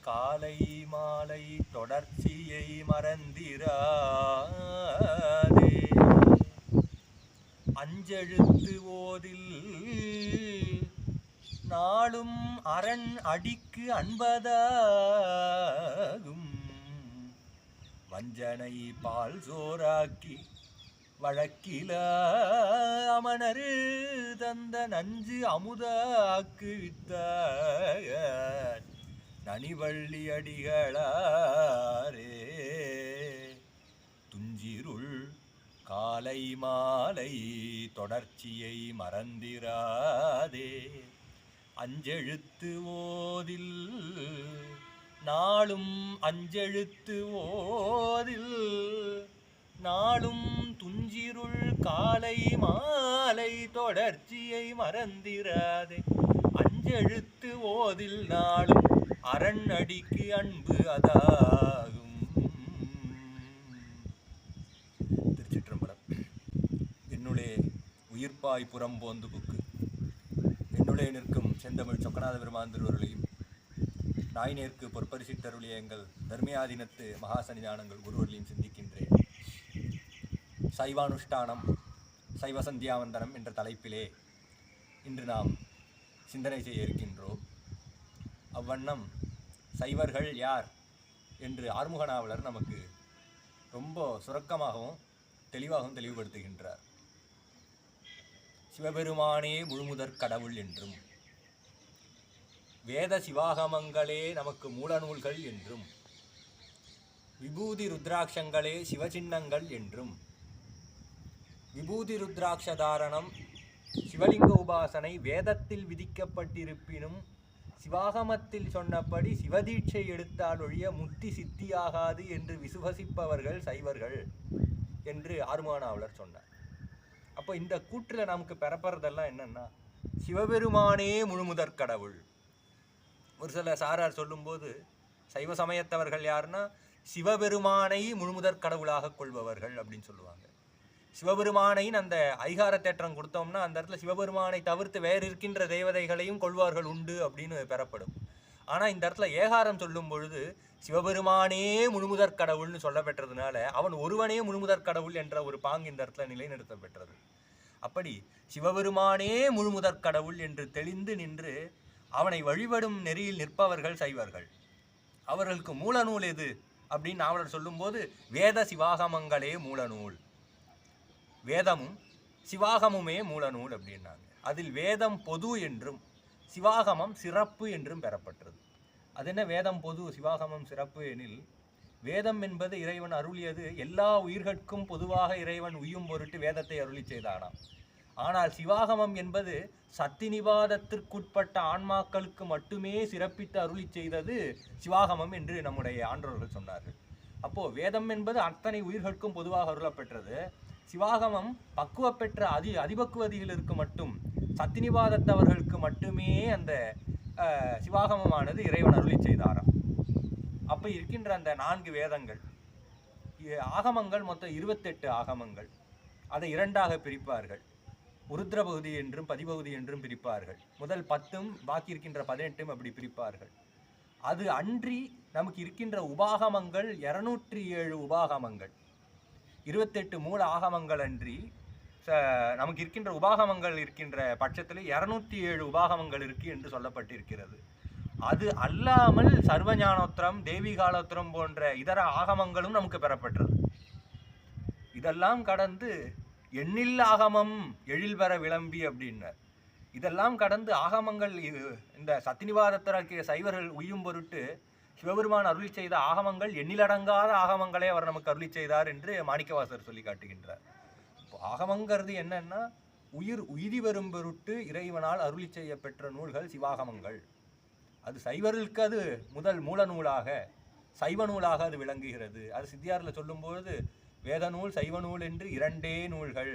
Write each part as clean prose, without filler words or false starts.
காலை மாலை தொடர்ச்சியை மறந்திராதே. அஞ்செழுத்து ஓதில் நாளும் அரண் அடிக்கு அன்பதாகும். வஞ்சனை பால் சோறாக்கி வழக்கில அமணரு தந்த நஞ்சு அமுதாக்கு வித்த நனிவள்ளி அடிகளாரே. துஞ்சிருள் காலை மாலை தொடர்ச்சியை மறந்திராதே. அஞ்செழுத்து ஓதில் நாளும் அஞ்செழுத்து ஓதில் நாளும் துஞ்சிருள் காலை மாலை தொடர்ச்சியை மறந்திராதே. அஞ்செழுத்து ஓதில் நாளும் அரண் அடிக்கு அன்பு அதாகும். திருச்சிற்றம்பலம். என்னுளே உயிர்ப்பாய் புறம் போந்து புக்கு என்னுளே நிற்கும் செந்தமிழ் சொக்கநாத பெருமான் திருவருளையும் நாயினேற்கு பொற்பரிசித்தருளிய எங்கள் தர்மியாதீனத்து மகாசன்னிதானங்கள் குருவர்களையும் சிந்திக்கின்றேன். சைவானுஷ்டானம் சைவ சந்தியாவந்தனம் என்ற தலைப்பிலே இன்று நாம் சிந்தனை செய்ய இருக்கின்றோம். அவ்வண்ணம் சைவர்கள் யார் என்று ஆறுமுக நாவலர் நமக்கு ரொம்ப சுருக்கமாகவும் தெளிவாகவும் தெளிவுபடுத்துகின்றார். சிவபெருமானே முழுமுதற் கடவுள் என்றும், வேத சிவாகமங்களே நமக்கு மூலநூல்கள் என்றும், விபூதி ருத்ராட்சங்களே சிவசின்னங்கள் என்றும், விபூதி ருத்ராட்சதாரணம் சிவலிங்க உபாசனை வேதத்தில் விதிக்கப்பட்டிருப்பினும் சிவாகமத்தில் சொன்னபடி சிவதீட்சை எடுத்தால் ஒழிய முக்தி சித்தியாகாது என்று விசுவசிப்பவர்கள் சைவர்கள் என்று ஆறுமுக நாவலர் சொன்னார். அப்போ இந்த கூற்றில் நமக்கு பெறப்படுறதெல்லாம் என்னன்னா, சிவபெருமானே முழுமுதற் கடவுள். ஒரு சில சாரார் சொல்லும்போது சைவ சமயத்தவர்கள் யாருன்னா சிவபெருமானை முழுமுதற் கடவுளாக கொள்பவர்கள் அப்படின்னு சொல்லுவாங்க. சிவபெருமானையின் அந்த ஐகார தேற்றம் கொடுத்தோம்னா அந்த இடத்துல சிவபெருமானை தவிர்த்து வேறு இருக்கின்ற தேவதைகளையும் கொள்வார்கள் உண்டு அப்படின்னு பெறப்படும். ஆனால் இந்த இடத்துல ஏகாரம் சொல்லும் பொழுது சிவபெருமானே முழுமுதற் கடவுள்னு சொல்ல பெற்றதுனால அவன் ஒருவனே முழுமுதற் கடவுள் என்ற ஒரு பாங்கு இந்த இடத்துல நிலைநிறுத்த பெற்றது. அப்படி சிவபெருமானே முழுமுதற் கடவுள் என்று தெளிந்து நின்று அவனை வழிபடும் நெறியில் நிற்பவர்கள் சைவர்கள். அவர்களுக்கு மூலநூல் எது அப்படின்னு நாவலர் சொல்லும்போது வேத சிவாகமங்களே மூலநூல், வேதமும் சிவாகமுமே மூலநூல் அப்படின்னாங்க. அதில் வேதம் பொது என்றும் சிவாகமம் சிறப்பு என்றும் பெறப்பட்டது. அது என்ன வேதம் பொது சிவாகமம் சிறப்பு எனில், வேதம் என்பது இறைவன் அருளியது எல்லா உயிர்கட்கும் பொதுவாக இறைவன் உய்யும் பொருட்டு வேதத்தை அருளி செய்தானாம். ஆனால் சிவாகமம் என்பது சத்திநிவாதத்திற்குட்பட்ட ஆன்மாக்களுக்கு மட்டுமே சிறப்பித்து அருளி செய்தது சிவாகமம் என்று நம்முடைய ஆன்றோர்கள் சொன்னார்கள். அப்போ வேதம் என்பது அத்தனை உயிர்களுக்கும் பொதுவாக அருளப்பெற்றது. சிவாகமம் பக்குவ பெற்ற அதிபக்குவதிகளுக்கு மட்டும் சத்தினிவாதத்தவர்களுக்கு மட்டுமே அந்த சிவாகமமானது இறைவன் அருளி செய்தாராம். அப்போ இருக்கின்ற அந்த 4 வேதங்கள் ஆகமங்கள் மொத்தம் 28 ஆகமங்கள். அதை 2ஆக பிரிப்பார்கள். உருத்ர பகுதி என்றும் பதிபகுதி என்றும் பிரிப்பார்கள். முதல் 10 பாக்கி இருக்கின்ற 18 அப்படி பிரிப்பார்கள். அது அன்றி நமக்கு இருக்கின்ற உபாகமங்கள் 207 உபாகமங்கள். 28 மூல ஆகமங்கள் அன்றி நமக்கு இருக்கின்ற உபாகமங்கள் இருக்கின்ற பட்சத்தில் 207 உபாகமங்கள் இருக்கு என்று சொல்லப்பட்டிருக்கிறது. அது அல்லாமல் சர்வஞானோத்திரம் தேவிகாலோத்திரம் போன்ற இதர ஆகமங்களும் நமக்கு பெறப்பட்டது. இதெல்லாம் கடந்து எண்ணில் ஆகமம் எழில் பெற விளம்பி அப்படின்னார். இதெல்லாம் கடந்து ஆகமங்கள் இந்த சத்தினிவாதத்திற்கு சைவர்கள் உய்யும் பொருட்டு சிவபெருமான் அருளி செய்த ஆகமங்கள் எண்ணிலடங்காத ஆகமங்களே அவர் நமக்கு அருளி செய்தார் என்று மாணிக்கவாசர் சொல்லி காட்டுகின்றார். இப்போ ஆகமங்கிறது என்னன்னா உயிரி வரும் பொருட்டு இறைவனால் அருளி செய்ய பெற்ற நூல்கள் சிவாகமங்கள். அது சைவர்களுக்கு அது முதல் மூல நூலாக சைவ நூலாக அது விளங்குகிறது. அது சித்தியாரில் சொல்லும்பொழுது வேத நூல் சைவ நூல் என்று 2 நூல்கள்,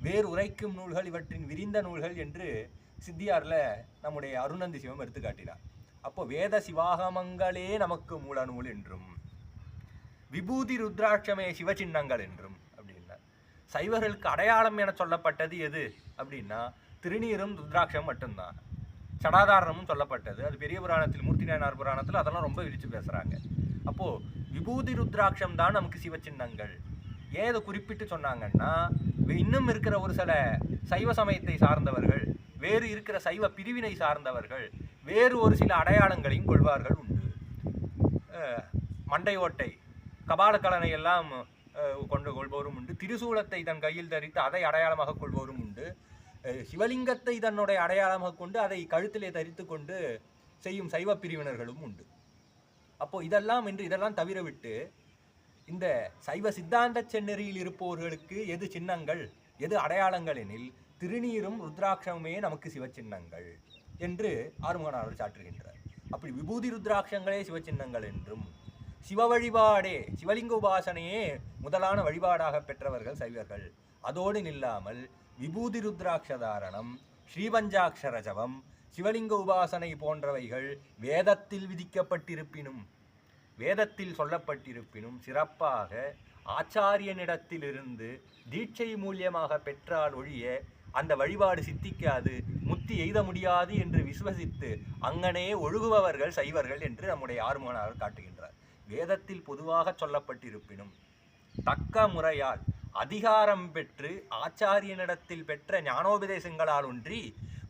வேறு உரைக்கும் நூல்கள் இவற்றின் விரிந்த நூல்கள் என்று சித்தியாரில் நம்முடைய அருணந்தி சிவம் எடுத்து காட்டினார். அப்போ வேத சிவாகமங்களே நமக்கு மூல நூல் என்றும் விபூதி ருத்ராட்சமே சிவசின்னங்கள் என்றும் அப்படின்னா சைவர்களுக்கு அடையாளம் என சொல்லப்பட்டது எது அப்படின்னா திருநீரும் ருத்ராட்சம் மட்டும்தான். சடாதாரணமும் சொல்லப்பட்டது. அது பெரிய புராணத்தில், மூர்த்தி நாயனார் புராணத்தில் அதெல்லாம் ரொம்ப விரிச்சு பேசுறாங்க. அப்போ விபூதி ருத்ராட்சம் தான் நமக்கு சிவச்சின்னங்கள். ஏன் இதை குறிப்பிட்டு சொன்னாங்கன்னா, இன்னும் இருக்கிற ஒரு சில சைவ சமயத்தை சார்ந்தவர்கள், வேறு இருக்கிற சைவ பிரிவினை சார்ந்தவர்கள் வேறு ஒரு சில அடையாளங்களையும் கொள்வார்கள் உண்டு. மண்டை ஓட்டை, கபாலக்கலனை எல்லாம் கொண்டு கொள்பவரும் உண்டு. திரிசூலத்தை தன் கையில் தரித்து அதை அடையாளமாக கொள்பவரும் உண்டு. சிவலிங்கத்தை தன்னுடைய அடையாளமாக கொண்டு அதை கழுத்திலே தரித்து கொண்டு செய்யும் சைவ பிரிவினர்களும் உண்டு. அப்போ இதெல்லாம் தவிர விட்டு இந்த சைவ சித்தாந்த செந்நெறியில் இருப்பவர்களுக்கு எது சின்னங்கள், எது அடையாளங்கள் எனில் திருநீரும் ருத்ராட்சமுமே நமக்கு சிவச்சின்னங்கள் என்று ஆறுமுகனார் சாற்றுகின்றார். அப்படி விபூதி ருத்ராட்சங்களே சிவச்சின்னங்கள் என்றும், சிவ வழிபாடே, சிவலிங்க உபாசனையே முதலான வழிபாடாக பெற்றவர்கள் சைவர்கள். அதோடு நில்லாமல் விபூதி ருத்ராட்சதாரணம், ஸ்ரீபஞ்சாட்சர ஜபம், சிவலிங்க உபாசனை போன்றவைகள் வேதத்தில் விதிக்கப்பட்டிருப்பினும், வேதத்தில் சொல்லப்பட்டிருப்பினும் சிறப்பாக ஆச்சாரியனிடத்திலிருந்து தீட்சை மூலியமாக பெற்றால் ஒழிய அந்த வழிபாடு சித்திக்காது, முத்தி எய்த முடியாது என்று விசுவசித்து அங்கனே ஒழுகுபவர்கள் சைவர்கள் என்று நம்முடைய ஆறுமுகனார் காட்டுகின்றார். வேதத்தில் பொதுவாக சொல்லப்பட்டிருப்பினும் தக்க முறையால் அதிகாரம் பெற்று ஆச்சாரியனிடத்தில் பெற்ற ஞானோபதேசங்களால் ஒன்றி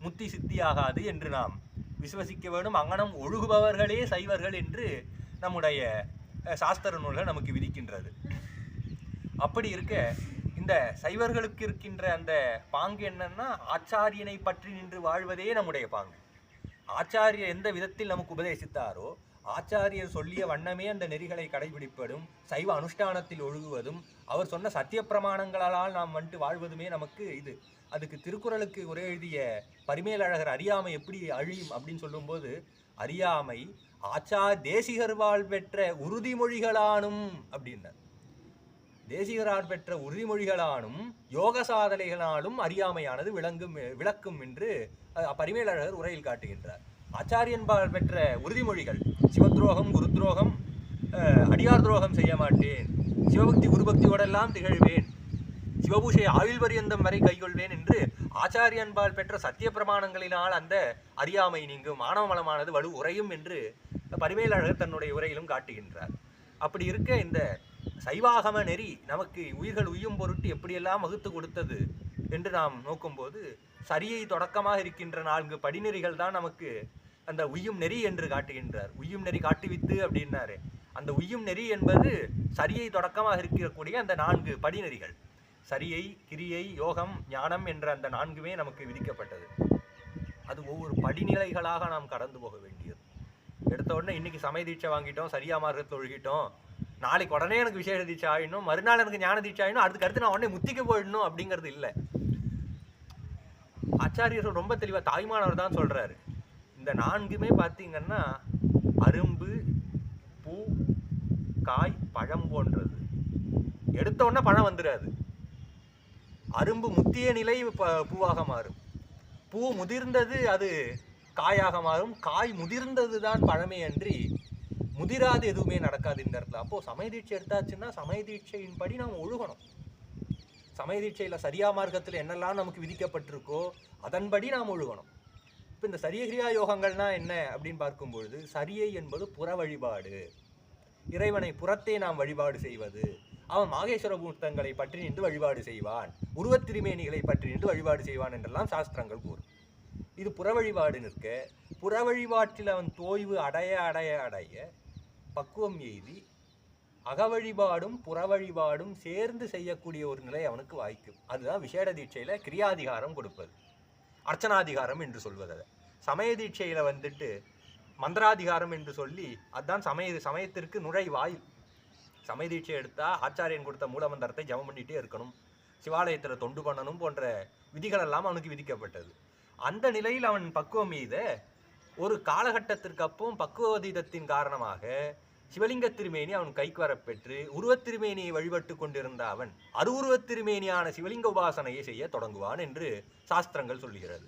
முத்தி சித்தியாகாது என்று நாம் விசுவசிக்க வேண்டும். அங்கனம் ஒழுகுபவர்களே சைவர்கள் என்று நம்முடைய சாஸ்திர நூல்கள் நமக்கு விதிக்கின்றது. அப்படி இருக்க இந்த சைவர்களுக்கு இருக்கின்ற அந்த பாங்கு என்னன்னா, ஆச்சாரியனை பற்றி நின்று வாழ்வதே நம்முடைய பாங்கு. ஆச்சாரியர் எந்த விதத்தில் நமக்கு உபதேசித்தாரோ, ஆச்சாரியர் சொல்லிய வண்ணமே அந்த நெறிகளை கடைபிடிப்பதும், சைவ அனுஷ்டானத்தில் ஒழுகுவதும், அவர் சொன்ன சத்திய பிரமாணங்களால் நாம் வாழ்வதுமே நமக்கு இது. அதுக்கு திருக்குறளுக்கு உரை எழுதிய பரிமேலழகர் அறியாமை எப்படி அழியும் அப்படின்னு சொல்லும்போது, அறியாமை தேசிகர்வால் பெற்ற உறுதிமொழிகளானும் அப்படின்னார். தேசிகரால் பெற்ற உறுதிமொழிகளானும் யோக சாதனைகளாலும் அறியாமையானது விளக்கும் என்று பரிமேலழகர் உரையில் காட்டுகின்றார். ஆச்சாரியன்பால் பெற்ற உறுதிமொழிகள், சிவத்ரோகம், குருத்ரோகம், அடியார் துரோகம் செய்ய மாட்டேன், சிவபக்தி குருபக்தியோடெல்லாம் திகழ்வேன், சிவபூஷை ஆயுள் பரியந்தம் வரை கைகொள்வேன் என்று ஆச்சாரியன்பால் பெற்ற சத்திய பிரமாணங்களினால் அந்த அறியாமை நீங்கும், மானவ மலமானது வலு உரையும் என்று பரிமேலழகர் தன்னுடைய உரையிலும் காட்டுகின்றார். அப்படி இருக்க இந்த சைவாகம நெறி நமக்கு உயிர்கள் உய்யும் பொருட்டு எப்படியெல்லாம் வகுத்து கொடுத்தது என்று நாம் நோக்கும்போது, சரியை தொடக்கமாக இருக்கின்ற 4 படிநெறிகள் தான் நமக்கு அந்த உய்யும் நெறி என்று காட்டுகின்றார். உய்யும் நெறி காட்டுவித்து அப்படின்னாரு. அந்த உய்யும் நெறி என்பது சரியை தொடக்கமாக இருக்கக்கூடிய அந்த 4 படிநெறிகள். சரியை, கிரியை, யோகம், ஞானம் என்ற அந்த 4மே நமக்கு விதிக்கப்பட்டது. அது ஒவ்வொரு படிநிலைகளாக நாம் கடந்து போக வேண்டியது. எடுத்த உடனே இன்னைக்கு சமய தீட்சை வாங்கிட்டோம், சரியா மார்க்கத்தை ஒழுகிட்டோம், நாளைக்கு உடனே எனக்கு விசேஷ தீட்சை ஆயிடணும், மறுநாள் எனக்கு ஞான தீட்சை ஆயிடணும், அடுத்து நான் உடனே முத்திக்க போயிடணும் அப்படிங்கிறது இல்லை. ஆச்சாரியர்கள் ரொம்ப தெளிவா தாய்மானவர் தான் சொல்றாரு. இந்த 4மே பார்த்தீங்கன்னா அரும்பு, பூ, காய், பழம் போன்றது. எடுத்த உடனே பழம் வந்துடாது. அரும்பு முத்திய நிலை பூவாக மாறும், பூ முதிர்ந்தது அது காயாக மாறும், காய் முதிர்ந்தது தான் பழமே அன்றி முதிராது எதுவுமே நடக்காது இந்த இடத்துல. அப்போ சமய தீட்சை எடுத்தாச்சுன்னா சமய தீட்சையின் படி நாம் ஒழுகணும். சமய தீட்சையில் சரியா மார்க்கத்தில் என்னெல்லாம் நமக்கு விதிக்கப்பட்டிருக்கோ அதன்படி நாம் ஒழுகணும். இப்போ இந்த சரியகிரியா யோகங்கள்னா என்ன அப்படின்னு பார்க்கும்பொழுது, சரியை என்பது புற வழிபாடு, இறைவனை புறத்தே நாம் வழிபாடு செய்வது. அவன் மாகேஸ்வர மூர்த்தங்களை பற்றி நின்று வழிபாடு செய்வான், உருவத் திருமேனிகளை பற்றி நின்று வழிபாடு செய்வான் என்றெல்லாம் சாஸ்திரங்கள் கூறும். இது புற வழிபாடு நிற்க, புற வழிபாட்டில் அவன் தோய்வு அடைய அடைய அடைய பக்குவம் எய்தி அக வழிபாடும் புற வழிபாடும் சேர்ந்து செய்யக்கூடிய ஒரு நிலை அவனுக்கு வாய்க்கும். அதுதான் விசேட தீட்சையில கிரியாதிகாரம் கொடுப்பது, அர்ச்சனாதிகாரம் என்று சொல்வது. சமய தீட்சையில வந்துட்டு மந்திராதிகாரம் என்று சொல்லி அதுதான் சமயத்திற்கு நுழைவாயில். சமய தீட்சை எடுத்தா ஆச்சாரியன் கொடுத்த மூலமந்திரத்தை ஜபம் பண்ணிட்டே இருக்கணும், சிவாலயத்தில் தொண்டு பண்ணணும் போன்ற விதிகள் எல்லாம் அவனுக்கு விதிக்கப்பட்டது. அந்த நிலையில் அவன் பக்குவம் எய்த ஒரு காலகட்டத்திற்கு அப்புறம் பக்குவதீதத்தின் காரணமாக சிவலிங்க திருமேனி அவன் கைக்கு வரப்பெற்று உருவத் திருமேனியை வழிபட்டு கொண்டிருந்த அவன் அருவுருவத் திருமேனியான சிவலிங்க உபாசனையை செய்ய தொடங்குவான் என்று சாஸ்திரங்கள் சொல்லுகிறது.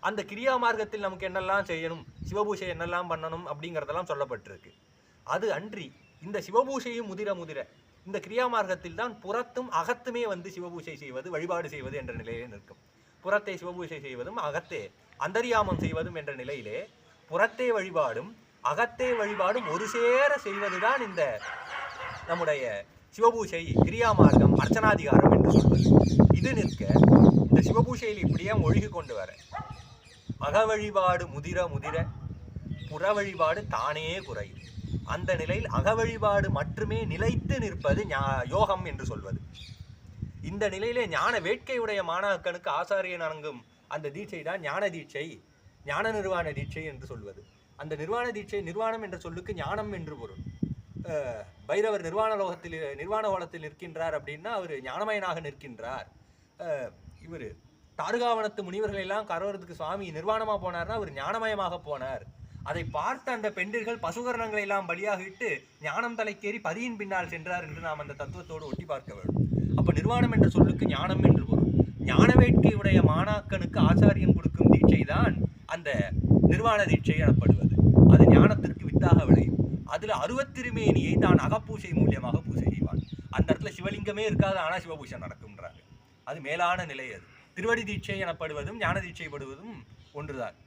அந்த கிரியா மார்க்கத்தில் நமக்கு என்னெல்லாம் செய்யணும், சிவபூஷை என்னெல்லாம் பண்ணணும் அப்படிங்கிறதெல்லாம் சொல்லப்பட்டிருக்கு. அது அன்றி இந்த சிவபூஷையும் முதிர இந்த கிரியா மார்க்கத்தில் தான் புறத்தும் அகத்துமே வந்து சிவபூஷை செய்வது, வழிபாடு செய்வது என்ற நிலையிலே நிற்கும். புறத்தை சிவபூஷை செய்வதும் அகத்தே அந்தரியாமம் செய்வதும் என்ற நிலையிலே புறத்தே வழிபாடும் அகத்தே வழிபாடும் ஒரு சேர செய்வதுதான் இந்த நம்முடைய சிவபூஷை, கிரியாமார்க்கம், அர்ச்சனாதிகாரம் என்று சொல்வது. இது நிற்க இந்த சிவபூஷையில் இப்படியே ஒழுகி கொண்டு வர அக வழிபாடு முதிர முதிர புற வழிபாடு தானே குறையும். அந்த நிலையில் அக வழிபாடு மட்டுமே நிலைத்து நிற்பது யோகம் என்று சொல்வது. இந்த நிலையிலே ஞான வேட்கையுடைய மாணாக்கனுக்கு ஆசாரியன் அணங்கும் அந்த தீட்சை தான் ஞான தீட்சை, ஞான நிர்வாண தீட்சை என்று சொல்வது. அந்த நிர்வாண தீட்சை, நிர்வாணம் என்ற சொல்லுக்கு ஞானம் என்று பொருள். பைரவர் நிர்வாண கோலத்தில் நிற்கின்றார் அப்படின்னா அவர் ஞானமயனாக நிற்கின்றார். இவர் தாருகாவனத்து முனிவர்கள் எல்லாம் கரவரத்துக்கு சுவாமி நிர்வாணமா போனார்னா அவர் ஞானமயமாக போனார். அதை பார்த்த அந்த பெண்டிர்கள் பசுகரணங்களை எல்லாம் பலியாக இட்டு ஞானம் தலைக்கேறி பதியின் பின்னால் சென்றார் என்று நாம் அந்த தத்துவத்தோடு ஒட்டி பார்க்க வேண்டும். அப்ப நிர்வாணம் என்ற சொல்லுக்கு ஞானம் என்று பொருள். ஞான வேட்கையுடைய மாணாக்கனுக்கு ஆச்சாரியன் கொடுக்கும் தீட்சை தான் அந்த நிர்வாண தீட்சை எனப்படுவது. அது ஞானத்திற்கு வித்தாக விளையும். அதுல அருவத்திருமேனியை தான் அகப்பூசை மூலியமாக பூசை செய்வான். அந்த இடத்துல சிவலிங்கமே இருக்காது, ஆனா சிவபூஷை நடக்கும்ன்றாங்க. அது மேலான நிலை. அது திருவடி தீட்சை எனப்படுவதும் ஞான தீட்சைப்படுவதும் ஒன்றுதான்.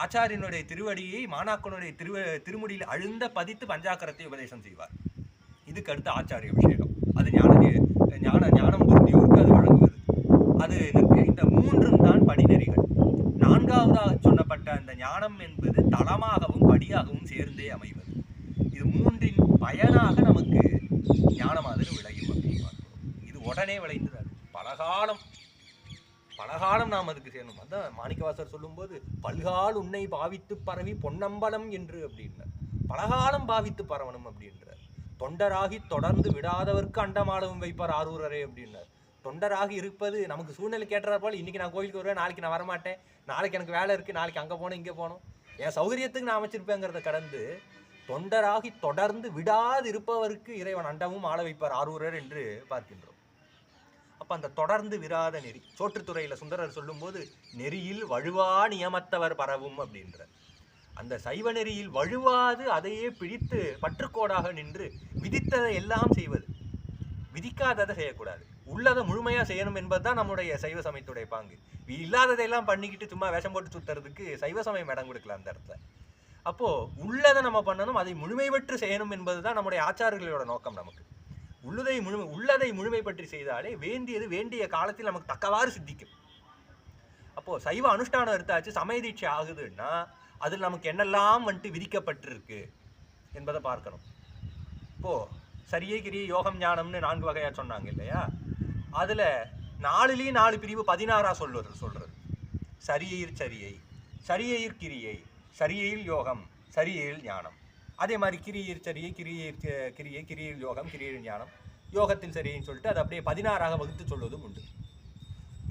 ஆச்சாரியனுடைய திருவடியை மாணாக்கனுடைய திருமுடியில் அழுந்த பதித்து பஞ்சாக்கரத்தை உபதேசம் செய்வார். இதுக்கு அடுத்து ஆச்சாரிய அபிஷேகம். அது ஞானம் பொருந்தியோருக்கு அது வழங்குவது. அது இந்த மூன்றும் தான் படிநெறிகள். நான்காவதாக சொன்னப்பட்ட அந்த ஞானம் என்பது தளமாகவும் படியாகவும் சேர்ந்தே அமைவது. இது மூன்றின் பயனாக நமக்கு ஞானமாதல் விளையும் அப்படின்னு பார்க்கிறோம். இது உடனே விளைந்தது. பலகாலம் நாம் அதுக்கு சேரணும். அதான் மாணிக்கவாசர் சொல்லும்போது பல்கால் உன்னை பாவித்து பரவி பொன்னம்பலம் என்று அப்படின்றார். பலகாலம் பாவித்து பரவணும் அப்படின்றார். தொண்டராகி தொடர்ந்து விடாதவர்க்கு அண்டமாடவும் வைப்பார் ஆரூரரே அப்படின்னார். தொண்டராகி இருப்பது நமக்கு சூழ்நிலை கேட்டுற போல, இன்னைக்கு நான் கோயிலுக்கு வருவேன், நாளைக்கு நான் வரமாட்டேன், நாளைக்கு எனக்கு வேலை இருக்கு, நாளைக்கு அங்கே போனோம் இங்கே போனோம், என் சௌகரியத்துக்கு நான் அமைச்சிருப்பேங்கிறத கடந்து தொண்டராகி தொடர்ந்து விடாது இருப்பவருக்கு இறைவன் அண்டமும் ஆள வைப்பார் ஆரூரர் என்று பார்க்கின்றோம். அப்ப அந்த தொடர்ந்து விராத நெறி, சோற்றுத்துறையில சுந்தரர் சொல்லும் போது நெறியில் வழுவா நியமத்தவர் பரவும் அப்படின்ற அந்த சைவ நெறியில் வழுவாது அதையே பிடித்து பற்றுக்கோடாக நின்று விதித்ததை எல்லாம் செய்வது, விதிக்காததை செய்யக்கூடாது, உள்ளதை முழுமையா செய்யணும் என்பதுதான் நம்முடைய சைவ சமயத்துடைய பாங்கு. இல்லாததையெல்லாம் பண்ணிக்கிட்டு சும்மா வேஷம் போட்டு சுத்துறதுக்கு சைவ சமயம் இடம் கொடுக்கல அந்த இடத்துல. அப்போ உள்ளதை நம்ம பண்ணணும், அதை முழுமை பெற்று செய்யணும் என்பதுதான் நம்முடைய ஆச்சாரர்களோட நோக்கம். நமக்கு உள்ளதை முழுமை பற்றி செய்தாலே வேண்டியது வேண்டிய காலத்தில் நமக்கு தக்கவாறு சித்திக்கும். அப்போ சைவ அனுஷ்டானம் எடுத்தாச்சு, சமய தீட்சை ஆகுதுன்னா அதில் நமக்கு என்னெல்லாம் வந்துட்டு விதிக்கப்பட்டிருக்கு என்பதை பார்க்கணும். இப்போ சரியை கிரியை யோகம் ஞானம்னு 4 வகையா சொன்னாங்க இல்லையா? அதுல 4லயும் 4 பிரிவு 16ஆ சொல்றது. சரியையில் சரியை, சரியையில் கிரியை, சரியையில் யோகம், சரியையில் ஞானம். அதே மாதிரி கிரியையில் சரியை, கிரியில் யோகம், கிரியையில் ஞானம், யோகத்தில் சரியின்னு சொல்லிட்டு அது அப்படியே 16ஆக வகுத்து சொல்வதும் உண்டு.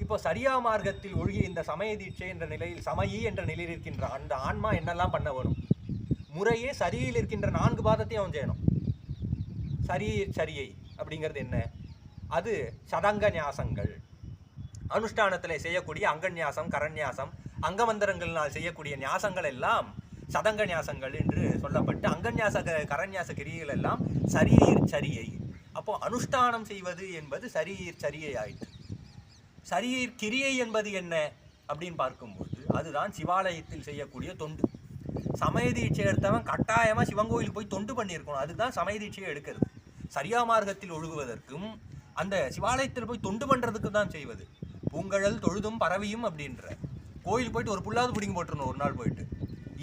இப்போ சரியா மார்க்கத்தில் ஒழுகிய இந்த சமய தீட்சை என்ற நிலையில், சமயி என்ற நிலையில் இருக்கின்ற அந்த ஆன்மா என்னெல்லாம் பண்ண வரும்? முறையே சரியில் இருக்கின்ற 4 பாதத்தையும் அவன் செய்யணும். சரியை அப்படிங்கிறது என்ன? அது சதங்க ஞாசங்கள், அனுஷ்டானத்தில் செய்யக்கூடிய அங்கன்யாசம், கரண்யாசம், அங்கமந்திரங்களால் செய்யக்கூடிய ஞாசங்கள் எல்லாம் சதங்க ஞாசங்கள் என்று சொல்லப்பட்டு, அங்கன்யாச கரண்யாச கிரியைகள் எல்லாம் சரியை. அப்போ அனுஷ்டானம் செய்வது என்பது சரியை ஆயிற்று. சரீர் கிரியை என்பது என்ன அப்படின்னு பார்க்கும்போது அதுதான் சிவாலயத்தில் செய்யக்கூடிய தொண்டு. சமய தீட்சை எடுத்தவன் கட்டாயமா சிவன் கோயிலுக்கு போய் தொண்டு பண்ணியிருக்கணும். அதுதான் சமய தீட்சையை எடுக்கிறது. சரியா மார்க்கத்தில் ஒழுகுவதற்கும் அந்த சிவாலயத்தில் போய் தொண்டு பண்றதுக்கு தான் செய்வது. பூங்கழல் தொழுதும் பரவியும் அப்படின்ற கோயில் போயிட்டு ஒரு புல்லாவது பிடிங்கி போட்டுருணும். ஒரு நாள் போயிட்டு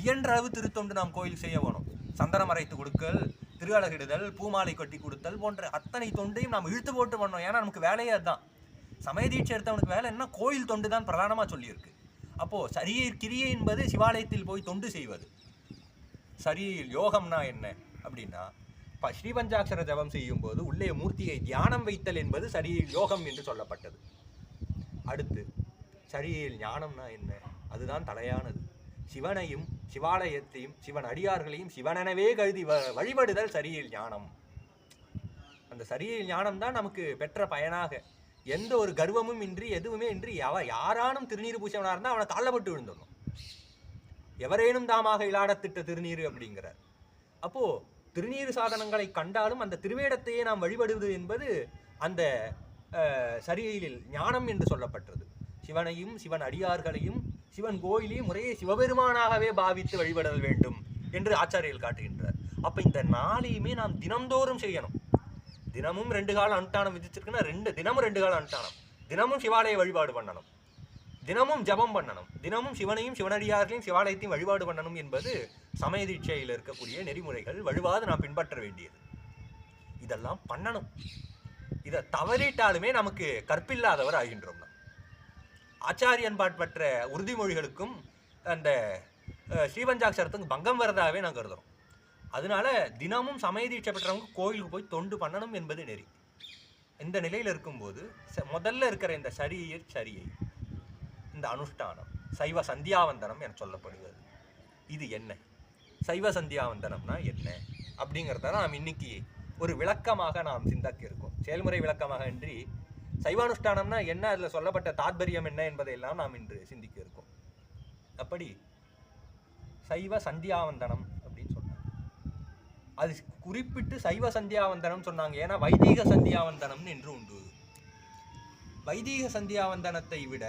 இயன்ற அளவு திருத்தொண்டு நாம் கோயில் செய்ய வேணும். சந்தனம் அரைத்து கொடுக்கல், திருஅழகிடுதல், பூமாலை கட்டி கொடுத்தல் போன்ற அத்தனை தொண்டையும் நாம் இழுத்து போட்டு பண்ணோம். ஏன்னா நமக்கு வேலையே அதுதான். சமய தீட்சை எடுத்தவனுக்கு வேலை என்ன? கோயில் தொண்டு தான் பிரதானமா சொல்லியிருக்கு. அப்போ சரியையில் கிரியை என்பது சிவாலயத்தில் போய் தொண்டு செய்வது. சரியில் யோகம்னா என்ன அப்படின்னா, ஸ்ரீபஞ்சாட்சர ஜபம் செய்யும் போது உள்ளே மூர்த்தியை தியானம் வைத்தல் என்பது சரியில் யோகம் என்று சொல்லப்பட்டது. அடுத்து சரியில் ஞானம்னா என்ன? அதுதான் தலையானது. சிவனையும் சிவாலயத்தையும் சிவன் அடியார்களையும் சிவனெனவே கருதி வழிபடுதல் சரியில் ஞானம். அந்த சரியில் ஞானம் தான் நமக்கு பெற்ற பயனாக, எந்த ஒரு கர்வமும் இன்றி எதுவுமே இன்றி யாரானும் திருநீர் பூசவனா இருந்தால் அவனை காலப்பட்டு விழுந்துடணும். எவரேனும் தாமாக இலாடத்திட்ட திருநீர் அப்படிங்கிறார். அப்போ திருநீர் சாதனங்களை கண்டாலும் அந்த திருவேடத்தையே நாம் வழிபடுவது என்பது அந்த சரியில் ஞானம் என்று சொல்லப்பட்டது. சிவனையும் சிவன் அடியார்களையும் சிவன் கோயிலே முறையே சிவபெருமானாகவே பாவித்து வழிபடல் வேண்டும் என்று ஆச்சாரியர்கள் காட்டுகின்றார். அப்ப இந்த நாளையுமே நாம் தினம்தோறும் செய்யணும். தினமும் 2 காலம் அனுஷ்டானம் விதிச்சிருக்குன்னா தினமும் 2 காலம் அனுஷ்டானம், தினமும் சிவாலய வழிபாடு பண்ணணும், தினமும் ஜபம் பண்ணணும், தினமும் சிவனையும் சிவனடியார்களையும் சிவாலயத்தையும் வழிபாடு பண்ணணும் என்பது சமய தீட்சையில் இருக்கக்கூடிய நெறிமுறைகள், வழிபாடு நாம் பின்பற்ற வேண்டியது. இதெல்லாம் பண்ணணும். இதை தவறிட்டாலுமே நமக்கு கற்பில்லாதவர் ஆகின்றோம். ஆச்சாரியன் பாட்பற்ற உறுதிமொழிகளுக்கும் அந்த ஸ்ரீபஞ்சாட்சரத்துக்கு பங்கம் வரதாகவே நான் கருதுறோம். அதனால தினமும் சமய தீட்சை பெற்றவங்க கோயிலுக்கு போய் தொண்டு பண்ணணும் என்பது நெறி. இந்த நிலையில் இருக்கும்போது முதல்ல இருக்கிற இந்த சரியை இந்த அனுஷ்டானம் சைவ சந்தியாவந்தனம் என சொல்லப்படுகிறது. இது என்ன? சைவ சந்தியாவந்தனம்னா என்ன அப்படிங்கிறத நாம் இன்னைக்கு ஒரு விளக்கமாக நாம் சிந்தக்க இருக்கோம். செயல்முறை விளக்கமாக இன்றி சைவானுஷ்டானம்னா என்ன, அதில் சொல்லப்பட்ட தாத்பரியம் என்ன என்பதையெல்லாம் நாம் இன்று சிந்திக்க இருக்கோம். அப்படி சைவ சந்தியாவந்தனம் அப்படின்னு சொன்னாங்க. அது குறிப்பிட்டு சைவ சந்தியாவந்தனம் சொன்னாங்க. ஏன்னா வைதீக சந்தியாவந்தனம்னு என்று உண்டு. வைதீக சந்தியாவந்தனத்தை விட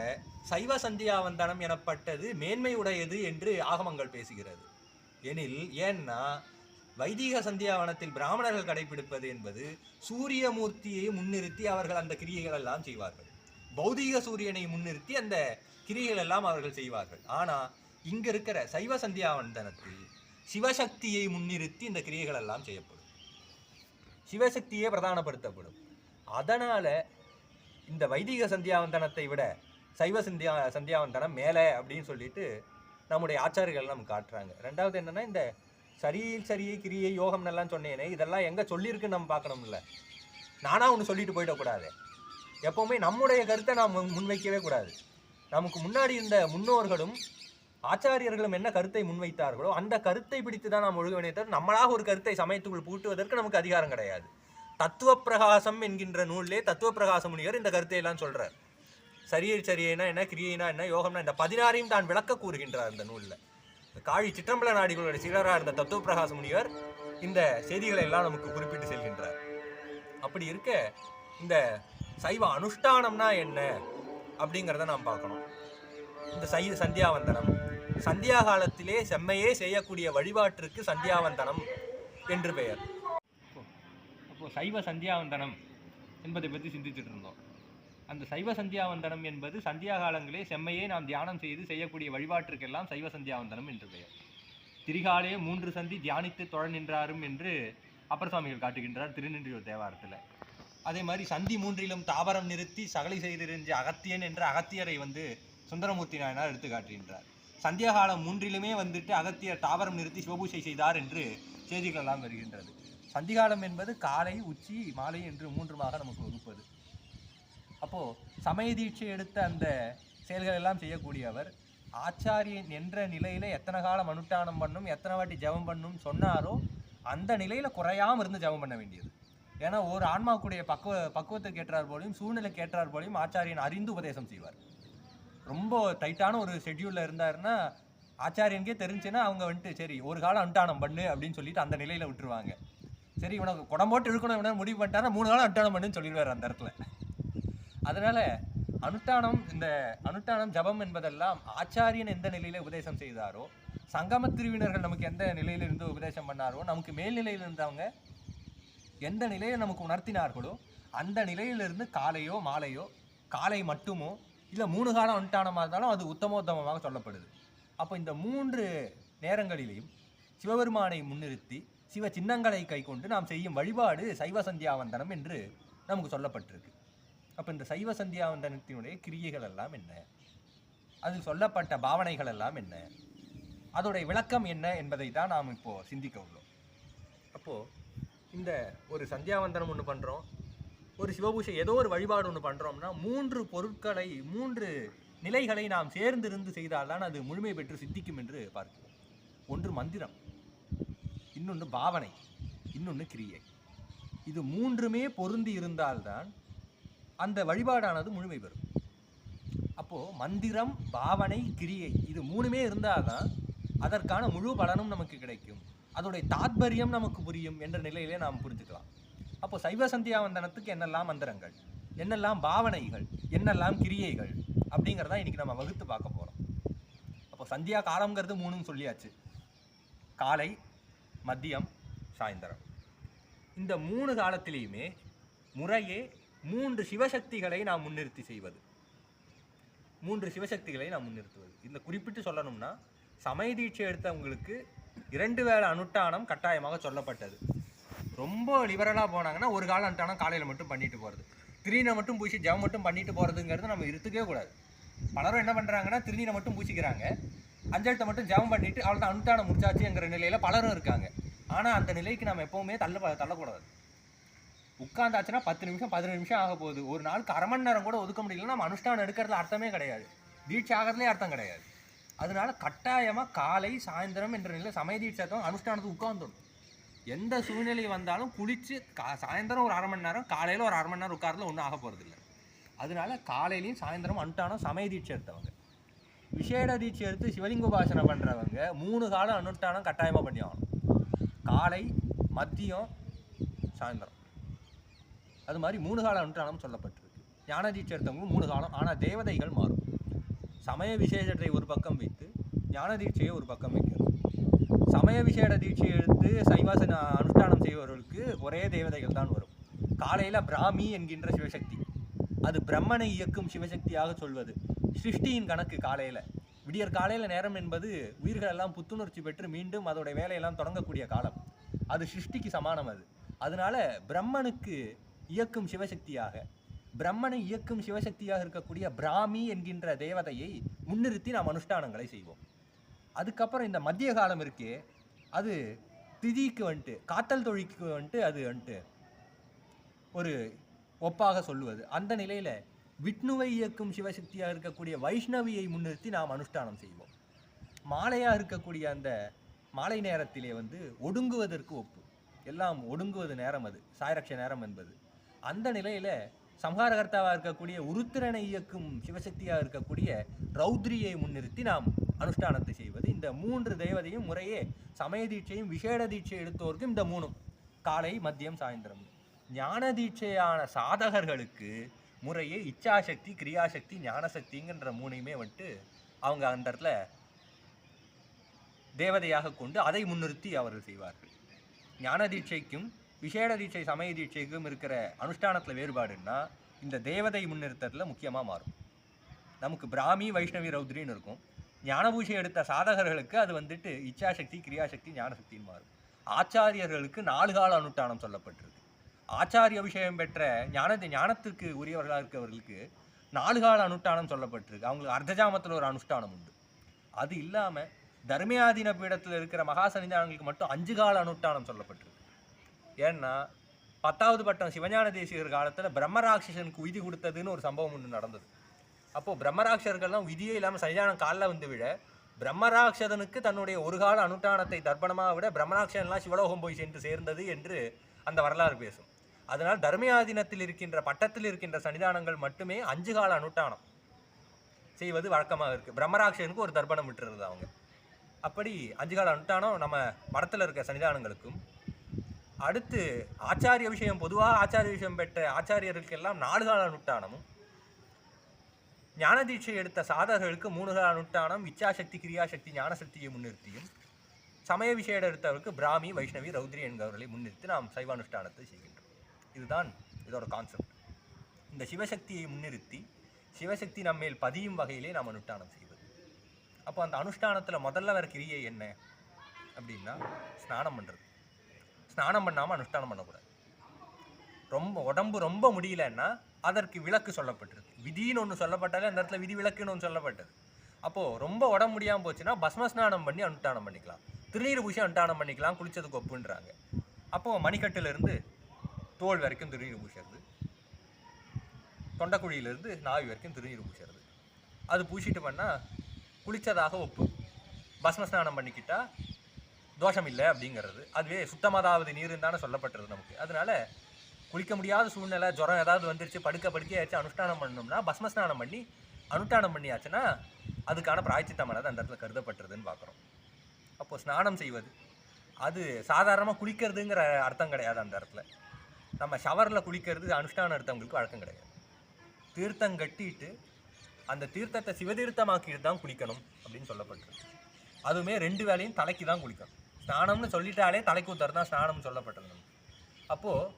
சைவ சந்தியாவந்தனம் எனப்பட்டது மேன்மை உடையது என்று ஆகமங்கள் பேசுகிறது. ஏன்னா வைதீக சந்தியாவனத்தில் பிராமணர்கள் கடைபிடிப்பது என்பது சூரியமூர்த்தியை முன்னிறுத்தி அவர்கள் அந்த கிரியைகள் எல்லாம் செய்வார்கள். பௌதீக சூரியனை முன்னிறுத்தி அந்த கிரியைகள் எல்லாம் அவர்கள் செய்வார்கள். ஆனா இங்க இருக்கிற சைவ சந்தியாவந்தனத்தில் சிவசக்தியை முன்னிறுத்தி இந்த கிரியைகள் எல்லாம் செய்யப்படும், சிவசக்தியே பிரதானப்படுத்தப்படும். அதனால இந்த வைதிக சந்தியாவந்தனத்தை விட சைவ சந்தியாவந்தனம் மேலே அப்படின்னு சொல்லிட்டு நம்முடைய ஆச்சாரியர்கள் நமக்கு காட்டுறாங்க. ரெண்டாவது என்னன்னா, இந்த சரியை கிரியை யோகம் எல்லாம் சொன்னேனே, இதெல்லாம் எங்க சொல்லியிருக்குன்னு நம்ம பார்க்கணும்ல. நானா ஒன்று சொல்லிட்டு போயிடக்கூடாது. எப்பவுமே நம்முடைய கருத்தை நாம் முன்வைக்கவே கூடாது. நமக்கு முன்னாடி இருந்த முன்னோர்களும் ஆச்சாரியர்களும் என்ன கருத்தை முன்வைத்தார்களோ அந்த கருத்தை பிடித்து தான் நாம் ஒழுக வேண்டிய தவிர நம்மளாக ஒரு கருத்தை சமயத்துக்குள் பூட்டுவதற்கு நமக்கு அதிகாரம் கிடையாது. தத்துவ பிரகாசம் என்கின்ற நூலிலே தத்துவ பிரகாச முனிவர் இந்த கருத்தை எல்லாம் சொல்றார். சரியைனா என்ன, கிரியைனா என்ன, யோகம்னா இந்த 16ஐயும் தான் விளக்க கூறுகின்றார் இந்த நூலில். காழி சிற்றம்பல நாடிகளுடைய சீடராக இருந்த தத்துவ பிரகாச முனிவர் இந்த செய்திகளை எல்லாம் நமக்கு குறிப்பிட்டு செல்கின்றார். அப்படி இருக்க இந்த சைவ அனுஷ்டானம்னா என்ன அப்படிங்கிறத நாம் பார்க்கணும். இந்த சந்தியாவந்தனம் சந்தியா காலத்திலே செம்மையே செய்யக்கூடிய வழிபாட்டிற்கு சந்தியாவந்தனம் என்று பெயர். அப்போ சைவ சந்தியாவந்தனம் என்பதை பற்றி சிந்திச்சுட்டு இருந்தோம். அந்த சைவ சந்தியாவந்தனம் என்பது சந்தியா காலங்களே செம்மையே நாம் தியானம் செய்து செய்யக்கூடிய வழிபாட்டிற்கெல்லாம் சைவ சந்தியாவந்தனம் என்று பெயர். திரிகாலே 3 சந்தி தியானித்து தொழ நின்றாரும் என்று அப்பர் சுவாமிகள் காட்டுகின்றார் திருநின்றியூர் தேவாரத்தில். அதே மாதிரி சந்தி 3லும் தாவரம் நிறுத்தி சகலை செய்திருந்த அகத்தியன் என்ற அகத்தியரை சுந்தரமூர்த்தி நாயனார் எடுத்து காட்டுகின்றார். சந்தியா காலம் 3லுமே அகத்தியர் தாவரம் நிறுத்தி சிவபூசை செய்தார் என்று செய்திகள் எல்லாம் வருகின்றது. சந்திகாலம் என்பது காலை, உச்சி, மாலை என்று 3மாக நமக்கு வகுப்பது. அப்போ சமய தீட்சை எடுத்த அந்த செயல்கள் எல்லாம் செய்யக்கூடியவர் ஆச்சாரியன் என்ற நிலையில எத்தனை காலம் அனுஷ்டானம் பண்ணும், எத்தனை வாட்டி ஜபம் பண்ணும் சொன்னாரோ அந்த நிலையில குறையாம இருந்து ஜபம் பண்ண வேண்டியது. ஏன்னா ஒரு ஆன்மாவுடைய பக்குவத்துக்கு ஏற்றார் போலையும் சூழ்நிலைக்கு ஏற்றார் போலையும் ஆச்சாரியன் அறிந்து உபதேசம் செய்வார். ரொம்ப டைட்டான ஒரு ஷெட்யூல்ல இருந்தாருன்னா ஆச்சாரியனுக்கே தெரிஞ்சுன்னா அவங்க சரி ஒரு காலம் அனுஷ்டானம் பண்ணு அப்படின்னு சொல்லிட்டு அந்த நிலையில விட்டுருவாங்க. சரி இவனுக்கு குடம்போட்டு இழுக்கணும், இவனை முடிவு பண்ணிட்டாருன்னா 3 காலம் அனுஷ்டானம் பண்ணுன்னு சொல்லிடுவார் அந்த இடத்துல. அதனால இந்த அனுஷ்டானம் ஜபம் என்பதெல்லாம் ஆச்சாரியன் எந்த நிலையில உபதேசம் செய்தாரோ, சங்கம திருவினர்கள் நமக்கு எந்த நிலையில இருந்து உபதேசம் பண்ணாரோ, நமக்கு மேல்நிலையில் இருந்தவங்க எந்த நிலையில நமக்கு உணர்த்தினார்களோ அந்த நிலையிலிருந்து காலையோ மாலையோ, காலை மட்டுமோ இல்லை 3 காலம் அனுஷ்டானமாக இருந்தாலும் அது உத்தமோத்தமமாக சொல்லப்படுது. அப்போ இந்த 3 நேரங்களிலையும் சிவபெருமானை முன்னிறுத்தி சிவ சின்னங்களை கை கொண்டு நாம் செய்யும் வழிபாடு சைவ சந்தியாவந்தனம் என்று நமக்கு சொல்லப்பட்டிருக்கு. அப்போ இந்த சைவ சந்தியாவந்தனத்தினுடைய கிரியைகள் எல்லாம் என்ன, அதில் சொல்லப்பட்ட பாவனைகள் எல்லாம் என்ன, அதோடைய விளக்கம் என்ன என்பதை தான் நாம் இப்போது சிந்திக்க உள்ளோம். அப்போது இந்த ஒரு சந்தியாவந்தனம் ஒன்று பண்ணுறோம், ஒரு சிவபூஷை ஏதோ ஒரு வழிபாடு ஒன்று பண்ணுறோம்னா 3 பொருட்களை 3 நிலைகளை நாம் சேர்ந்திருந்து செய்தால்தான் அது முழுமை பெற்று சித்திக்கும் என்று பார்க்கிறோம். ஒன்று மந்திரம், இன்னொன்று பாவனை, இன்னொன்று கிரியை. இது 3மே பொருந்தி இருந்தால்தான் அந்த வழிபாடானது முழுமை பெறும். அப்போது மந்திரம், பாவனை, கிரியை இது 3மே இருந்தால்தான் அதற்கான முழு பலனும் நமக்கு கிடைக்கும், அதோடைய தாத்பரியம் நமக்கு புரியும் என்ற நிலையிலே நாம் புரிஞ்சுக்கலாம். அப்போ சைவ சந்தியாவந்தனத்துக்கு என்னெல்லாம் மந்திரங்கள், என்னெல்லாம் பாவனைகள், என்னெல்லாம் கிரியைகள் அப்படிங்கிறதா இன்னைக்கு நம்ம வகுத்து பார்க்க போகிறோம். அப்போ சந்தியா காலம்ங்கிறது 3ன்னு சொல்லியாச்சு. காலை, மதியம், சாயந்தரம். இந்த 3 காலத்திலையுமே முறையே 3 சிவசக்திகளை நாம் முன்னிறுத்தி செய்வது. 3 சிவசக்திகளை நாம் முன்னிறுத்துவது. இதில் குறிப்பிட்டு சொல்லணும்னா சமய தீட்சை எடுத்தவங்களுக்கு 2 வேளை அனுஷ்டானம் கட்டாயமாக சொல்லப்பட்டது. ரொம்ப லிபரலாக போனாங்கன்னா ஒரு கால அனுஷ்டானம் காலையில் மட்டும் பண்ணிட்டு போகிறது, திருநீரை மட்டும் பூசி ஜெபம் மட்டும் பண்ணிட்டு போகிறதுங்கிறது நம்ம இருத்துக்கவே கூடாது. பலரும் என்ன பண்ணுறாங்கன்னா திருநீரை மட்டும் பூசிக்கிறாங்க, அஞ்சலத்தை மட்டும் ஜெபம் பண்ணிட்டு அவ்வளோதான் அனுஷ்டானம் முடிச்சாச்சுங்கிற நிலையில் பலரும் இருக்காங்க. ஆனால் அந்த நிலைக்கு நம்ம எப்போவுமே தள்ளக்கூடாது. உட்காந்தாச்சுன்னா 10 நிமிஷம் 15 நிமிஷம் ஆக போகுது, ஒரு நாளுக்கு அரை மணி நேரம் கூட ஒதுக்க முடியலன்னா நம்ம அனுஷ்டானம் எடுக்கிறதுல அர்த்தமே கிடையாது, தீட்சை ஆகிறதுலே அர்த்தம் கிடையாது. அதனால கட்டாயமாக காலை சாயந்தரம் என்ற நிலையில் சமய தீட்சை அனுஷ்டானத்துக்கு உட்காந்துடும். எந்த சூழ்நிலை வந்தாலும் குளித்து சாயந்தரம் ஒரு அரை மணி நேரம், காலையில் ஒரு அரை மணி நேரம் உட்காரல ஒன்றும் ஆக போகிறது இல்லை. அதனால காலையிலையும் சாயந்தரம் அனுஷ்டானம் சமய தீட்சை எடுத்தவங்க. விசேட தீட்சை எடுத்து சிவலிங்க உபாசனை பண்ணுறவங்க 3 காலம் அனுஷ்டானம் கட்டாயமாக பண்ணி ஆகணும். காலை, மதியம், சாயந்தரம். அது மாதிரி 3 கால அனுஷ்டானம் சொல்லப்பட்டிருக்கு. ஞான தீட்சை எடுத்தவங்களும் 3 காலம். ஆனால் தேவதைகள் மாறும். சமய விசேஷத்தை ஒரு பக்கம் வைத்து ஞான தீட்சையை ஒரு பக்கம் வைக்கிறது. சமய விசேட தீட்சையை எடுத்து சைவாசன அனுஷ்டானம் செய்பவர்களுக்கு ஒரே தேவதைகள் தான் வரும். காலையில் பிராமி என்கின்ற சிவசக்தி, அது பிரம்மனை இயக்கும் சிவசக்தியாக சொல்வது. சிருஷ்டியின் கணக்கு காலையில், விடியற் காலையில் நேரம் என்பது உயிர்கள் எல்லாம் புத்துணர்ச்சி பெற்று மீண்டும் அதோடைய வேலையெல்லாம் தொடங்கக்கூடிய காலம். அது சிருஷ்டிக்கு சமானம். அதனால பிரம்மனுக்கு இயக்கும் சிவசக்தியாக, பிரம்மனை இயக்கும் சிவசக்தியாக இருக்கக்கூடிய பிராமி என்கின்ற தேவதையை முன்னிறுத்தி நாம் அனுஷ்டானங்களை செய்வோம். அதுக்கப்புறம் இந்த மத்திய காலம் இருக்கே, அது திதிக்கு வந்துட்டு காத்தல் தொழிலுக்கு வந்துட்டு அது வந்துட்டு ஒரு ஒப்பாக சொல்லுவது. அந்த நிலையில் விஷ்ணுவை இயக்கும் சிவசக்தியாக இருக்கக்கூடிய வைஷ்ணவியை முன்னிறுத்தி நாம் அனுஷ்டானம் செய்வோம். மாலையாக இருக்கக்கூடிய அந்த மாலை நேரத்திலே ஒடுங்குவதற்கு ஒப்பு, எல்லாம் ஒடுங்குவது நேரம், அது சாயரக்ஷ நேரம் என்பது. அந்த நிலையில் சம்ஹாரகர்த்தாவாக இருக்கக்கூடிய உருத்திரனை இயக்கும் சிவசக்தியாக இருக்கக்கூடிய ரௌத்ரியை முன்னிறுத்தி நாம் அனுஷ்டானத்தை செய்வது. இந்த 3 தேவதையும் முறையே சமய தீட்சையும் விசேட தீட்சை எடுத்தோருக்கும் இந்த 3, காலை, மதியம், சாயந்தரம். ஞான தீட்சையான சாதகர்களுக்கு முறையே இச்சாசக்தி, கிரியாசக்தி, ஞானசக்திங்கிற 3ஐயுமே அவங்க அந்த இடத்துல தேவதையாக கொண்டு அதை முன்னிறுத்தி அவர்கள் செய்வார்கள். ஞான தீட்சைக்கும் விசேட தீட்சை சமய தீட்சைக்கும் இருக்கிற அனுஷ்டானத்தில் வேறுபாடுன்னா இந்த தேவதை முன்னிறுத்தத்தில் முக்கியமாக மாறும். நமக்கு பிராமி, வைஷ்ணவி, ரௌத்ரின்னு இருக்கும். ஞானபூஷை எடுத்த சாதகர்களுக்கு அது இச்சாசக்தி, கிரியாசக்தி, ஞானசக்தின்னு மாறும். ஆச்சாரியர்களுக்கு 4 கால அனுஷ்டானம் சொல்லப்பட்டிருக்கு. ஆச்சாரிய அபிஷேகம் பெற்ற ஞானத்திற்கு உரியவர்களாக இருக்கிறவர்களுக்கு 4 கால அனுஷ்டானம் சொல்லப்பட்டிருக்கு. அவங்களுக்கு அர்த்தஜாமத்தில் ஒரு அனுஷ்டானம் உண்டு. அது இல்லாமல் தர்மியாதீன பீடத்தில் இருக்கிற மகா சன்னிதானங்களுக்கு மட்டும் 5 கால அனுஷ்டானம் சொல்லப்பட்டிருக்கு. ஏன்னா 10வது பட்டம் சிவஞான தேசிகர் காலத்தில் பிரம்மராட்சசனுக்கு விதி கொடுத்ததுன்னு ஒரு சம்பவம் ஒன்று நடந்தது. அப்போது பிரம்மராட்சர்கள்லாம் விதியே இல்லாமல் சன்னிதானம் காலில் விட பிரம்மராட்சதனுக்கு தன்னுடைய ஒரு கால அனுஷ்டானத்தை தர்ப்பணமாக விட பிரம்மராட்சன்லாம் சிவலோகம் போய் சென்று சேர்ந்தது என்று அந்த வரலாறு பேசும். அதனால் தர்மியாதீனத்தில் இருக்கின்ற பட்டத்தில் இருக்கின்ற சன்னிதானங்கள் மட்டுமே 5 கால அனுஷ்டானம் செய்வது வழக்கமாக இருக்குது. பிரம்மராட்சனுக்கு ஒரு தர்ப்பணம் விட்டுறது அவங்க. அப்படி 5 கால அனுஷ்டானம் நம்ம மடத்தில் இருக்க சன்னிதானங்களுக்கும். அடுத்து ஆச்சாரிய விஷயம், பொதுவாக ஆச்சாரிய விஷயம் பெற்ற ஆச்சாரியர்களுக்கெல்லாம் 4 கால அனுஷ்டானமும், ஞான தீட்சை எடுத்த சாதகர்களுக்கு 3 கால அனுஷ்டானம் இச்சாசக்தி, கிரியாசக்தி, ஞானசக்தியை முன்னிறுத்தியும், சமய விஷயம் எடுத்தவருக்கு பிராமி, வைஷ்ணவி, ரௌத்ரி என்பவர்களை முன்னிறுத்தி நாம் சைவானுஷ்டானத்தை செய்கின்றோம். இதுதான் இதோட கான்செப்ட். இந்த சிவசக்தியை முன்னிறுத்தி சிவசக்தி நம்மேல் பதியும் வகையிலே நாம் அனுஷ்டானம் செய்வது. அப்போ அந்த அனுஷ்டானத்தில் முதல்ல வர கிரியை என்ன அப்படின்னா ஸ்நானம் பண்ணுறது. ஸ்நானம் பண்ணாமல் அனுஷ்டானம் பண்ணக்கூடாது. உடம்பு ரொம்ப முடியலன்னா அதற்கு விலக்கு சொல்லப்பட்டிருக்கு. விதின்னு ஒன்று சொல்லப்பட்டாலே அந்த இடத்துல விதி விலக்குன்னு ஒன்று சொல்லப்பட்டது. அப்போது ரொம்ப உடம்பு முடியாமல் போச்சுன்னா பஸ்ம ஸ்நானம் பண்ணி அனுஷ்டானம் பண்ணிக்கலாம், திருநீர் பூசி அனுஷ்டானம் பண்ணிக்கலாம், குளிச்சதுக்கு ஒப்புன்றாங்க. அப்போது மணிக்கட்டிலிருந்து தோல் வரைக்கும் திருநீர் பூசுறது, தொண்டைக்குழியிலிருந்து நாவி வரைக்கும் திருநீர் பூசுறது, அது பூசிட்டு பண்ணால் குளித்ததாக ஒப்பு. பஸ்ம ஸ்நானம் பண்ணிக்கிட்டா தோஷம் இல்லை அப்படிங்கிறது. அதுவே சுத்தமாதாவது நீருன்னு தானே சொல்லப்பட்டது நமக்கு. அதனால குளிக்க முடியாத சூழ்நிலை, ஜுரம் ஏதாவது வந்துருச்சு, படுக்கையாச்சும் அனுஷ்டானம் பண்ணணும்னா பஸ்ம ஸ்நானம் பண்ணி அனுஷ்டானம் பண்ணியாச்சுன்னா அதுக்கான பிராயச்சித்தமானது அந்த இடத்துல கருதப்பட்டுறதுன்னு பார்க்குறோம். அப்போது ஸ்நானம் செய்வது அது சாதாரணமாக குளிக்கிறதுங்கிற அர்த்தம் கிடையாது. அந்த இடத்துல நம்ம ஷவரில் குளிக்கிறது அனுஷ்டானம் எடுத்தவங்களுக்கு வழக்கம் கிடையாது. தீர்த்தம் கட்டிட்டு அந்த தீர்த்தத்தை சிவதீர்த்தமாக்கிட்டு தான் குளிக்கணும் அப்படின்னு சொல்லப்பட்டிருக்கு. அதுவுமே 2 வேளையும் தலைக்கு தான் குளிக்கணும். ஸ்நானம்னு சொல்லிட்டாலே தலைக்கு ஊத்துறது தான் ஸ்நானம்னு சொல்லப்பட்டது. அப்போது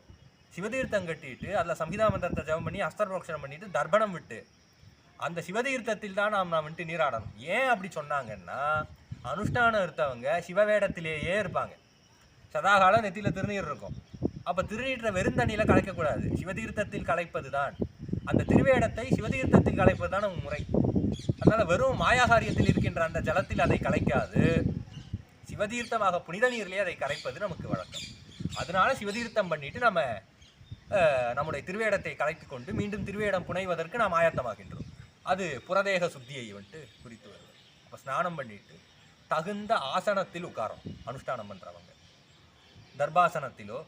சிவதீர்த்தம் கட்டிட்டு அதில் சம்ஹிதா மந்திரத்தை ஜபம் பண்ணி அஸ்திரோக்ஷனம் பண்ணிட்டு தர்ப்பணம் விட்டு அந்த சிவதீர்த்தத்தில் தான் நாம் வந்துட்டு நீராடணும். ஏன் அப்படி சொன்னாங்கன்னா, அனுஷ்டானம் எடுத்தவங்க சிவவேடத்திலேயே இருப்பாங்க. சதாகாலம் நெத்தியில் திருநீர் இருக்கும். அப்போ திருநீற்ற வெறுந்தண்ணியில் கலைக்கக்கூடாது, சிவதீர்த்தத்தில் கலைப்பது தான். அந்த திருவேடத்தை சிவதீர்த்தத்தில் கலைப்பது தான் நம்ம முறை. அதனால் வெறும் மாயாகாரியத்தில் இருக்கின்ற அந்த ஜலத்தில் அதை கலைக்காது, சிவதீர்த்தமாக புனித நீரிலே அதை கலைப்பது நமக்கு வழக்கம். அதனால சிவதீர்த்தம் பண்ணிட்டு நம்ம நம்முடைய திருவேடத்தை கலைத்து கொண்டு மீண்டும் திருவேடம் புனைவதற்கு நாம் ஆயத்தமாகின்றோம். அது புறதேக சுத்தியை வந்துட்டு குறித்து வருவது. அப்போ ஸ்நானம் பண்ணிட்டு தகுந்த ஆசனத்தில் உட்காரம். அனுஷ்டானம் பண்ணுறவங்க தர்பாசனத்திலோ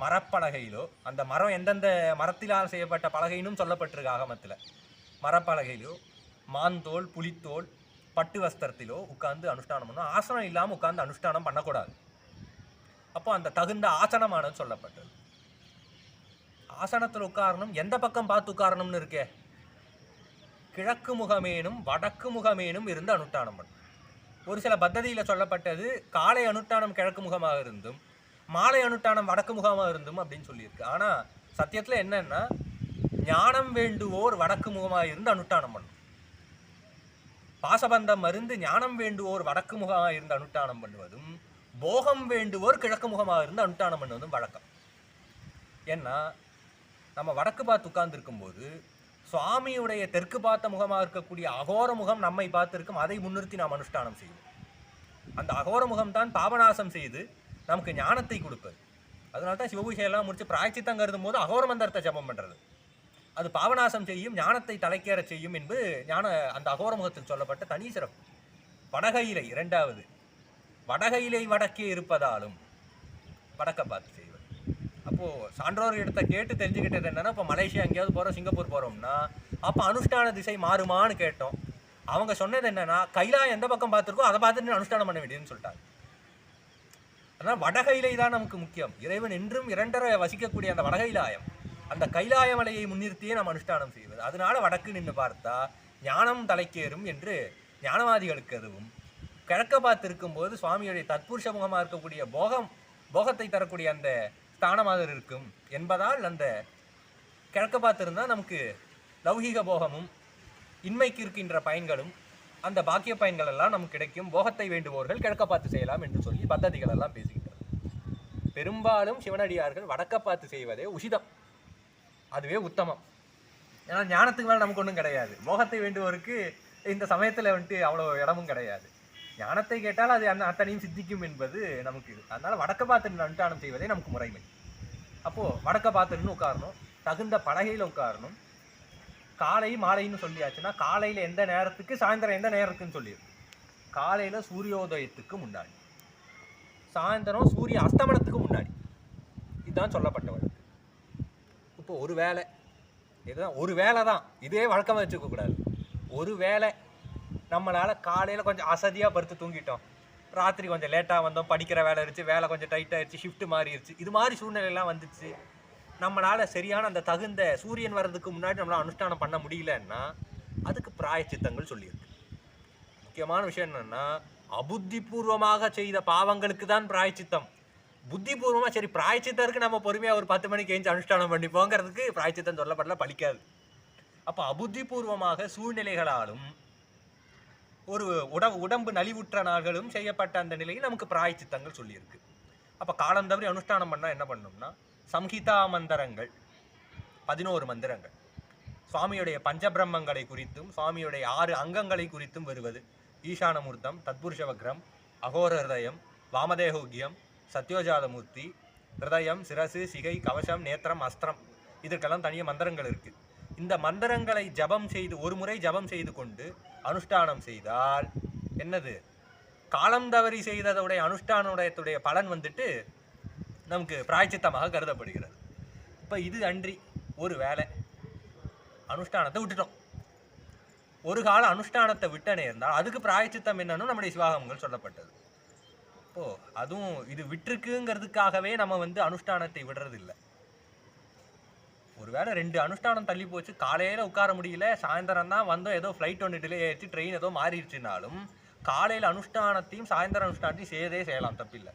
மரப்பலகையிலோ, அந்த மரம் எந்தெந்த மரத்திலால் செய்யப்பட்ட பலகையினும் சொல்லப்பட்டிருக்கு ஆகமத்தில், மரப்பலகையிலோ மாந்தோல் புலித்தோல் பட்டு வஸ்திரத்திலோ உட்கார்ந்து அனுஷ்டானம் பண்ணணும். ஆசனம் இல்லாமல் உட்கார்ந்து அனுஷ்டானம் பண்ணக்கூடாது. அப்போ அந்த தகுந்த ஆசனமானது சொல்லப்பட்டது. ஆசனத்தில் உட்காரணும். எந்த பக்கம் பார்த்து உட்காரணும்னு இருக்கே, கிழக்கு முகமேனும் வடக்கு முகமேனும் இருந்து அனுஷ்டானம் பண்ணும். ஒரு சில பத்ததியில் சொல்லப்பட்டது காலை அனுஷ்டானம் கிழக்கு முகமாக இருந்தும் மாலை அனுஷ்டானம் வடக்கு முகமாக இருந்தும் அப்படின்னு சொல்லியிருக்கு. ஆனால் சத்தியத்தில் என்னன்னா, ஞானம் வேண்டுவோர் வடக்கு முகமாக இருந்து அனுஷ்டானம் பண்ணும். பாசபந்தம் மருந்து ஞானம் வேண்டுவோர் வடக்கு முகமாக இருந்து அனுஷ்டானம் பண்ணுவதும், போகம் வேண்டுவோர் கிழக்கு முகமாக இருந்து அனுஷ்டானம் பண்ணுவதும் வழக்கம். ஏன்னா நம்ம வடக்கு பார்த்து உட்கார்ந்து இருக்கும்போது சுவாமியுடைய தெற்கு பார்த்த முகமாக இருக்கக்கூடிய அகோர முகம் நம்மை பார்த்திருக்கும். அதை முன்னிறுத்தி நாம் அனுஷ்டானம் செய்வோம். அந்த அகோர முகம் தான் பாபநாசம் செய்து நமக்கு ஞானத்தை கொடுப்பது. அதனால தான் சிவபூஷையெல்லாம் முடிச்சு பிராய்ச்சித்தம் கருதும் போது அகோர மந்திரத்தை ஜபம் பண்ணுறது. அது பாவநாசம் செய்யும், ஞானத்தை தலைக்கேற செய்யும் என்பது அந்த அகோர முகத்தில் சொல்லப்பட்ட தனி சிறப்பு. வடகையிலை 2வது, வடகையிலை வடக்கே இருப்பதாலும் வடக்க பார்த்து செய்வது. அப்போது சான்றோர் இடத்த கேட்டு தெரிஞ்சுக்கிட்டது என்னென்னா, இப்போ மலேசியா எங்கேயாவது போகிறோம், சிங்கப்பூர் போகிறோம்னா அப்போ அனுஷ்டான திசை மாறுமான்னு கேட்டோம். அவங்க சொன்னது என்னென்னா, கைலாயம் எந்த பக்கம் பார்த்துருக்கோ அதை பார்த்துட்டு அனுஷ்டானம் பண்ண வேண்டியதுன்னு சொல்லிட்டாங்க. அதனால் வடகையிலை தான் நமக்கு முக்கியம். இறைவன் என்றும் 2 வசிக்கக்கூடிய அந்த வடகைலாயம், அந்த கைலாய மலையை முன்னிறுத்தியே நாம் அனுஷ்டானம் செய்வது. அதனால வடக்கு நின்று பார்த்தா ஞானம் தலைக்கேறும் என்று ஞானவாதிகளுக்கு அதுவும், கிழக்க பார்த்து இருக்கும்போது சுவாமியுடைய தத்புருஷ முகமாக இருக்கக்கூடிய போகத்தை தரக்கூடிய அந்த ஸ்தானமாக இருக்கும் என்பதால் அந்த கிழக்க பார்த்திருந்தால் நமக்கு லௌகீக போகமும் இன்மைக்கு இருக்கின்ற பயன்களும் அந்த பாக்கிய பயன்கள் எல்லாம் நமக்கு கிடைக்கும். போகத்தை வேண்டுவோர்கள் கிழக்க பார்த்து செய்யலாம் என்று சொல்லி பத்ததிகள் எல்லாம் பேசுகின்றனர். பெரும்பாலும் சிவனடியார்கள் வடக்க பார்த்து செய்வதே உசிதம், அதுவே உத்தமம். ஏன்னா ஞானத்துக்கு மேலே நமக்கு ஒன்றும் கிடையாது. போகத்தை வேண்டுவோருக்கு இந்த சமயத்தில் வந்துட்டு அவ்வளோ இடமும் கிடையாது. ஞானத்தை கேட்டால் அது அத்தனையும் சித்திக்கும் என்பது நமக்கு இது. அதனால் வடக்க பார்த்து அனுஷ்டானம் செய்வதே நமக்கு முறைமை. அப்போது வடக்க பார்த்துன்னு உட்காரணும், தகுந்த பலகையில் உட்காரணும். காலை மாலைன்னு சொல்லியாச்சுன்னா, காலையில் எந்த நேரத்துக்கு, சாயந்தரம் எந்த நேரத்துக்குன்னு சொல்லியிருக்கு. காலையில் சூரியோதயத்துக்கு முன்னாடி, சாயந்தரம் சூரிய அஸ்தமனத்துக்கு முன்னாடி, இதுதான் சொல்லப்பட்ட வழக்கு. இப்போ ஒரு வேளை, இதுதான் ஒரு வேளை தான், இதே வழக்கமாக வச்சுக்கக்கூடாது. ஒரு வேளை நம்மளால் காலையில் கொஞ்சம் அசதியாக படுத்து தூங்கிட்டோம், ராத்திரி கொஞ்சம் லேட்டாக வந்தோம், படிக்கிற வேலை இருந்துச்சு, வேலை கொஞ்சம் டைட்டாகிடுச்சு, ஷிஃப்ட்டு மாறிடுச்சு, இது மாதிரி சூழ்நிலையெல்லாம் வந்துச்சு, நம்மளால் சரியான அந்த தகுந்த சூரியன் வர்றதுக்கு முன்னாடி நம்மளால் அனுஷ்டானம் பண்ண முடியலன்னா அதுக்கு பிராயச்சித்தங்கள் சொல்லியிருக்கு. முக்கியமான விஷயம் என்னென்னா, அபுத்திபூர்வமாக செய்த பாவங்களுக்கு தான் பிராயச்சித்தம். புத்திபூர்வமாக சரி பிராயச்சித்தருக்கு நம்ம பொறுமையாக ஒரு 10 மணிக்கு எழுந்து அனுஷ்டானம் பண்ணிப்போங்கிறதுக்கு பிராயச்சித்தம் சொல்லப்படல, பலிக்காது. அப்போ அபுத்திபூர்வமாக சூழ்நிலைகளாலும் ஒரு உடம்பு நலிவுற்ற நாள்களும் செய்யப்பட்ட அந்த நிலையில் நமக்கு பிராயச்சித்தங்கள் சொல்லியிருக்கு. அப்போ காலம் தவறி அனுஷ்டானம் பண்ணால் என்ன பண்ணணும்னா, சம்ஹிதா மந்திரங்கள் 11 மந்திரங்கள் சுவாமியுடைய பஞ்சபிரம்மங்களை குறித்தும் சுவாமியுடைய 6 அங்கங்களை குறித்தும் வருவது. ஈசானமூர்த்தம், தத்புருஷவக்ரம், அகோர ஹிருதயம், வாமதேகோக்கியம், சத்யோஜாதமூர்த்தி, ஹிருதயம், சிரசு, சிகை, கவசம், நேத்திரம், அஸ்திரம், இதற்கெல்லாம் தனியாக மந்திரங்கள் இருக்குது. இந்த மந்திரங்களை ஜபம் செய்து ஒரு முறை ஜபம் செய்து கொண்டு அனுஷ்டானம் செய்தால் என்னது, காலம் தவறி செய்ததுடைய அனுஷ்டானுடைய பலன் வந்துட்டு நமக்கு பிராயச்சித்தமாக கருதப்படுகிறது. இப்போ இது அன்றி ஒரு வேளை அனுஷ்டானத்தை விட்டுட்டோம், ஒரு கால அனுஷ்டானத்தை விட்டனே இருந்தால் அதுக்கு பிராயச்சித்தம் என்னன்னு நம்முடைய சிவாகமங்கள் சொல்லப்பட்டது. இப்போது அதுவும் இது விட்டுருக்குங்கிறதுக்காகவே நம்ம அனுஷ்டானத்தை விடுறது இல்லை. ஒரு வேளை 2 அனுஷ்டானம் தள்ளி போச்சு, காலையில் உட்கார முடியல, சாயந்தரம் தான் வந்தோம், ஏதோ ஃப்ளைட் ஒன்று டிலே ஆயிடுச்சு, ட்ரெயின் ஏதோ மாறிடுச்சுனாலும் காலையில் அனுஷ்டானத்தையும் சாயந்தரம் அனுஷ்டானத்தையும் செய்யலாம், தப்பில்லை.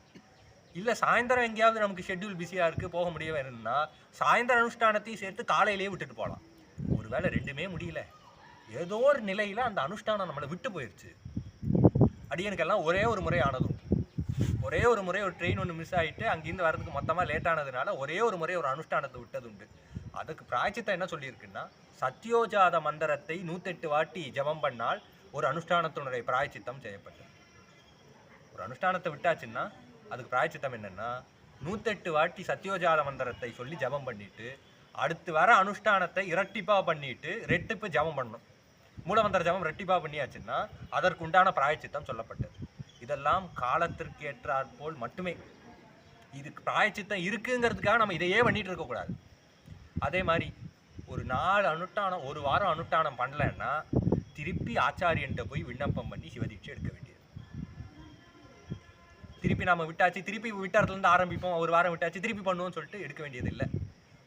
இல்லை சாயந்தரம் எங்கேயாவது நமக்கு ஷெட்யூல் பிஸியாக இருக்குது, போக முடிய வேணும்னா சாயந்தரம் அனுஷ்டானத்தையும் சேர்த்து காலையிலேயே விட்டுட்டு போகலாம். ஒரு வேளை 2மே முடியல, ஏதோ ஒரு நிலையில் அந்த அனுஷ்டானம் நம்மளை விட்டு போயிடுச்சு. அடியனுக்கெல்லாம் ஒரே ஒரு முறை ஆனதும், ஒரே ஒரு முறை ஒரு ட்ரெயின் ஒன்று மிஸ் ஆகிட்டு அங்கேருந்து வரதுக்கு மொத்தமாக லேட் ஆனதுனால ஒரே ஒரு முறை ஒரு அனுஷ்டானத்தை விட்டது உண்டு. அதுக்கு பிராயச்சித்தம் என்ன சொல்லியிருக்குன்னா, சத்யோஜாத மந்திரத்தை 108 வாட்டி ஜபம் பண்ணால் ஒரு அனுஷ்டானத்தினுடைய பிராயச்சித்தம் செய்யப்பட்டது. ஒரு அனுஷ்டானத்தை விட்டாச்சுன்னா அதுக்கு பிராயச்சித்தம் என்னன்னா, 108 வாட்டி சத்யோஜாத மந்திரத்தை சொல்லி ஜபம் பண்ணிட்டு அடுத்து வர அனுஷ்டானத்தை இரட்டிப்பாக பண்ணிட்டு ரெட்டிப்பு ஜபம் பண்ணணும். மூலமந்திர ஜபம் ரெட்டிப்பாக பண்ணியாச்சுன்னா அதற்கு உண்டான பிராயச்சித்தம் சொல்லப்பட்டது. இதெல்லாம் காலத்திற்கு ஏற்றாற் போல் மட்டுமே. இதுக்கு பிராயச்சித்தம் இருக்குங்கிறதுக்காக நம்ம இதையே பண்ணிட்டு இருக்கக்கூடாது. அதே மாதிரி ஒரு 4 அனுஷ்டானம், ஒரு வாரம் அனுஷ்டானம் பண்ணலன்னா திருப்பி ஆச்சாரியன்ட்ட போய் விண்ணப்பம் பண்ணி சிவதீட்சை எடுக்க வேண்டியது. திருப்பி நாம விட்டாச்சு, திருப்பி விட்டாரத்துலேருந்து ஆரம்பிப்போம், ஒரு வாரம் விட்டாச்சு திருப்பி பண்ணுவோம்னு சொல்லிட்டு எடுக்க வேண்டியது இல்லை.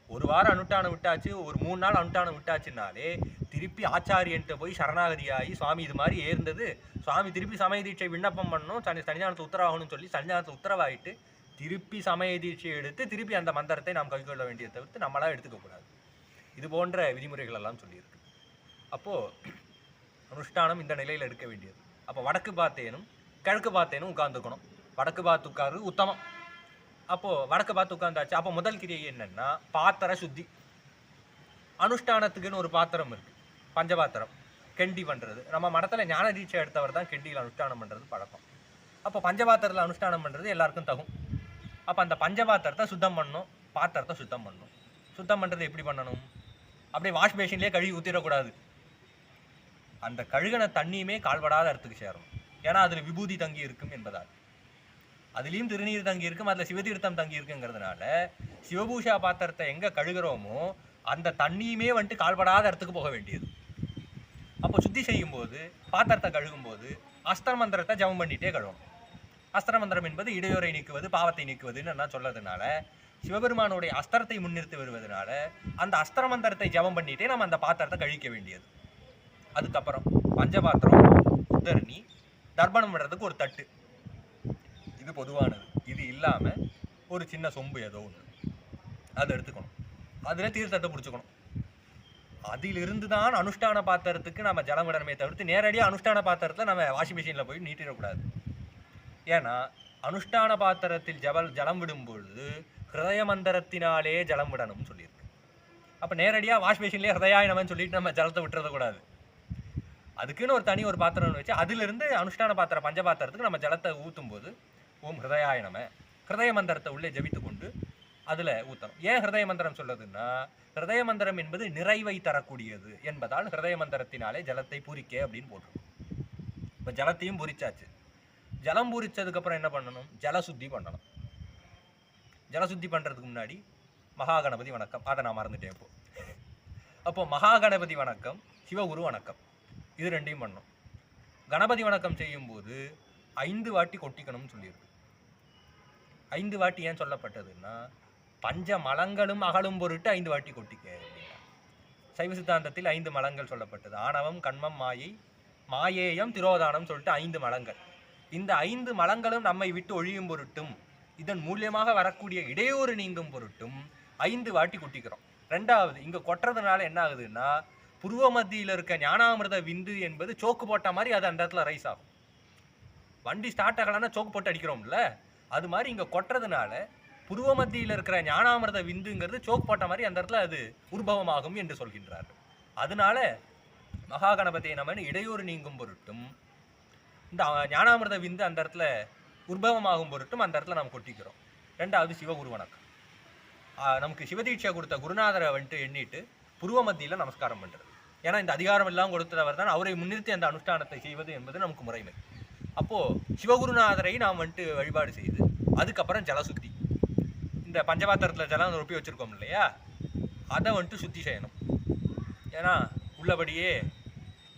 ஒரு வாரம் அனுஷ்டானம் விட்டாச்சு, ஒரு 3 நாள் அனுஷ்டானம் விட்டாச்சுனாலே திருப்பி ஆச்சாரியன்ட்ட போய் சரணாகதியாகி, சுவாமி இது மாதிரி ஏர்ந்தது, சுவாமி திருப்பி சமய தீட்சை விண்ணப்பம் பண்ணணும், சன்னிதானத்தை உத்தரவாகணும்னு சொல்லி சன்னிதானத்தை உத்தரவாயிட்டு திருப்பி சமய தீட்சை எடுத்து திருப்பி அந்த மந்திரத்தை நாம் கைக்கொள்ள வேண்டியதை தவிர்த்து நம்மளாக எடுத்துக்கக்கூடாது. இது போன்ற விதிமுறைகள் எல்லாம் சொல்லியிருக்கு. அப்போது அனுஷ்டானம் இந்த நிலையில் எடுக்க வேண்டியது. அப்போ வடக்கு பார்த்தேனும் கிழக்கு பார்த்தேனும் உட்காந்துக்கணும். வடக்கு பார்த்து உட்காரு உத்தமம். அப்போது வடக்கு பார்த்து உட்காந்தாச்சு. அப்போ முதல் கிரியை என்னென்னா பாத்திர சுத்தி. அனுஷ்டானத்துக்குன்னு ஒரு பாத்திரம் இருக்குது, பஞ்சபாத்திரம், கெண்டி பண்ணுறது. நம்ம மடத்தில் ஞான தீட்சை எடுத்தவர் தான் கெண்டியில் அனுஷ்டானம் பண்ணுறது பழக்கம். அப்போ பஞ்சபாத்திரத்தில் அனுஷ்டானம் பண்ணுறது எல்லாருக்கும் தகும். அப்போ அந்த பஞ்சபாத்திரத்தை சுத்தம் பண்ணணும், பாத்திரத்தை சுத்தம் பண்ணணும். சுத்தம் பண்ணுறது எப்படி பண்ணணும்? அப்படியே வாஷ் பேஷன்லேயே கழுவி ஊற்றிடக்கூடாது. அந்த கழுகின தண்ணியுமே கால்படாத இடத்துக்கு சேரணும். ஏன்னா அதில் விபூதி தங்கி இருக்கும் என்பதால். அதுலேயும் திருநீர் தங்கி இருக்கும், அதில் சிவதீர்த்தம் தங்கி இருக்குங்கிறதுனால சிவபூஷா பாத்திரத்தை எங்கே கழுகிறோமோ அந்த தண்ணியுமே வந்துட்டு கால்படாத இடத்துக்கு போக வேண்டியது. அப்போ சுத்தி செய்யும்போது பாத்திரத்தை கழுகும்போது அஸ்திர மந்திரத்தை ஜபம் பண்ணிகிட்டே கழுவணும். அஸ்திர மந்திரம் என்பது இடையூறை நீக்குவது, பாவத்தை நீக்குவதுன்னு என்ன சொல்றதுனால சிவபெருமானுடைய அஸ்திரத்தை முன்னிறுத்தி வருவதனால அந்த அஸ்திர மந்திரத்தை ஜபம் பண்ணிகிட்டே நம்ம அந்த பாத்திரத்தை கழிக்க வேண்டியது. அதுக்கப்புறம் பஞ்சபாத்திரம், உத்தரணி, தர்ப்பணம் பண்ணுறதுக்கு ஒரு தட்டு, இது பொதுவானது. இது இல்லாமல் ஒரு சின்ன சொம்பு ஏதோ ஒன்று அதை எடுத்துக்கணும். அதில் தீர்த்தத்தை பிடிச்சிக்கணும். அதிலிருந்து தான் அனுஷ்டான பாத்திரத்துக்கு நம்ம ஜலம் விடணுமே தவிர்த்து நேரடியாக அனுஷ்டான பாத்திரத்தில் நம்ம வாஷிங் மிஷினில் போய் நீட்டிடக்கூடாது. ஏன்னா அனுஷ்டான பாத்திரத்தில் ஜலம் விடும் பொழுது ஹிருதய மந்திரத்தினாலே ஜலம் விடணும்னு சொல்லியிருக்கு. அப்போ நேரடியாக வாஷ் மிஷின்லேயே ஹிருதயாயனம்னு சொல்லிட்டு நம்ம ஜலத்தை விட்டுறக்கூடாது. அதுக்குன்னு ஒரு தனி ஒரு பாத்திரம் வச்சு அதிலிருந்து அனுஷ்டான பாத்திரம் பஞ்சபாத்திரத்துக்கு நம்ம ஜலத்தை ஊற்றும் போது ஓம் ஹிருதயாயனம ஹிருதய மந்திரத்தை உள்ளே ஜபித்து கொண்டு அதில் ஊற்றணும். ஏன் ஹிருதய மந்திரம் சொல்லுதுன்னா, ஹிருதய மந்திரம் என்பது நிறைவை தரக்கூடியது என்பதால் ஹிருதய மந்திரத்தினாலே ஜலத்தை பூரிக்க அப்படின்னு போட்டிருக்கோம். இப்போ ஜலத்தையும் பூரிச்சாச்சு. ஜலம் பூரிச்சதுக்கப்புறம் என்ன பண்ணணும்? ஜலசுத்தி பண்ணணும். ஜலசுத்தி பண்ணுறதுக்கு முன்னாடி மகாகணபதி வணக்கம், அதை நான் மறந்துட்டேன் இப்போ. அப்போ மகாகணபதி வணக்கம், சிவகுரு வணக்கம், இது ரெண்டையும் பண்ணணும். கணபதி வணக்கம் செய்யும்போது 5 வாட்டி கொட்டிக்கணும்னு சொல்லியிருக்கு. 5 வாட்டி ஏன் சொல்லப்பட்டதுன்னா, பஞ்ச மலங்களும் அகலும் பொருட்டு 5 வாட்டி கொட்டிக்க அப்படின்னா. சைவ சித்தாந்தத்தில் 5 மலங்கள் சொல்லப்பட்டது. ஆணவம், கண்மம், மாயை, மாயேயம், திரோதானம் சொல்லிட்டு 5 மலங்கள். இந்த 5 மலங்களும் நம்மை விட்டு ஒழியும் பொருட்டும் இதன் மூலியமாக வரக்கூடிய இடையூறு நீங்கும் பொருட்டும் 5 வாட்டி கொட்டிக்கிறோம். ரெண்டாவது, இங்கே கொட்டுறதுனால என்ன ஆகுதுன்னா, புருவ மத்தியில் இருக்க ஞானாமிர்த விந்து என்பது சோக்கு போட்ட மாதிரி அது அந்த இடத்துல ரைஸ் ஆகும். வண்டி ஸ்டார்ட் ஆகலான்னா சோக்கு போட்டு அடிக்கிறோம்ல, அது மாதிரி இங்கே கொட்டுறதுனால புருவ மத்தியில் இருக்கிற ஞானாமிர்த விந்துங்கிறது சோக்கு போட்ட மாதிரி அந்த இடத்துல அது உற்பவமாகும் என்று சொல்கின்றார்கள். அதனால மகாகணபதியை நம்ம இடையூறு நீங்கும் பொருட்டும் இந்த ஞானாமிர்த விந்து அந்த இடத்துல உற்பவமாகும் பொருட்டும் அந்த இடத்துல நம்ம கொட்டிக்கிறோம். ரெண்டாவது, சிவகுரு வணக்கம். நமக்கு சிவதீட்சை கொடுத்த குருநாதரை வந்துட்டு எண்ணிட்டு புருவ மத்தியில் நமஸ்காரம் பண்ணுறது. ஏன்னா இந்த அதிகாரம் எல்லாம் கொடுத்தவர் தான், அவரை முன்னிறுத்தி அந்த அனுஷ்டானத்தை செய்வது என்பது நமக்கு முறைமை. அப்போது சிவகுருநாதரை நாம் வந்துட்டு வழிபாடு செய்து அதுக்கப்புறம் ஜலசுத்தி, இந்த பஞ்சபாத்திரத்தில் ஜலம் ரொப்பி வச்சுருக்கோம் இல்லையா, அதை வந்துட்டு சுத்தி செய்யணும். ஏன்னா உள்ளபடியே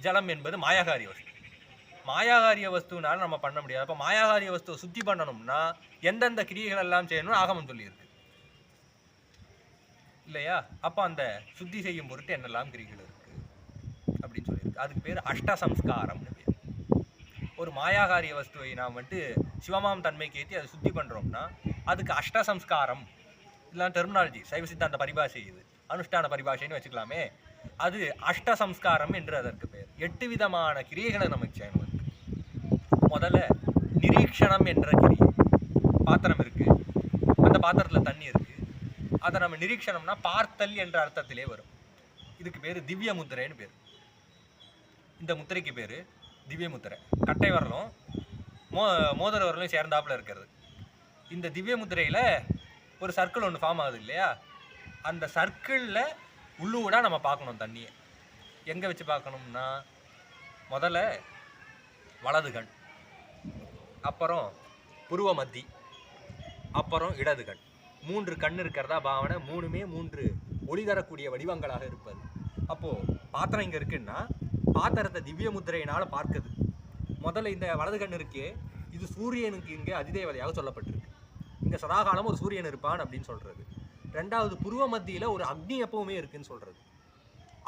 ஜலம் என்பது மாயாகாரிய வஸ்து. மாயாகாரிய வஸ்துனால நம்ம பண்ண முடியாது. அப்போ மாயாகாரிய வஸ்துவை சுத்தி பண்ணணும்னா எந்தெந்த கிரியைகள் எல்லாம் செய்யணும்னு ஆகமம் சொல்லியிருக்கு. இல்லையா? அப்போ அந்த சுத்தி செய்யும் பொருட்டு என்னெல்லாம் கிரிகள் இருக்கு அப்படின்னு சொல்லியிருக்கு. அதுக்கு பேர் அஷ்டசம்ஸ்காரம்னு பேர். ஒரு மாயாகாரிய வஸ்துவை நாம் சிவமாம் தன்மைக்கு ஏற்றி அதை சுத்தி பண்ணுறோம்னா அதுக்கு அஷ்டசம்ஸ்காரம், இதெல்லாம் டெர்மினாலஜி, சைவ சித்தாந்த பரிபாஷை, இது அனுஷ்டான பரிபாஷைன்னு வச்சுக்கலாமே. அது அஷ்டசம்ஸ்காரம் என்று அதற்கு பேர். 8 விதமான கிரியைகளை நமக்கு செய்யணும். முதல்ல நிரீக்ஷணம் என்ற கிரியை. பாத்திரம் இருக்கு, அந்த பாத்திரத்தில் தண்ணி இருக்கு, அதை நம்ம நிரீக்ஷணம்னா பார்த்தல் என்ற அர்த்தத்திலே வரும். இதுக்கு பேர் திவ்ய முத்திரைன்னு பேர். இந்த முத்திரைக்கு பேர் திவ்ய முத்திரை. கட்டை வரலும் மோதிர வரலும் சேர்ந்தாப்புல இருக்கிறது. இந்த திவ்ய முத்திரையில் ஒரு சர்க்கிள் ஒன்று ஃபார்ம் ஆகுது இல்லையா? அந்த சர்க்கிளில் உள்ளூடா நம்ம பார்க்கணும் தண்ணியை. எங்கே வச்சு பார்க்கணும்னா முதல்ல வலது கண், அப்புறம் புருவ மத்தி, அப்புறம் இடது கண். 3 கண் இருக்கிறதா பாவனை. 3மே 3 ஒளி தரக்கூடிய வடிவங்களாக இருப்பது. அப்போது பாத்திரம் இங்கே இருக்குன்னா பாத்திரத்தை திவ்ய முத்திரையினால் பார்க்குது. முதல்ல இந்த வலது கண் இருக்கே, இது சூரியனுக்கு இங்கே அதிதேவதையாக சொல்லப்பட்டிருக்கு. இங்கே சதாகாலம் ஒரு சூரியன் இருப்பான் அப்படின்னு சொல்கிறது. ரெண்டாவது, புருவ மத்தியில் ஒரு அக்னி எப்பவுமே இருக்குன்னு சொல்கிறது.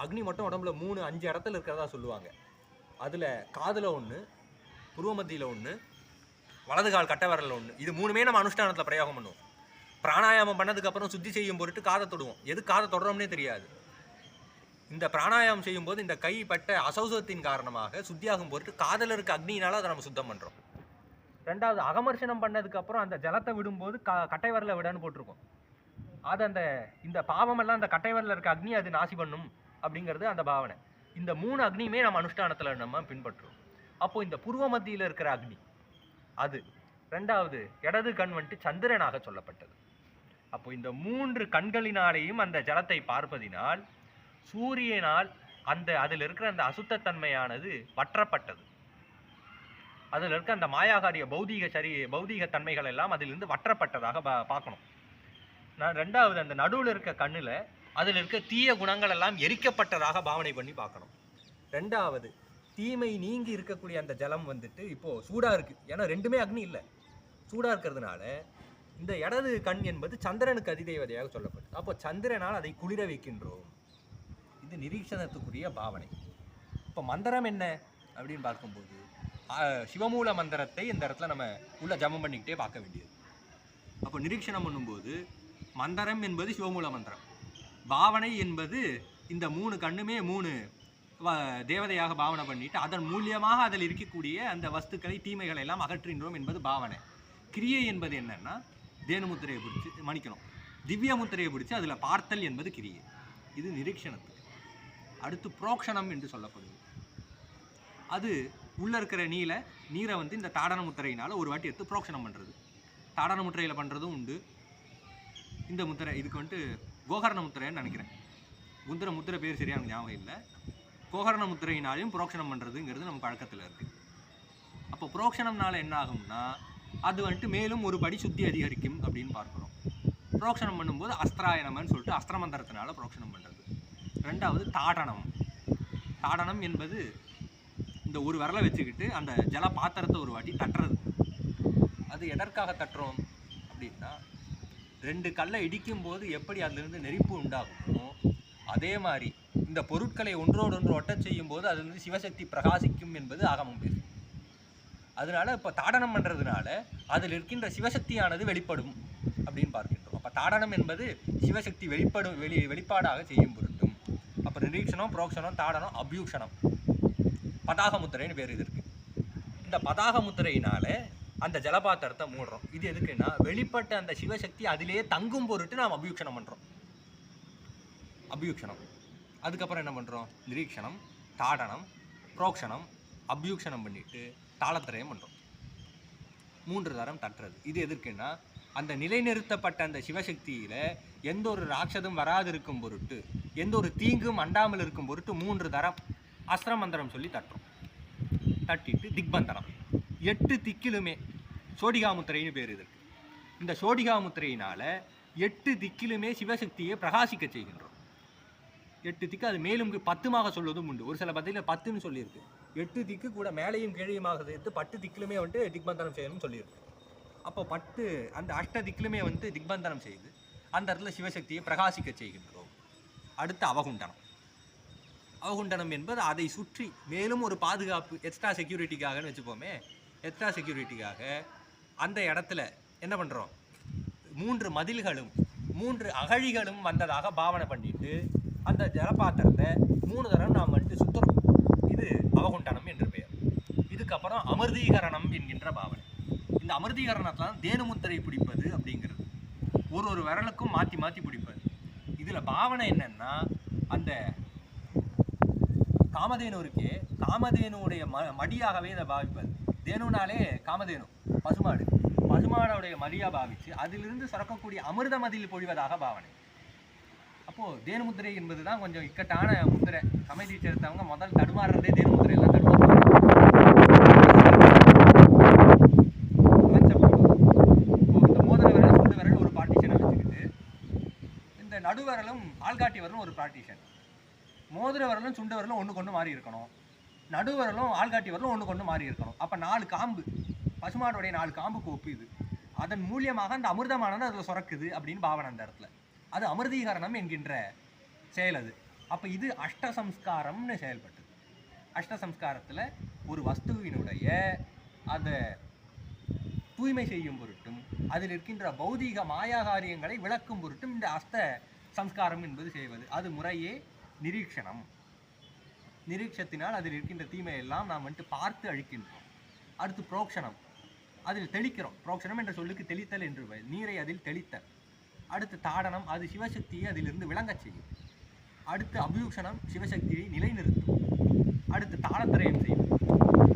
அக்னி மட்டும் உடம்புல 3-5 இடத்துல இருக்கிறதா சொல்லுவாங்க. அதில் காதில் ஒன்று, புருவ மத்தியில் ஒன்று, வலது கால் கட்டை வரல ஒன்று. இது 3மே நம்ம அனுஷ்டானத்தில் பிரயோகம் பண்ணுவோம். பிராணாயாமம் பண்ணதுக்கப்புறம் சுத்தி செய்யும் பொருட்டு காதை தொடுவோம். எது காதை தொடுறோம்னே தெரியாது. இந்த பிராணாயாமம் செய்யும்போது இந்த கை பட்ட அசௌசத்தின் காரணமாக சுத்தியாகும் பொருட்டு காதில் இருக்க அக்னியினால அதை நம்ம சுத்தம் பண்ணுறோம். ரெண்டாவது, அகமர்ஷனம் பண்ணதுக்கப்புறம் அந்த ஜலத்தை விடும்போது கட்டை வரல விடன்னு போட்டிருக்கோம். அது இந்த பாவமெல்லாம் அந்த கட்டை வரல இருக்க அக்னி அது நாசி பண்ணும் அப்படிங்கிறது அந்த பாவனை. இந்த 3 அக்னியுமே நம்ம அனுஷ்டானத்தில் நம்ம பின்பற்றுறோம். அப்போ இந்த புருவ மத்தியில் இருக்கிற அக்னி அது. ரெண்டாவது, இடது கண் சந்திரனாக சொல்லப்பட்டது. அப்போ இந்த 3 கண்களினாலேயும் அந்த ஜலத்தை பார்ப்பதினால் சூரியனால் அதில் இருக்கிற அந்த அசுத்தத்தன்மையானது வற்றப்பட்டது. அதில் இருக்க அந்த மாயாகாரிய பௌதீக தன்மைகள் எல்லாம் அதிலிருந்து வற்றப்பட்டதாக பார்க்கணும். ரெண்டாவது, அந்த நடுவில் இருக்க கண்ணில் அதில் இருக்க தீய குணங்கள் எல்லாம் எரிக்கப்பட்டதாக பாவனை பண்ணி பார்க்கணும். ரெண்டாவது, தீமை நீங்கி இருக்கக்கூடிய அந்த ஜலம் இப்போது சூடாக இருக்குது. ஏன்னா 2மே அக்னி இல்லை, சூடாக இருக்கிறதுனால இந்த இடது கண் என்பது சந்திரனுக்கு அதிதேவதையாக சொல்லப்படுது. அப்போ சந்திரனால் அதை குளிர வைக்கின்றோம். இது நிரீக்ஷணத்துக்குரிய பாவனை. இப்போ மந்திரம் என்ன அப்படின்னு பார்க்கும்போது சிவமூல மந்திரத்தை இந்த இடத்துல நம்ம உள்ள ஜபம் பண்ணிக்கிட்டே பார்க்க வேண்டியது. அப்போ நிரீக்ஷணம் பண்ணும்போது மந்திரம் என்பது சிவமூல மந்திரம், பாவனை என்பது இந்த 3 கண்ணுமே 3 தேவதையாக பாவனை பண்ணிட்டு அதன் மூலியமாக அதில் இருக்கக்கூடிய அந்த வஸ்துக்களை தீமைகளை எல்லாம் அகற்றின்றோம் என்பது பாவனை. கிரியை என்பது என்னன்னா தேனு முத்திரையை பிடிச்சி மன்னிக்கணும், திவ்ய முத்திரையை பிடிச்சி அதில் பார்த்தல் என்பது கிரியை. இது நிரீக்ஷணத்துக்கு. அடுத்து புரோக்ஷணம் என்று சொல்லப்படுது. அது உள்ளே இருக்கிற நீரை இந்த தாடன முத்திரையினால் ஒரு வாட்டி எடுத்து புரோக்ஷணம் பண்ணுறது. தாடன முத்திரையில் பண்ணுறதும் உண்டு. இந்த முத்திரை இதுக்கு கோகர்ண முத்திரைன்னு நினைக்கிறேன். முத்திரை பேர் சரியான ஞாபகம் இல்லை. கோகர்ண முத்திரையினாலையும் புரோக்ஷணம் பண்ணுறதுங்கிறது நம்ம பழக்கத்தில் இருக்குது. அப்போ புரோக்ஷணம்னால என்ன ஆகும்னா அது மேலும் ஒரு படி சுத்தி அதிகரிக்கும் அப்படின்னு பார்க்குறோம். புரோக்ஷணம் பண்ணும்போது அஸ்திராயணம்னு சொல்லிட்டு அஸ்திரமந்திரத்தினால புரோக்ஷணம் பண்ணுறது. ரெண்டாவது, தாடனம் என்பது இந்த ஒரு விரலை வச்சுக்கிட்டு அந்த ஜல பாத்திரத்தை ஒரு வாட்டி தட்டுறது. அது எதற்காக தட்டுறோம் அப்படின்னா 2 கல்லை இடிக்கும்போது எப்படி அதிலிருந்து நெருப்பு உண்டாகுமோ அதே மாதிரி இந்த பொருட்களை ஒன்றோடொன்று ஒட்டச் செய்யும் போது அதிலிருந்து சிவசக்தி பிரகாசிக்கும் என்பது ஆகமம் பேசும். அதனால இப்போ தாடனம் பண்ணுறதுனால அதில் இருக்கின்ற சிவசக்தியானது வெளிப்படும் அப்படின்னு பார்க்கின்றோம். அப்போ தாடனம் என்பது சிவசக்தி வெளிப்பாடாக செய்யும் பொருட்டும். அப்போ நிரீக்ஷணம், புரோக்ஷணம், தாடனம், அபியூஷணம், பதாக முத்திரைன்னு பேர் இது இருக்கு. இந்த பதாக முத்திரையினால அந்த ஜலபாத்திரத்தை மூடுறோம். இது எதுக்குன்னா வெளிப்பட்ட அந்த சிவசக்தி அதிலேயே தங்கும் பொருட்டு நாம் அபியூஷணம் பண்ணுறோம். அபியூஷணம். அதுக்கப்புறம் என்ன பண்ணுறோம்? நிரீக்ஷணம், தாடனம், புரோக்ஷணம், அபியூஷணம் பண்ணிட்டு தாளத்திரயம் பண்ணுறோம். 3 தரம் தட்டுறது. இது எதற்குன்னா அந்த நிலைநிறுத்தப்பட்ட அந்த சிவசக்தியில் எந்த ஒரு ராட்சதும் வராது இருக்கும் பொருட்டு, எந்த ஒரு தீங்கும் அண்டாமல் இருக்கும் பொருட்டு 3 தரம் அஸ்திரமந்திரம் சொல்லி தட்டுறோம். தட்டிட்டு திக்பந்தனம். 8 திக்கிலுமே சோடிகாமுத்திரைன்னு பேர் இதற்கு. இந்த சோடிகாமுத்திரையினால் 8 திக்கிலுமே சிவசக்தியை பிரகாசிக்க செய்கின்றோம். 8 திக்கு அது மேலும் 10மாக சொல்வதும் உண்டு. ஒரு சில பதிலில் 10ன்னு சொல்லியிருக்கு. 8 திக்கு கூட மேலையும் கீழையுமாக சேர்த்து 10 திக்கிலுமே திக்பந்தனம் செய்யணும்னு சொல்லியிருக்கு. அப்போ 10 அந்த அஷ்ட திக்கிலுமே திக்பந்தனம் செய்து அந்த இடத்துல சிவசக்தியை பிரகாசிக்க செய்கின்றோம். அடுத்து அவகுண்டனம். அவகுண்டனம் என்பது அதை சுற்றி மேலும் ஒரு பாதுகாப்பு, எக்ஸ்ட்ரா செக்யூரிட்டிக்காகன்னு வச்சுப்போமே, எக்ஸ்ட்ரா செக்யூரிட்டிக்காக அந்த இடத்துல என்ன பண்ணுறோம், 3 மதில்களும் 3 அகழிகளும் வந்ததாக பாவனை பண்ணிட்டு அந்த ஜலபாத்திரத்தை 3 தரம் நாம் வந்துட்டு சுற்றுறோம். இது அவகுண்டனம் என்று பெயர். இதுக்கப்புறம் அமிர்தீகரணம் என்கின்ற பாவனை. இந்த அமிர்தீகரணத்தான் தேனுமுத்திரை பிடிப்பது அப்படிங்கிறது. ஒரு விரலுக்கும் மாற்றி மாற்றி பிடிப்பது. இதில் பாவனை என்னன்னா, அந்த காமதேனு இருக்கே, காமதேனுடைய மடியாகவே இதை பாவிப்பது. தேனுனாலே காமதேனு பசுமாடு, பசுமாடோடைய மடியாக பாவித்து அதிலிருந்து சுரக்கக்கூடிய அமிர்த மதில் பொழிவதாக பாவனை. அப்போது தேனுமுத்திரை என்பது தான் கொஞ்சம் இக்கட்டான முத்திரை. சமைதி சேர்த்தவங்க முதல் தடுமாறுறதே தேனுமுத்திரை எல்லாம் தடுமாறு. இந்த மோதிர விரல் சுண்டு விரல் ஒரு பார்ட்டிஷனை வச்சுக்கிட்டு, இந்த நடுவரலும் ஆள்காட்டி வரலும் ஒரு பார்ட்டிஷன். மோதிர வரலும் சுண்டு வரலும் ஒன்று கொண்டு மாறி இருக்கணும், நடுவரலும் ஆள்காட்டி வரலும் ஒன்று கொண்டு மாறி இருக்கணும். அப்போ 4 காம்பு, பசுமாடுடைய 4 காம்புக்கு ஒப்புது. அதன் மூலியமாக அந்த அமிர்தமானது அதில் சுரக்குது அப்படின்னு பாவனை. அந்த இடத்துல அது அமிர்தீகரணம் என்கின்ற செயல். அது அப்போ இது அஷ்டசம்ஸ்காரம்னு செயல்பட்டது. அஷ்டசம்ஸ்காரத்தில் ஒரு வஸ்துவினுடைய அதை தூய்மை செய்யும் பொருட்டும் அதில் இருக்கின்ற பௌதீக மாயா காரியங்களை விளக்கும் பொருட்டும் இந்த அஷ்ட சம்ஸ்காரம் என்பது செய்வது. அது முறையே நிரீட்சணம். நிரீட்சத்தினால் அதில் இருக்கின்ற தீமையெல்லாம் நாம் வந்துட்டு பார்த்து அழிக்கின்றோம். அடுத்து புரோக்ஷணம், அதில் தெளிக்கிறோம். புரோக்ஷணம் என்ற சொல்லுக்கு தெளித்தல் என்று நீரை அதில் தெளித்தல். அடுத்து தாடனம், அது சிவசக்தியை அதிலிருந்து விளங்கச் செய்யும். அடுத்து அபியூஷணம், சிவசக்தியை நிலைநிறுத்தும். அடுத்து தாளத்திரயம் செய்வது.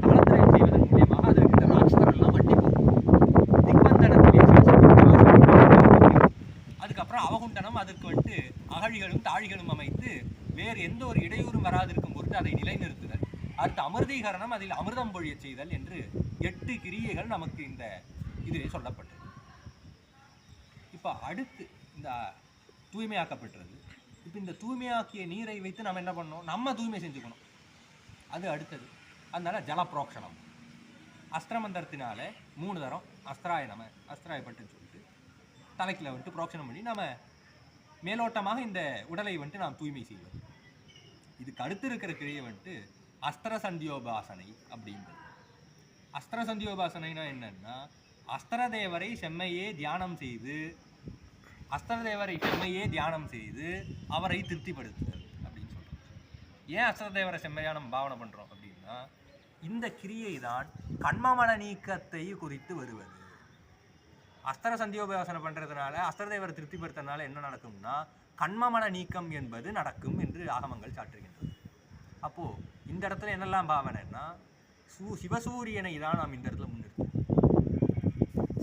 தாளத்திரயம் செய்வதன் மூலியமாக அதில் இருக்கின்ற ராட்சவரெல்லாம் வட்டி போகும். திக்பந்தனத்திலே அதுக்கப்புறம் அவகுண்டனம், அதற்கு வந்துட்டு அகழிகளும் தாழிகளும் அமைத்து வேறு எந்த ஒரு இடையூறும் வராதிருக்கும் பொருட்டு அதை நிலைநிறுத்துதல். அடுத்து அமிர்தீகரணம், அதில் அமிர்தம் பொழிய செய்தல் என்று 8 கிரியைகள் நமக்கு இந்த இதிலே சொல்லப்பட்டது. இப்போ அடுத்து இந்த தூய்மையாக்கப்பட்டது. இப்போ இந்த தூய்மையாக்கிய நீரை வைத்து நம்ம என்ன பண்ணோம், நம்ம தூய்மை செஞ்சுக்கணும். அது அடுத்தது. அதனால ஜலப்ரோக்ஷணம், அஸ்திரமந்திரத்தினால 3 தரம் அஸ்திராய நம, அஸ்திராயப்பட்டுன்னு சொல்லிட்டு தலைக்கில் வந்துட்டு புரோக்ஷணம் பண்ணி நம்ம மேலோட்டமாக இந்த உடலை வந்துட்டு நாம் தூய்மை செய்வது. இதுக்கு அடுத்து இருக்கிற கிரியை வந்துட்டு அஸ்திர சந்தியோபாசனை அப்படின்றது. அஸ்திர சந்தியோபாசனைனா என்னன்னா, அஸ்திரதேவரை செம்மையே தியானம் செய்து, அஸ்திரதேவரை செம்மையே தியானம் செய்து அவரை திருப்திப்படுத்துதல் அப்படின்னு சொல்கிறோம். ஏன் அஸ்திரதேவரை செம்மையான பாவனை பண்ணுறோம் அப்படின்னா, இந்த கிரியை தான் கண்மமல நீக்கத்தை குறித்து வருவது. அஸ்திர சந்தியோபாசனை பண்ணுறதுனால, அஸ்திரதேவரை திருப்திப்படுத்துறதுனால என்ன நடக்கும்னா, கண்மமல நீக்கம் என்பது நடக்கும் என்று ஆகமங்கள் சாற்றுகின்றது. அப்போது இந்த இடத்துல என்னெல்லாம் பாவனைன்னா, சிவசூரியனை தான் நாம் இந்த இடத்துல முன்னிறுத்தோம்.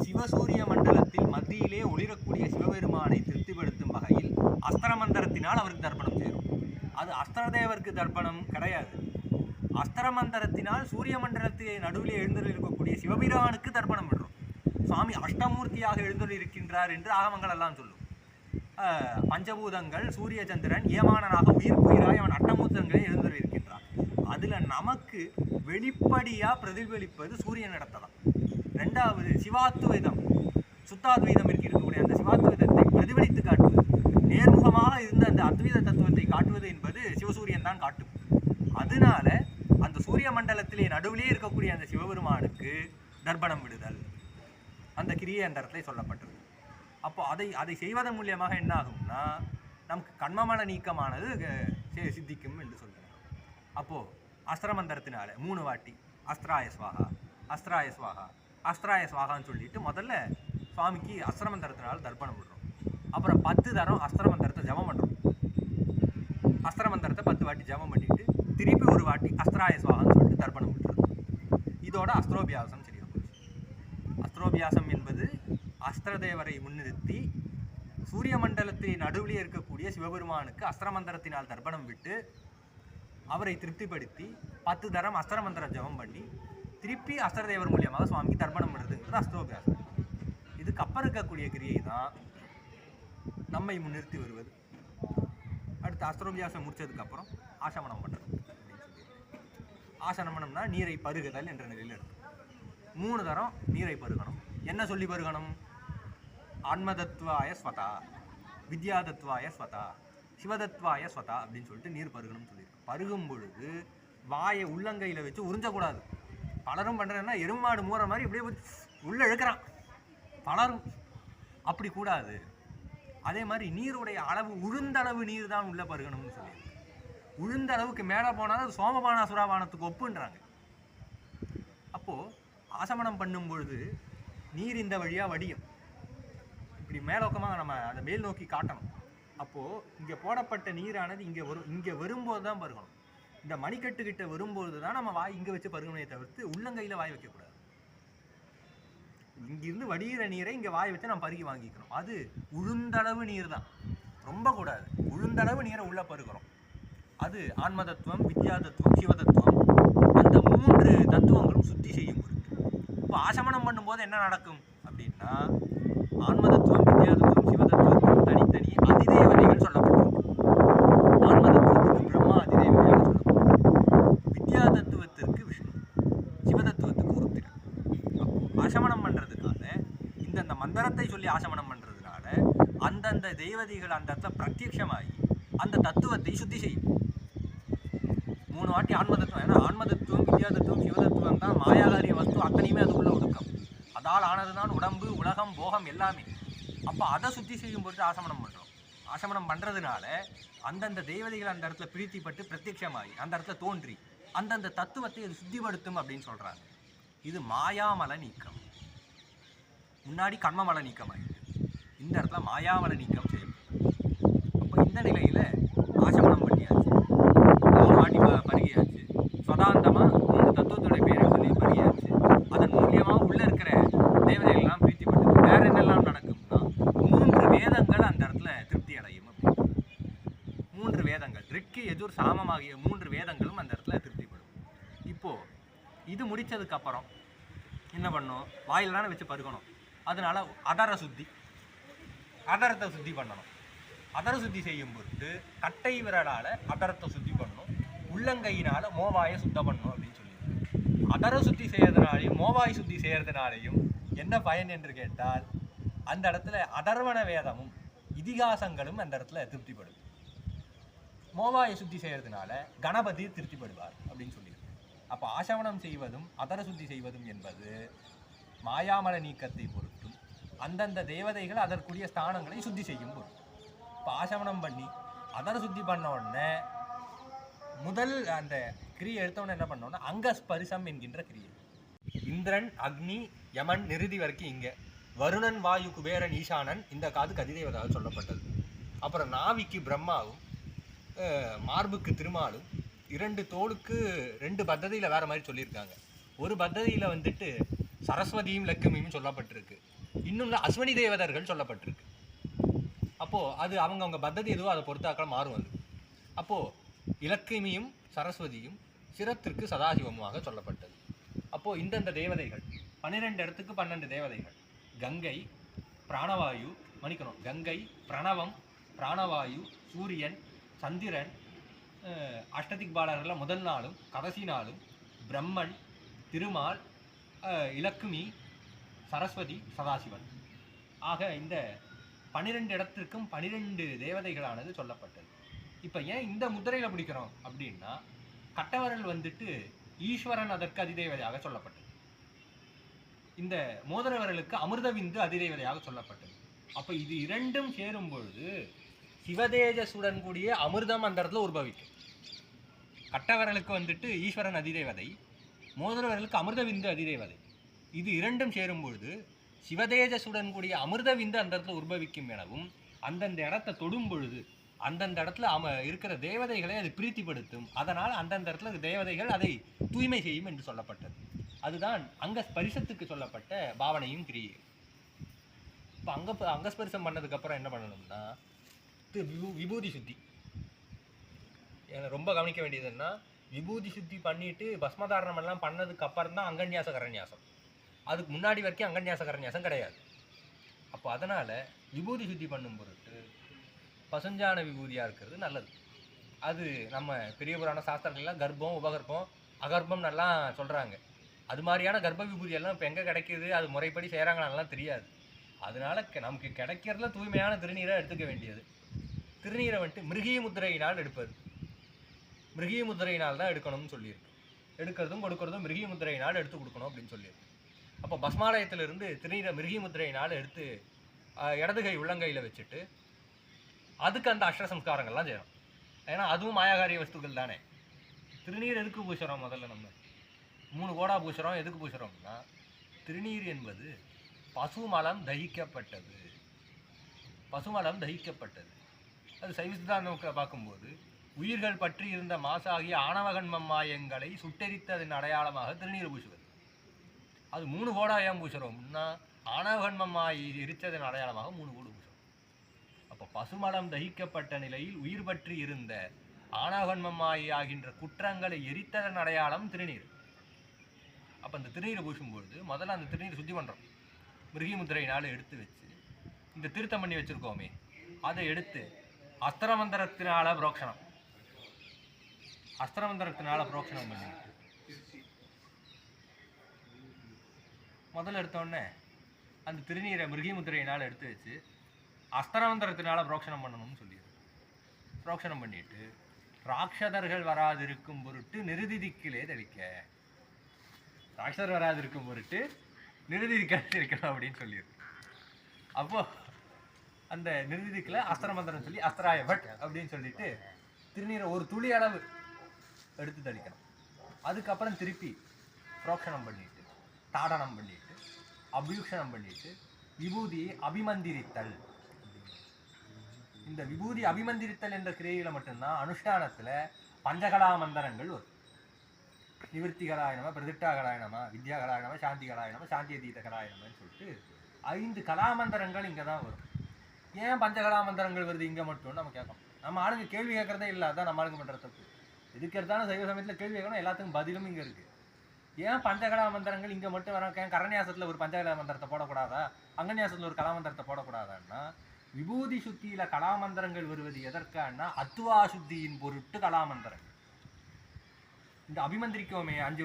சிவசூரிய மண்டலத்தில் மத்தியிலே ஒளிரக்கூடிய சிவபெருமானை திருப்திப்படுத்தும் வகையில் அஸ்திரமந்திரத்தினால் அவருக்கு தர்ப்பணம் செய்கிறோம். அது அஸ்திரதேவருக்கு தர்ப்பணம் கிடையாது. அஸ்திரமந்திரத்தினால் சூரிய மண்டலத்தை நடுவில் எழுந்தருள் இருக்கக்கூடிய சிவபிரானுக்கு தர்ப்பணம் விடுறோம். சுவாமி அஷ்டமூர்த்தியாக எழுந்தருள் இருக்கின்றார் என்று ஆகமங்கள் எல்லாம் சொல்லும். பஞ்சபூதங்கள், சூரிய சந்திரன் ஏமானனாக உயிர்ப்புயிராய் அவன் அஷ்டமூர்த்தங்களை எழுந்தருள் இருக்கின்றான். அதில் நமக்கு வெளிப்படியாக பிரதிபலிப்பது சூரியன் இடத்தான். 2வது சிவாத்வைதம், சுத்தாத்வைதம் இருக்கக்கூடிய அந்த சிவாத்வைதத்தை பிரதிபலித்து காட்டுவது, நேர்முகமாக இருந்த அந்த அத்வைத தத்துவத்தை காட்டுவது என்பது சிவசூரியன் தான் காட்டும். அதனால அந்த சூரிய மண்டலத்திலே நடுவிலே இருக்கக்கூடிய அந்த சிவபெருமானுக்கு தர்ப்பணம் விடுதல், அந்த கிரியை அந்த இடத்துல சொல்லப்பட்டது. அப்போ அதை செய்வதன் மூலியமாக என்ன ஆகும்னா, நமக்கு கண்மமல நீக்கமானது சித்திக்கும் என்று சொல்கிறோம். அப்போது அஸ்திரமந்திரத்தினால 3 வாட்டி அஸ்திராய ஸ்வாகா, அஸ்திராய ஸ்வாகா, அஸ்திராய ஸ்வாகான்னு சொல்லிட்டு முதல்ல சுவாமிக்கு அஸ்திரமந்திரத்தினால தர்ப்பணம் விடுறோம். அப்புறம் 10 தரம் அஸ்திரமந்திரத்தை ஜபம் பண்ணுறோம். அஸ்திரமந்திரத்தை 10 வாட்டி ஜபம் பண்ணிட்டு திருப்பி 1 வாட்டி அஸ்திராய ஸ்வாகான்னு சொல்லிட்டு தர்ப்பணம் விடுறது. இதோட அஸ்திரோபியாசம் சரியாக போச்சு. அஸ்திரோபியாசம் என்பது அஸ்திரதேவரை முன்னிறுத்தி சூரிய மண்டலத்தில் நடுவிலே இருக்கக்கூடிய சிவபெருமானுக்கு அஸ்திரமந்திரத்தினால் தர்ப்பணம் விட்டு அவரை திருப்திப்படுத்தி 10 தரம் அஸ்திரமந்திரம் ஜபம் பண்ணி திருப்பி அஸ்திரதேவர் மூலியமாக சுவாமிக்கு தர்ப்பணம் பண்ணுறதுங்கிறது அஸ்திரோபியாசம். இதுக்கு அப்புறம் இருக்கக்கூடிய கிரியை தான் நம்மை முன்னிறுத்தி வருவது. அடுத்து அஸ்திரோபியாசம் முடிச்சதுக்கப்புறம் ஆசமனம் பண்ணுறது அப்படின்னு சொல்லி. ஆசனமனம்னா நீரை பருகுதல் என்ற நிலையில் இருக்கும். 3 தரம் நீரை பருகணும். என்ன சொல்லி பருகணும்? ஆன்மதத்துவாய ஸ்வதா, வித்யாதத்வாய ஸ்வதா, சிவதத்வாய ஸ்வதா அப்படின்னு சொல்லிட்டு நீர் பருகணும்னு சொல்லியிருக்கு. பருகும் பொழுது வாயை உள்ளங்கையில் வச்சு உறிஞ்சக்கூடாது. பலரும் பண்ணுறதுன்னா எருமாடு மூற மாதிரி இப்படியே உள்ளே இழுக்கிறான் பலரும், அப்படி கூடாது. அதே மாதிரி நீருடைய அளவு உளுந்தளவு நீர் தான் உள்ளே பருகணும்னு சொல்லியிருக்கு. உளுந்த அளவுக்கு மேலே போனாலும் அது சோமபான சுராபானத்துக்கு ஒப்புன்றாங்க. அப்போது ஆசமனம் பண்ணும் பொழுது நீர் இந்த வழியாக வடியும். இப்படி மேலோக்கமாக நம்ம அதை மேல் நோக்கி காட்டணும். அப்போது இங்கே போடப்பட்ட நீரானது இங்கே வரும்போது தான் பருகணும். இந்த மணிக்கட்டுக்கிட்ட வரும்போது தான் நம்ம வாய் இங்கே வச்சு பருகணையை தவிர்த்து உள்ளங்கையில் வாய் வைக்கக்கூடாது. இங்கிருந்து வடிகிற நீரை இங்கே வாய் வச்சு நம்ம பருகி வாங்கிக்கணும். அது உளுந்தளவு நீர் தான், ரொம்ப கூடாது. உளுந்தளவு நீரை உள்ளே பருகிறோம். அது ஆன்ம தத்துவம், வித்யா தத்துவம், சிவதத்துவம், அந்த 3 தத்துவங்களும் சுத்தி செய்யும் பொருட்டு. இப்போ ஆசமனம் பண்ணும்போது என்ன நடக்கும் அப்படின்னா, ஆன்ம தத்துவம், வித்யா தத்துவம், சிவதத்துவம் தனித்தனி அதிதேவதைகள் சொல்லப்பட்டிருக்கு. ஆன்ம தத்துவத்துக்கு பிரம்மா அதிதேவதைகள் சொல்லப்பட்டிருக்கு. வித்யா தத்துவத்திற்கு விஷ்ணு, சிவதத்துவத்துக்கு ருத்திரன். அப்போ ஆசமனம் பண்ணுறதுனால இந்தந்த மந்திரத்தை சொல்லி ஆசமனம் பண்ணுறதுனால அந்தந்த தெய்வதைகள் அந்த இடத்துல பிரத்யட்சமாகி அந்த தத்துவத்தை சுத்தி செய்யும். 3 வாட்டி ஆன்ம தத்துவம். ஏன்னா ஆன்ம தத்துவம், வித்யா தத்துவம், சிவதத்துவம் தான் மாயாகாரிய வஸ்து அத்தனையுமே அதுக்குள்ள ஒடுக்கம். அதால் ஆனதுதான் உடம்பு, உலகம், போகம் எல்லாமே. அப்போ அதை சுத்தி செய்யும் பொழுது ஆசமனம் பண்ணுறோம். ஆசமனம் பண்ணுறதுனால அந்தந்த தெய்வதைகள் அந்த இடத்துல பிரீத்திப்பட்டு பிரத்யட்சமாகி அந்த இடத்துல தோன்றி அந்தந்த தத்துவத்தை அது சுத்திப்படுத்தும் அப்படின்னு சொல்கிறாங்க. இது மாயாமல நீக்கம். முன்னாடி கர்மமல நீக்கம் ஆகிட்டு இந்த இடத்துல மாயாமல நீக்கம் செய்யப்படும். அப்போ இந்த நிலையில் ஆசமனம் பண்ணியாச்சு, 3 வாட்டி பருகியாச்சு, சதாந்தமாக 3 தத்துவத்துடைய பேரை சொல்லி பருகியாச்சு. அதன் மூலியமாக உள்ளே இருக்கிற தேவதைகள்லாம் பிரீத்திப்பட்டு வேற என்னெல்லாம் நடக்கும்னா 3 வேதங்கள் அந்த இடத்துல திருப்தி அடையும். அப்படின்னு 3 வேதங்கள், ரிக்கு, எஜுர், சாமம் ஆகிய 3 வேதங்களும் அந்த இடத்துல திருப்திப்படும். இப்போது இது முடித்ததுக்கப்புறம் என்ன பண்ணணும்? வாயில் தானே வச்சு பருகணும். அதனால அதர சுத்தி, அதரத்தை சுத்தி பண்ணணும். அதர சுத்தி செய்யும் பொருட்டு கட்டை விரலால் அதரத்தை சுத்தி பண்ணணும், உள்ளங்கையினால் மோவாயை சுத்தம் பண்ணணும் அப்படின்னு சொல்லி. அதர சுத்தி செய்யறதுனாலையும் மோவாய் சுத்தி செய்யறதுனாலையும் என்ன பயன் என்று கேட்டால், அந்த இடத்துல அதர்வண வேதமும் இதிகாசங்களும் அந்த இடத்துல திருப்திப்படும். மோவாயை சுத்தி செய்யறதுனால கணபதி திருப்திப்படுவார் அப்படின்னு சொல்லி. அப்போ ஆசமனம் செய்வதும் அதர சுத்தி செய்வதும் என்பது மாயாமல நீக்கத்தை பொறுத்தும் அந்தந்த தேவதைகள் அதற்குரிய ஸ்தானங்களை சுத்தி செய்யும் பொருட்டும். இப்போ ஆசமனம் பண்ணி அதர சுத்தி பண்ண உடனே முதல் அந்த கிரியை எடுத்தவொடனே என்ன பண்ணோன்னா அங்கஸ்பரிசம் என்கின்ற கிரியை. இந்திரன், அக்னி, யமன் நிருதி வரைக்கும் இங்கே, வருணன், வாயு, குபேரன், ஈசானன் இந்த காதுக்கு அதிதேவதாக சொல்லப்பட்டது. அப்புறம் நாவிக்கு பிரம்மாவும், மார்புக்கு திருமாலும், 2 தோளுக்கு 2 பத்ததியில் வேறு மாதிரி சொல்லியிருக்காங்க. ஒரு பத்ததியில் வந்துட்டு சரஸ்வதியும் லட்சுமியும் சொல்லப்பட்டிருக்கு, இன்னொன்று அஸ்வனி தேவதர்கள் சொல்லப்பட்டிருக்கு. அப்போது அது அவங்கவுங்க பத்ததி எதுவோ அதை பொறுத்தாக்கள் மாறும். அது அப்போது இலக்கிமியும் சரஸ்வதியும் சிரத்திற்கு சதாசிவமாக சொல்லப்பட்டது. அப்போது இந்தந்த தேவதைகள் 12 இடத்துக்கு 12 தேவதைகள். கங்கை, பிராணவாயு, மன்னிக்கணும், கங்கை, பிரணவம், பிராணவாயு, சூரியன், சந்திரன், அஷ்டதிக்பாலர்களில் முதல் நாளும் கடைசி நாளும் பிரம்மன், திருமால், இலக்குமி, சரஸ்வதி, சதாசிவன் ஆக இந்த 12 இடத்திற்கும் 12 தேவதைகளானது சொல்லப்பட்டது. இப்போ ஏன் இந்த முத்திரையில் பிடிக்கிறோம் அப்படின்னா, கட்டவரல் வந்துட்டு ஈஸ்வரன் அதற்கு அதிதேவதையாக சொல்லப்பட்டது. இந்த மோதிரவரலுக்கு அமிர்தவிந்து அதிதேவதையாக சொல்லப்பட்டது. அப்போ இது இரண்டும் சேரும் பொழுது சிவதேஜசுடன் கூடிய அமிர்தம் அந்த இடத்துல உற்பவிக்கும். கட்டவரலுக்கு வந்துட்டு ஈஸ்வரன் அதிதேவதை, மோதிரவரலுக்கு அமிர்தவிந்து அதிதேவதை. இது இரண்டும் சேரும் பொழுது சிவதேஜசுடன் கூடிய அமிர்தவிந்து அந்த இடத்துல உற்பவிக்கும் எனவும், அந்தந்த இடத்தை தொடும் பொழுது அந்தந்த இடத்துல இருக்கிற தேவதைகளை அது பிரீத்திப்படுத்தும். அதனால் அந்தந்த இடத்துல தேவதைகள் அதை தூய்மை செய்யும் என்று சொல்லப்பட்டது. அதுதான் அங்கஸ்பரிசத்துக்கு சொல்லப்பட்ட பாவனையும் கிரியை. இப்போ அங்கஸ்பரிசம் பண்ணதுக்கப்புறம் என்ன பண்ணணும்னா விபூதி சுத்தி. ரொம்ப கவனிக்க வேண்டியதுன்னா, விபூதி சுத்தி பண்ணிட்டு பஸ்மதாரணம் எல்லாம் பண்ணதுக்கு அப்புறம் தான் அங்கன்யாச கரன்யாசம். அதுக்கு முன்னாடி வரைக்கும் அங்கன்யாச கரன்யாசம் கிடையாது. அப்போ அதனால் விபூதி சுத்தி பண்ணும் பொருட்டு பசுஞ்சான விபூதியாக இருக்கிறது நல்லது. அது நம்ம பெரிய புராண சாஸ்திரங்கள்லாம் கர்ப்பம், உபகர்ப்பம், அகர்ப்பம் நல்லா சொல்கிறாங்க. அது மாதிரியான கர்ப்ப விபூதியெல்லாம் இப்போ எங்கே கிடைக்கிது, அது முறைப்படி செய்கிறாங்களான்லாம் தெரியாது. அதனால நமக்கு கிடைக்கிறதுல தூய்மையான திருநீரை எடுத்துக்க வேண்டியது. திருநீரை வந்துட்டு மிருகீ முத்திரையினால் எடுப்பது. மிருகீ முத்திரையினால் தான் எடுக்கணும்னு சொல்லியிருக்கு. எடுக்கிறதும் கொடுக்கறதும் மிருகீ முத்திரையினால் எடுத்து கொடுக்கணும் அப்படின்னு சொல்லியிருக்கு. அப்போ பஸ்மாலயத்திலிருந்து திருநீரை மிருகீ முத்திரையினால் எடுத்து இடதுகை உள்ளங்கையில் வச்சுட்டு அதுக்கு அந்த அஷ்ட சம்ஸ்காரங்கள்லாம் செய்யணும். ஏன்னா அதுவும் மாயாகாரிய வஸ்துக்கள் தானே. திருநீர் எதுக்கு பூசுகிறோம்? முதல்ல நம்ம 3 கோடா பூசுகிறோம். எதுக்கு பூசுகிறோம்னா, திருநீர் என்பது பசுமலம் தகிக்கப்பட்டது. பசுமலம் தகிக்கப்பட்டது. அது சைவ சித்தாந்தம் பார்க்கும்போது உயிர்கள் பற்றி இருந்த மாசாகிய ஆணவகன்மம் மாயங்களை சுட்டெரித்ததன் அடையாளமாக திருநீர் பூசுவது. அது 3 கோடா ஏன் பூசுகிறோம்னா, ஆணவகன்மம் மாயை எரித்ததன் அடையாளமாக 3 கோடு பூசுகிறோம். அப்போ பசுமலம் தகிக்கப்பட்ட நிலையில் உயிர் பற்றி இருந்த ஆணவகன்மம் மாயை ஆகின்ற குற்றங்களை எரித்ததன் அடையாளம் திருநீர். அப்போ அந்த திருநீரை பூசும்பொழுது முதல்ல அந்த திருநீர் சுத்தி பண்ணுறோம். மிருகி முத்திரையினால் எடுத்து வச்சு இந்த திருத்தம் பண்ணி வச்சுருக்கோமே அதை எடுத்து அஸ்திரமந்திரத்தினால புரோக்ஷணம் பண்ணிட்டு முதல்ல எடுத்தோடனே அந்த திருநீரை மிருகி முத்திரையினால் எடுத்து வச்சு அஸ்திரமந்திரத்தினால புரோக்ஷணம் பண்ணணும்னு சொல்லி புரோக்ஷணம் பண்ணிட்டு ராட்சதர்கள் வராதிருக்கும் பொருட்டு நிருதி திக்கிலே தெளிக்க. ராட்சதர் வராதிருக்கும் பொருட்டு நிருதி திக்கணும் அப்படின்னு சொல்லியிருக்கு. அப்போ அந்த நிருதி திக்கில் அஸ்திரமந்திரம் சொல்லி அஸ்திராய பட் அப்படின்னு சொல்லிட்டு திருநீரை ஒரு துளி அளவு எடுத்து தெளிக்கணும். அதுக்கப்புறம் திருப்பி புரோக்ஷணம் பண்ணிட்டு தாடனம் பண்ணிட்டு அபியூஷணம் பண்ணிட்டு விபூதியை அபிமந்திரித்தல். இந்த விபூதி அபிமந்திரித்தல் என்ற கிரியையில மட்டும்தான் அனுஷ்டானத்துல பஞ்சகலா மந்திரங்கள் வரும். நிவர்த்திகளாயனமா, பிரதிஷ்டாகளாயனமா, வித்யாகளாயனமா, சாந்திகளாயனமா, சாந்தி அதீத கலாயனமான்னு சொல்லிட்டு 5 கலாமந்திரங்கள் இங்கே தான் வரும். ஏன் பஞ்சகலா மந்திரங்கள் வருது இங்கே மட்டும் நம்ம கேட்கணும். நம்ம ஆளுங்க கேள்வி கேட்கறதே இல்லை. அதான் நம்ம ஆளுங்க பண்ணுற தப்பு. எதுக்கு எடுத்தாலும் சைவ சமயத்தில் கேள்வி கேட்கணும். எல்லாத்துக்கும் பதிலும் இங்கே இருக்குது. ஏன் பஞ்சகலா மந்திரங்கள் இங்கே மட்டும் வர? கரண்யாசத்தில் ஒரு பஞ்சகலா மந்திரத்தை போடக்கூடாதா? அங்கன்யாசத்தில் ஒரு கலாமந்திரத்தை போடக்கூடாதான்னா, விபூதி சுத்தியில கலாமந்திரங்கள் வருவது எதற்கான்னா அத்துவா சுத்தியின் பொருட்டு கலாமந்திரங்கள். இந்த அபிமந்திரிக்கோமே 5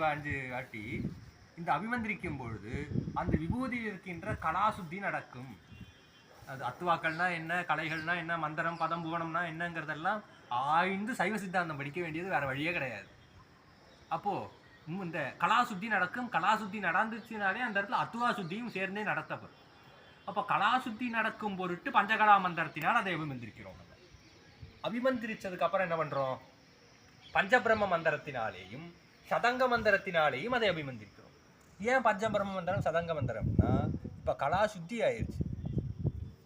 வாட்டி, இந்த அபிமந்திரிக்கும் பொழுது அந்த விபூதியில் இருக்கின்ற கலாசுத்தி நடக்கும். அது அத்துவாக்கள்னா என்ன, கலைகள்னா என்ன, மந்திரம் பதம் புவனம்னா என்னங்கிறதெல்லாம் ஆய்ந்து சைவ சித்தாந்தம் படிக்க வேண்டியது வேற வழியே கிடையாது. அப்போ இந்த கலாசுத்தி நடக்கும். கலாசுத்தி நடந்துச்சுனாலே அந்த இடத்துல அத்துவா சுத்தியும் சேர்ந்தே நடத்தப்படும். அப்போ கலாசுத்தி நடக்கும் பொருட்டு பஞ்சகலா மந்திரத்தினால் அதை அபிமந்திரிக்கிறோம். அபிமந்திரிச்சதுக்கு அப்புறம் என்ன பண்றோம்? பஞ்சபிரம்ம மந்திரத்தினாலேயும் சதங்க மந்திரத்தினாலேயும் அதை அபிமந்திரிக்கிறோம். ஏன் பஞ்சபிரம்ம மந்திரம் சதங்க மந்திரம்னா, இப்போ கலாசுத்தி ஆயிடுச்சு.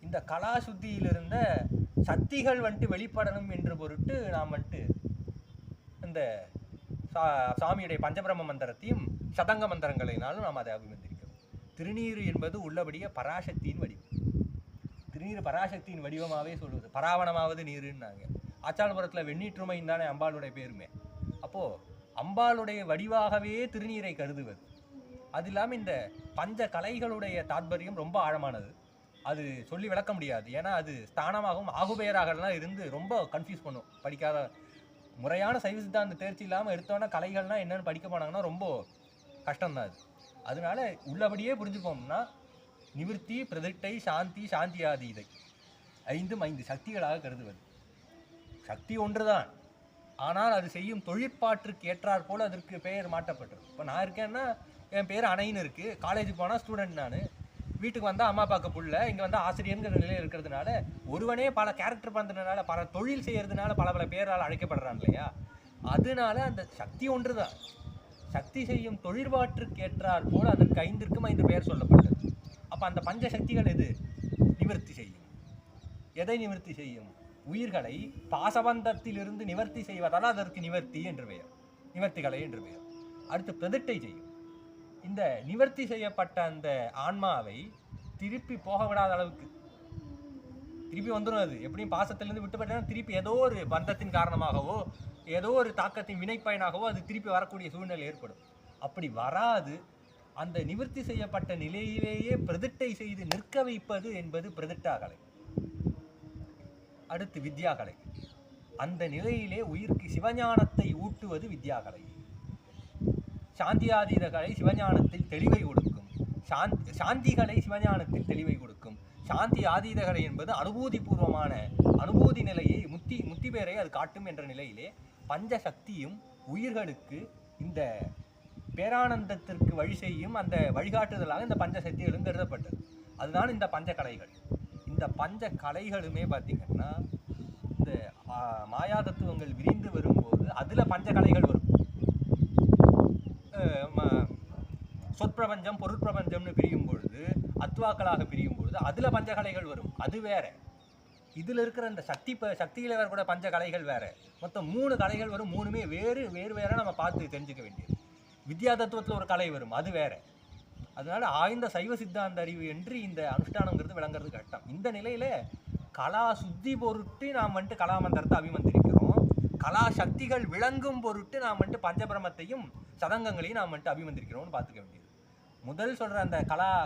இந்த கலாசுத்தியிலிருந்த சக்திகள் வந்துட்டு வெளிப்படணும் என்று பொருட்டு நாம் வந்துட்டு இந்த சாமியுடைய பஞ்சபிரம்ம மந்திரத்தையும் சதங்க மந்திரங்களினாலும் நாம் அதை அபிமந்திரிக்கிறோம். திருநீர் என்பது உள்ளபடியே பராசக்தியின் வடிவம். திருநீர் பராசக்தியின் வடிவமாகவே சொல்லுவது. பராவணமாவது நீருன்னாங்க. ஆச்சாரபுரத்தில் வெண்ணீற்றுமைன்னு தானே அம்பாளுடைய பேருமே. அப்போது அம்பாளுடைய வடிவாகவே திருநீரை கருதுவது. அது இல்லாமல் இந்த பஞ்ச கலைகளுடைய தாத்பரியம் ரொம்ப ஆழமானது. அது சொல்லி விளக்க முடியாது. ஏன்னா அது ஸ்தானமாகவும் ஆகுபெயராகலாம் இருந்து ரொம்ப கன்ஃபியூஸ் பண்ணும். படிக்காத முறையான சைவ சித்தாந்த தேர்ச்சி இல்லாமல் எடுத்தோன்னா கலைகள்னால் என்னென்னு படிக்க போனாங்கன்னா ரொம்ப கஷ்டம்தான் அது. அதனால உள்ளபடியே புரிஞ்சுப்போம்னா நிவர்த்தி, பிரதிஷ்டை, சாந்தி, சாந்தியாதீதை 5 சக்திகளாக கருதுவது. சக்தி ஒன்றுதான், ஆனால் அது செய்யும் தொழிற்பாற்றுக்கு ஏற்றாற் போல் அதற்கு பெயர் மாற்றப்பட்டது. இப்போ நான் இருக்கேன்னா என் பேர் அணைன்னு இருக்குது. காலேஜுக்கு போனால் ஸ்டூடெண்ட், நான் வீட்டுக்கு வந்தால் அம்மா பார்க்க புள்ள, இங்கே வந்தால் ஆசிரியருங்கிற நிலையில் இருக்கிறதுனால ஒருவனே பல கேரக்டர் பண்ணுறதுனால பல தொழில் செய்கிறதுனால பல பேரால் அழைக்கப்படுறான் இல்லையா? அதனால அந்த சக்தி ஒன்று தான். சக்தி செய்யும் தொழிற்பாற்றுக்கு ஏற்றாற் போல் அதற்கு 5 பெயர் சொல்லப்பட்டது. அப்போ அந்த பஞ்ச சக்திகள் எது நிவர்த்தி செய்யும்? எதை நிவர்த்தி செய்யும்? உயிர்களை பாசபந்தத்திலிருந்து நிவர்த்தி செய்வதால் அதற்கு நிவர்த்தி என்று பெயர், நிவர்த்திகளை என்று பெயர். அடுத்து பிரதிஷ்டை செய்யும். இந்த நிவர்த்தி செய்யப்பட்ட அந்த ஆன்மாவை திருப்பி போக விடாத அளவுக்கு திருப்பி வந்துடும். அது எப்படியும் பாசத்திலிருந்து விட்டுப்பட்டா திருப்பி ஏதோ ஒரு பந்தத்தின் காரணமாகவோ ஏதோ ஒரு தாக்கத்தின் வினைப்பயனாகவோ அது திருப்பி வரக்கூடிய சூழ்நிலை ஏற்படும். அப்படி வராது அந்த நிவர்த்தி செய்யப்பட்ட நிலையிலேயே பிரதிஷ்டை செய்து நிற்க வைப்பது என்பது பிரதிஷ்டாகலை. அடுத்து வித்யாகலை. அந்த நிலையிலே உயிருக்கு சிவஞானத்தை ஊட்டுவது வித்யாகலை. சாந்தியாதீத கலை சிவஞானத்தில் தெளிவை கொடுக்கும். சாந்திகளை சிவஞானத்தில் தெளிவை கொடுக்கும். சாந்தி ஆதீத கலை என்பது அனுபூதி பூர்வமான அனுபூதி நிலையை முத்தி பேரை அது காட்டும் என்ற நிலையிலே பஞ்சசக்தியும் உயிர்களுக்கு இந்த பேரானந்தத்திற்கு வழி செய்யும் அந்த வழிகாட்டுதலாக இந்த பஞ்சசக்திகளும் கருதப்பட்டது. அதுதான் இந்த பஞ்ச கலைகள். இந்த பஞ்ச கலைகளுமே பார்த்தீங்கன்னா இந்த மாயா தத்துவங்கள் விரிந்து வரும்போது அதில் பஞ்ச கலைகள் வரும். சொற்பிரபஞ்சம் பொருட்பிரபஞ்சம்னு பிரியும் பொழுது, அத்வாக்களாக பிரியும் பொழுது அதில் பஞ்சகலைகள் வரும். அது வேற. இதில் இருக்கிற இந்த சக்தியில் வேற கூட பஞ்ச கலைகள் வேற. மொத்தம் 3 கலைகள் வரும். 3மே வேற நம்ம பார்த்து தெரிஞ்சுக்க வேண்டியது. வித்யா தத்துவத்தில் ஒரு கலை வரும், அது வேற. அதனால ஆய்ந்த சைவ சித்தாந்த அறிவு என்று இந்த அனுஷ்டானங்கிறது விளங்குறது கஷ்டம். இந்த நிலையில கலா சுத்தி பொருட்டு நாம் வந்துட்டு கலாமந்திரத்தை அபிமந்திரிக்கிறோம். கலா சக்திகள் விளங்கும் பொருட்டு நாம் வந்துட்டு பஞ்சபிரமத்தையும் சதங்கங்களையும் நாம் வந்துட்டு அபிமந்திரிக்கிறோம்னு பார்த்துக்க வேண்டியது. முதல் சொல்ற அந்த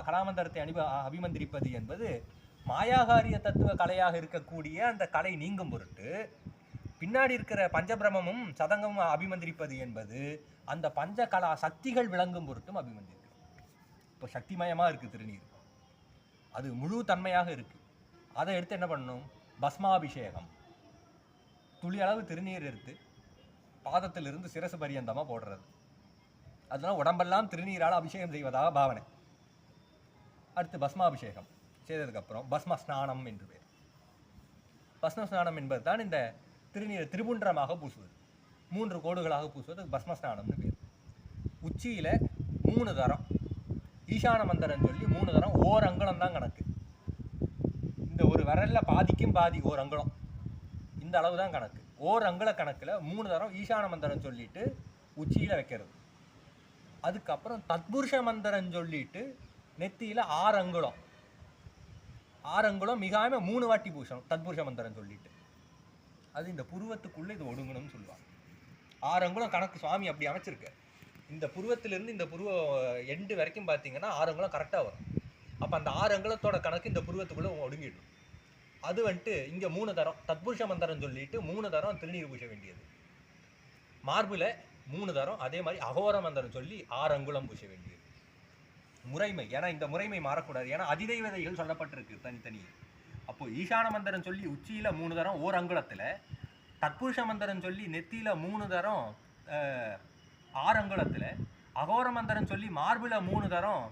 கலாமந்திரத்தை அபிமந்திரிப்பது என்பது மாயாகாரிய தத்துவ கலையாக இருக்கக்கூடிய அந்த கலை நீங்கும் பொருட்டு, பின்னாடி இருக்கிற பஞ்சபிரமமும் சதங்கமும் அபிமந்திரிப்பது என்பது அந்த பஞ்ச கலா சக்திகள் விளங்கும் பொருட்டும் அபிமந்திரிக்கிறோம். இப்போ சக்திமயமாக இருக்குது திருநீர், அது முழு தன்மையாக இருக்குது. அதை எடுத்து என்ன பண்ணணும்? பஸ்மாபிஷேகம். துளி அளவு திருநீர் எடுத்து பாதத்திலிருந்து சிரசு பரியந்தமாக போடுறது. அதனால் உடம்பெல்லாம் திருநீரால் அபிஷேகம் செய்வதாக பாவனை. அடுத்து பஸ்மாபிஷேகம் செய்ததுக்கப்புறம் பஸ்ம ஸ்நானம் என்று பேர். பஸ்ம ஸ்நானம் என்பது தான் இந்த திருநீரை திரிபுன்றமாக பூசுவது, 3 கோடுகளாக பூசுவது பஸ்ம ஸ்நானம்னு பேர். உச்சியில் 3 தரம் ஈசான மந்திரம் சொல்லி 3 தரம் ஓர் அங்குலம் தான் கணக்கு. இந்த ஒரு விரலில் பாதிக்கும் பாதி ஓர் அங்குலம், இந்த அளவு தான் கணக்கு. ஓர் அங்குல கணக்கில் 3 தரம் ஈசான மந்திரம் சொல்லிட்டு உச்சியில் வைக்கிறது. அதுக்கப்புறம் தத்புருஷ மந்திரம் சொல்லிட்டு நெத்தியில் 6 அங்குலம், 6 அங்குலம் மிகாமல் 3 வாட்டி பூசணும் தத்புருஷ மந்திரம் சொல்லிட்டு. அது இந்த புருவத்துக்குள்ளே இது ஒடுங்கணும்னு சொல்லுவாங்க. 6 அங்குலம் கணக்கு சுவாமி அப்படி அமைச்சிருக்கு. இந்த புருவத்திலிருந்து இந்த புருவ எண்டு வரைக்கும் பார்த்தீங்கன்னா 6 அங்குலம் கரெக்டாக வரும். அப்போ அந்த 6 அங்குலத்தோட கணக்கு இந்த புருவத்துக்குள்ளே ஒடுங்கிடும். அது வந்துட்டு இங்கே 3 தரம் தத்புருஷ மந்திரம் சொல்லிட்டு 3 தரம் திருநீர் பூச வேண்டியது. மார்பில் 3 தரம், அதே மாதிரி அகோர மந்திரம் சொல்லி 6 அங்குலம் பூச வேண்டியது முறைமை. ஏன்னா இந்த முறைமை மாறக்கூடாது. ஏன்னா அதிதெய்வதைகள் சொல்லப்பட்டிருக்கு தனித்தனி. அப்போது ஈசான மந்திரம் சொல்லி உச்சியில் 3 தரம் ஓர் அங்குலத்தில், தத்புருஷ மந்திரம் சொல்லி நெத்தியில் 3 தரம் 6 அங்குலத்தில், அகோர மந்திரம் சொல்லி மார்பில் 3 தரம்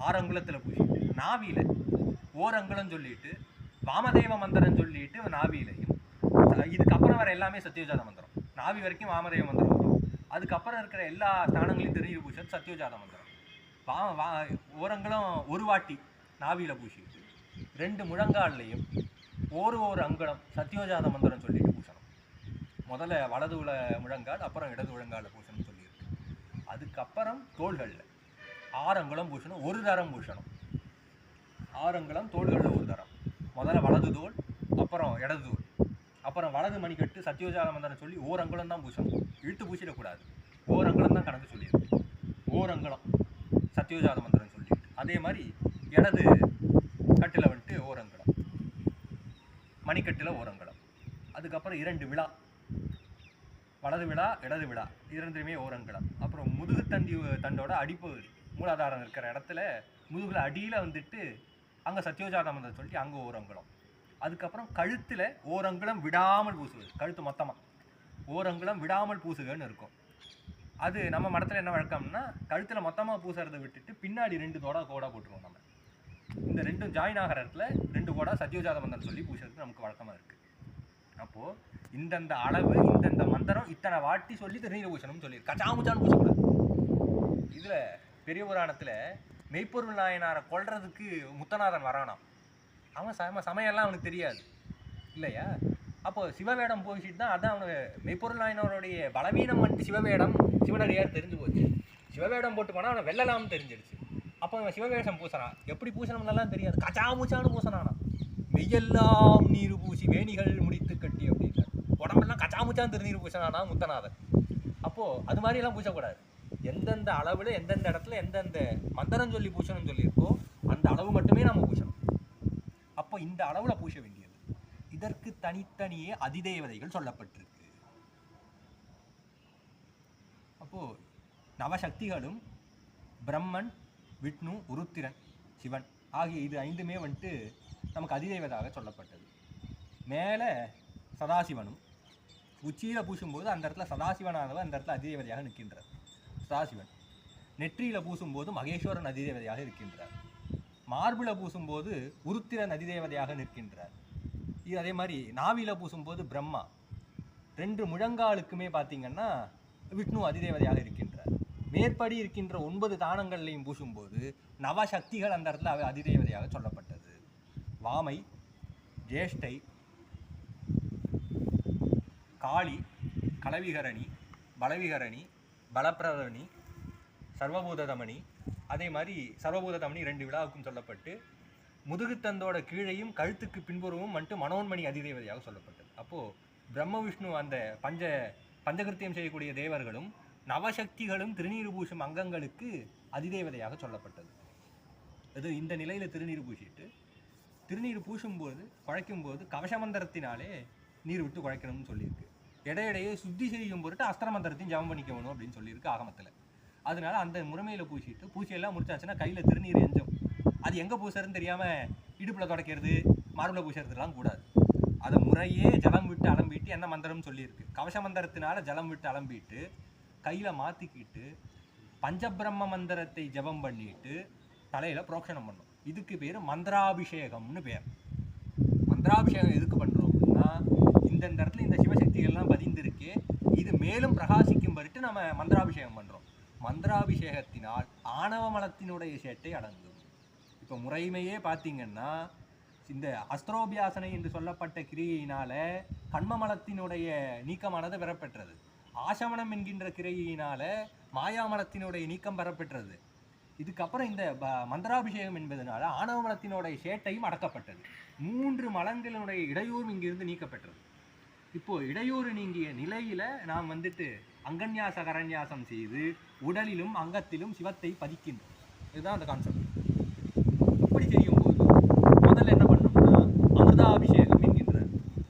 6 அங்குலத்தில் பூசிட்டு, நாவியில் ஓர் அங்குலம் சொல்லிட்டு, வாமதேவ மந்திரம் சொல்லிட்டு நாவியிலையும், இதுக்கப்புறம் வர எல்லாமே சத்யோஜாத மந்திரம். நாவி வரைக்கும் வாமதேவ மந்திரம் வரும். அதுக்கப்புறம் இருக்கிற எல்லா ஸ்தானங்களையும் திருநீர் பூசது சத்யோஜாத மந்திரம். ஓரங்களும் ஒரு வாட்டி நாவியில் பூசிட்டு 2 முழங்கால்லையும் ஒரு அங்குலம் சத்யோஜாத மந்திரம் சொல்லிட்டு பூசணும். முதல்ல வலது முழங்கால், அப்புறம் இடது முழங்காலில் பூசணும்னு சொல்லியிருக்கு. அதுக்கப்புறம் தோள்களில் 6 அங்குலம் பூசணும், ஒரு தரம் பூசணும். 6 அங்குலம் தோள்களில் ஒரு தரம். முதல்ல வலது தோல், அப்புறம் இடது தோல், அப்புறம் வலது மணிக்கட்டு சத்யோஜாத மந்திரம் சொல்லி ஓரங்குலம் தான் பூசணும். இழுத்து பூசிடக்கூடாது. ஓரங்குலம் தான் கணக்கு சொல்லியிருக்கு. ஓரங்குலம் சத்யோஜாத மந்திரம் சொல்லிட்டு, அதே மாதிரி இடது கட்டில் வந்துட்டு ஓரங்குலம், மணிக்கட்டில் ஓரங்குலம். அதுக்கப்புறம் 2 விழா, வலது விழா இடது விழா, 2மே ஓரங்குலம். அப்புறம் முதுகு தண்டோட அடிப்பகுதி மூலாதாரம் இருக்கிற இடத்துல முதுகில் அடியில் வந்துட்டு அங்கே சத்யோஜாத மந்திரம் சொல்லி அங்கே ஓரங்குலம். அதுக்கப்புறம் கழுத்தில் ஓரங்குலம் விடாமல் பூசுவது. கழுத்து மொத்தமாக ஓரங்குலம் விடாமல் பூசுகன்னு இருக்கும். அது நம்ம மடத்தில் என்ன வழக்கம்னா, கழுத்தில் மொத்தமாக பூசுறதை விட்டுட்டு பின்னாடி 2 கோடா போட்டுருவோம். நம்ம இந்த 2ம் ஜாயின் ஆகிற இடத்துல 2 கோடா சத்யோஜாத மந்திரம் சொல்லி பூசுறது நமக்கு வழக்கமாக இருக்குது. அப்போது இந்தந்த அளவு இந்தந்த மந்திரம் இத்தனை வாட்டி சொல்லி திருநீர் பூசணும்னு சொல்லி கச்சாமுச்சான்னு பூசக்கூடாது. இதில் பெரிய புராணத்தில் மெய்ப்பொருள் நாயனாரை கொல்றதுக்கு முத்தநாதன் வரானாம். அவன் சமயம்லாம் அவனுக்கு தெரியாது இல்லையா? அப்போ சிவவேடம் போயிட்டு தான் அதான் அவனுக்கு மெய்ப்பொருள் நாயனருடைய பலவீனம் வந்துட்டு சிவவேடம் சிவனடியார் தெரிஞ்சு போச்சு. சிவவேடம் போட்டு போனால் அவனை வெல்லலாம்னு தெரிஞ்சிடுச்சு. அப்போ அவன் சிவவேஷம் பூசறான். எப்படி பூசணும்னெல்லாம் தெரியாது, கச்சாமுச்சான்னு பூசனானா. மெய்யெல்லாம் நீர் பூசி வேணிகள் முடித்து கட்டி அப்படின்னு உடம்பெல்லாம் கச்சாமுச்சான்னு திருநீர் பூசனானா முத்தநாதன். அப்போது அது மாதிரிலாம் பூசக்கூடாது. எந்தெந்த அளவில் எந்தெந்த இடத்துல எந்தெந்த மந்திரம் சொல்லி பூசணும்னு சொல்லியிருக்கோ அந்த அளவு மட்டுமே நம்ம பூசணும். அப்போ இந்த அளவில் பூச வேண்டியது. இதற்கு தனித்தனியே அதிதேவதைகள் சொல்லப்பட்டிருக்கு. அப்போ நவசக்திகளும் பிரம்மன், விஷ்ணு, உருத்திரன், சிவன் ஆகிய இது 5மே வந்துட்டு நமக்கு அதிதேவதாக சொல்லப்பட்டது. மேலே சதாசிவனும் உச்சியில் பூசும்போது அந்த இடத்துல சதாசிவனானவர் அந்த இடத்துல அதிதேவதையாக நிற்கின்றார். சதாசிவன் நெற்றியில் பூசும்போது மகேஸ்வரன் அதிதேவதையாக இருக்கின்றார். மார்பில் பூசும்போது உருத்திரன் அதிதேவதையாக நிற்கின்றார். இது அதே மாதிரி நாவியில் பூசும்போது பிரம்மா, 2 முழங்காலுக்குமே பார்த்தீங்கன்னா விஷ்ணு அதிதேவதையாக இருக்கின்றார். மேற்படி இருக்கின்ற 9 தானங்கள்லையும் பூசும்போது நவசக்திகள் அந்த இடத்துல அதிதேவதையாக சொல்லப்பட்டது. வாமை, ஜேஷ்டை, காளி, கலவிகரணி, பலவிகரணி, பலப்பிரதமணி, சர்வபூததமணி, அதே மாதிரி சர்வபூததமணி 2 விழாவுக்கும் சொல்லப்பட்டு முதுகுத்தந்தோட கீழையும் கழுத்துக்கு பின்புறமும் மட்டும் மனோன்மணி அதிதேவதையாக சொல்லப்பட்டது. அப்போது பிரம்ம விஷ்ணு அந்த பஞ்சகிருத்தியம் செய்யக்கூடிய தேவர்களும் நவசக்திகளும் திருநீறு பூசும் அங்கங்களுக்கு அதிதேவதையாக சொல்லப்பட்டது. அது இந்த நிலையில் திருநீர் பூசிட்டு திருநீர் பூசும்போது குழைக்கும்போது கவசமந்திரத்தினாலே நீர் விட்டு குழைக்கணும்னு சொல்லியிருக்கு. இடையிடையே சுத்தி செய்யும் பொருட்டு அஸ்திரமந்திரத்தையும் ஜபம் பண்ணிக்கணும் அப்படின்னு சொல்லியிருக்கு ஆகமத்தில். அதனால அந்த முறைமையில் பூசியெல்லாம் முடிச்சாச்சுன்னா கையில் திருநீர் எஞ்சும். அது எங்கே பூசுறதுன்னு தெரியாமல் இடுப்பில் தொடக்கிறது, மார்பில் பூசுறதுலாம் கூடாது. அதை முறையே ஜலம் விட்டு அலம்பிட்டு என்ன மந்திரம்னு சொல்லியிருக்கு. கவச மந்திரத்தினால ஜலம் விட்டு அலம்பிட்டு கையில் மாற்றிக்கிட்டு பஞ்சபிரம்ம மந்திரத்தை ஜபம் பண்ணிட்டு தலையில் புரோக்ஷனம் பண்ணும். இதுக்கு பேர் மந்திராபிஷேகம்னு பேர். மந்திராபிஷேகம் எதுக்கு பண்ணுறோம்னா இந்த இடத்துல இந்த சிவசக்திகள்லாம் பதிந்திருக்கு, இது மேலும் பிரகாசிக்கும் பறிட்டு நம்ம மந்திராபிஷேகம் பண்ணுறோம். மந்திராபிஷேகத்தினால் ஆணவ மலத்தினுடைய சேட்டை அடங்கும். இப்போ முறைமையே பார்த்தீங்கன்னா இந்த அஸ்திரோபியாசனை என்று சொல்லப்பட்ட கிரியையினால கண்மமலத்தினுடைய நீக்கமானது பெறப்பெற்றது. ஆசமனம் என்கின்ற கிரியையினால மாயாமலத்தினுடைய நீக்கம் பெறப்பெற்றது. இதுக்கப்புறம் இந்த மந்திராபிஷேகம் என்பதனால ஆணவ மலத்தினுடைய சேட்டையும் அடக்கப்பட்டது. 3 மலங்களினுடைய இடையூறும் இங்கிருந்து நீக்கப்பெற்றது. இப்போ இடையூறு நீங்கிய நிலையில நாம் அங்கன்யாச கரன்யாசம் செய்து உடலிலும் அங்கத்திலும் சிவத்தை பதிக்கின்றோம். இதுதான் அந்த கான்செப்ட். இப்படி செய்யும்போது முதல்ல என்ன பண்ணோம்னா அமிர்தாபிஷேகம் என்கின்ற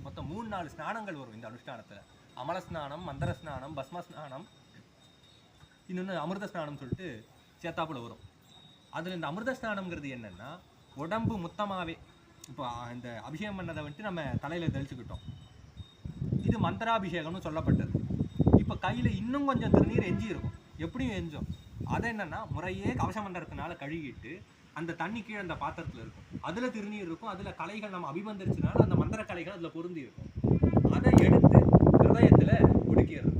மொத்தம் 3-4 ஸ்நானங்கள் வரும் இந்த அனுஷ்டானத்தில். அமல ஸ்நானம், மந்திர ஸ்நானம், பஸ்ம ஸ்நானம், இன்னொன்று அமிர்த ஸ்நானம் சொல்லிட்டு சேத்தாப்புல வரும். அதில் இந்த அமிர்த ஸ்நானம்ங்கிறது என்னன்னா உடம்பு மொத்தமாகவே இப்போ இந்த அபிஷேகம் பண்ணதை நம்ம தலையில் தெளிச்சுக்கிட்டோம். இது மந்திராபிஷேகம்னு சொல்லப்பட்டது. இப்போ கையில் இன்னும் கொஞ்சம் திருநீர் எஞ்சி இருக்கும். எப்படியும் எஞ்சும். அதை என்னன்னா முறையே கவச மந்திரத்தினால கழுகிட்டு அந்த தண்ணி கீழே அந்த பாத்திரத்தில் இருக்கும். அதில் திருநீர் இருக்கும். அதில் கலைகள் நம்ம அபிபந்தரிச்சனால அந்த மந்திர கலைகள் அதில் பொருந்தி இருக்கும். அதை எடுத்து ஹிருதயத்தில் ஒடுக்கிடுறது.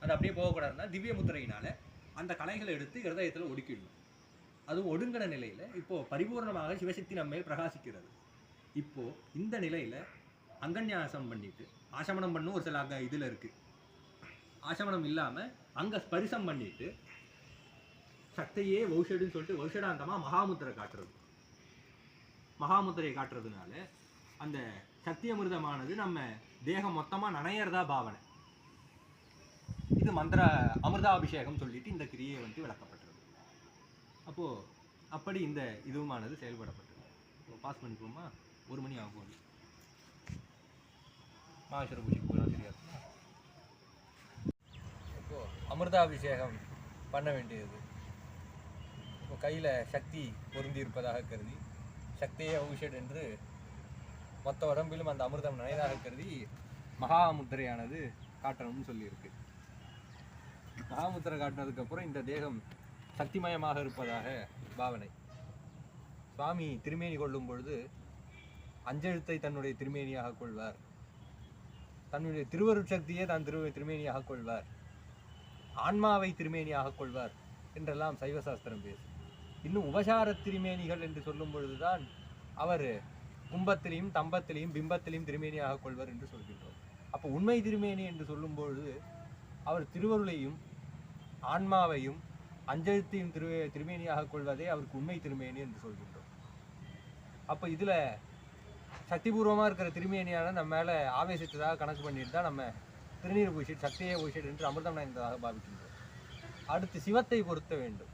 அது அப்படியே போகக்கூடாதுன்னா திவ்ய முத்திரையினால அந்த கலைகளை எடுத்து ஹிருதயத்தில் ஒடுக்கிடணும். அதுவும் ஒடுங்கின நிலையில் இப்போது பரிபூர்ணமாக சிவசக்தி நம்ம மேல் பிரகாசிக்கிறது. இப்போது இந்த நிலையில் அங்கன்யாசம் பண்ணிட்டு ஆசமனம் பண்ணும் ஒரு சில இதில் இருக்குது. ஆசமனம் இல்லாமல் அங்கே ஸ்பரிசம் பண்ணிட்டு சக்தியே வௌஷடுன்னு சொல்லிட்டு வௌஷடாந்தமாக மகாமுத்திரை காட்டுறது. மகாமுத்திரையை காட்டுறதுனால அந்த சக்தி அமிர்தமானது நம்ம தேகம் மொத்தமாக நனையறதா பாவனை. இது அமிர்தாபிஷேகம் சொல்லிட்டு இந்த கிரியை விளக்கப்பட்டது. அப்போது அப்படி இந்த இதுவுமானது செயல்படப்பட்டது. பாஸ் பண்ணிப்போமா? 1 மணி ஆகும். மாகேஸ்வர பூஜைக்கு போனால் தெரியாது. இப்போது அமிர்தாபிஷேகம் பண்ண வேண்டியது. இப்போ கையில் சக்தி பொருந்தி இருப்பதாக கருதி சக்தியே ஔஷட் என்று மொத்த உடம்பிலும் அந்த அமிர்தம் நனைதாக கருதி மகாமுத்திரையானது காட்டணும்னு சொல்லியிருக்கு. மகாமுத்திரை காட்டினதுக்கப்புறம் இந்த தேகம் சக்திமயமாக இருப்பதாக பாவனை. சுவாமி திருமேனி கொள்ளும் பொழுது அஞ்செழுத்தை தன்னுடைய திருமேனியாக கொள்வார். தன்னுடைய திருவருட்சக்தியே தான் திருமேனியாக கொள்வார். ஆன்மாவை திருமேனியாக கொள்வார் என்றெல்லாம் சைவ சாஸ்திரம் பேசும். இன்னும் உபசார திருமேனிகள் என்று சொல்லும் பொழுதுதான் அவர் கும்பத்திலையும் தம்பத்திலையும் பிம்பத்திலையும் திருமேனியாக கொள்வர் என்று சொல்கின்றோம். அப்போ உண்மை திருமேனி என்று சொல்லும் பொழுது அவர் திருவருளையும் ஆன்மாவையும் அஞ்செழுத்தையும் திருமேனியாக கொள்வதே அவருக்கு உண்மை திருமேனி என்று சொல்கின்றோம். அப்போ இதில் சக்திபூர்வமாக இருக்கிற திருமேனியான நம்ம மேலே ஆவேசித்ததாக கணக்கு பண்ணிட்டு தான் நம்ம திருநீர் பூஷிட் சக்தியே பூஷிட் என்று அமிர்தம் நயந்ததாக பாவிக்கின்றோம். அடுத்து சிவத்தை பொருத்த வேண்டும்.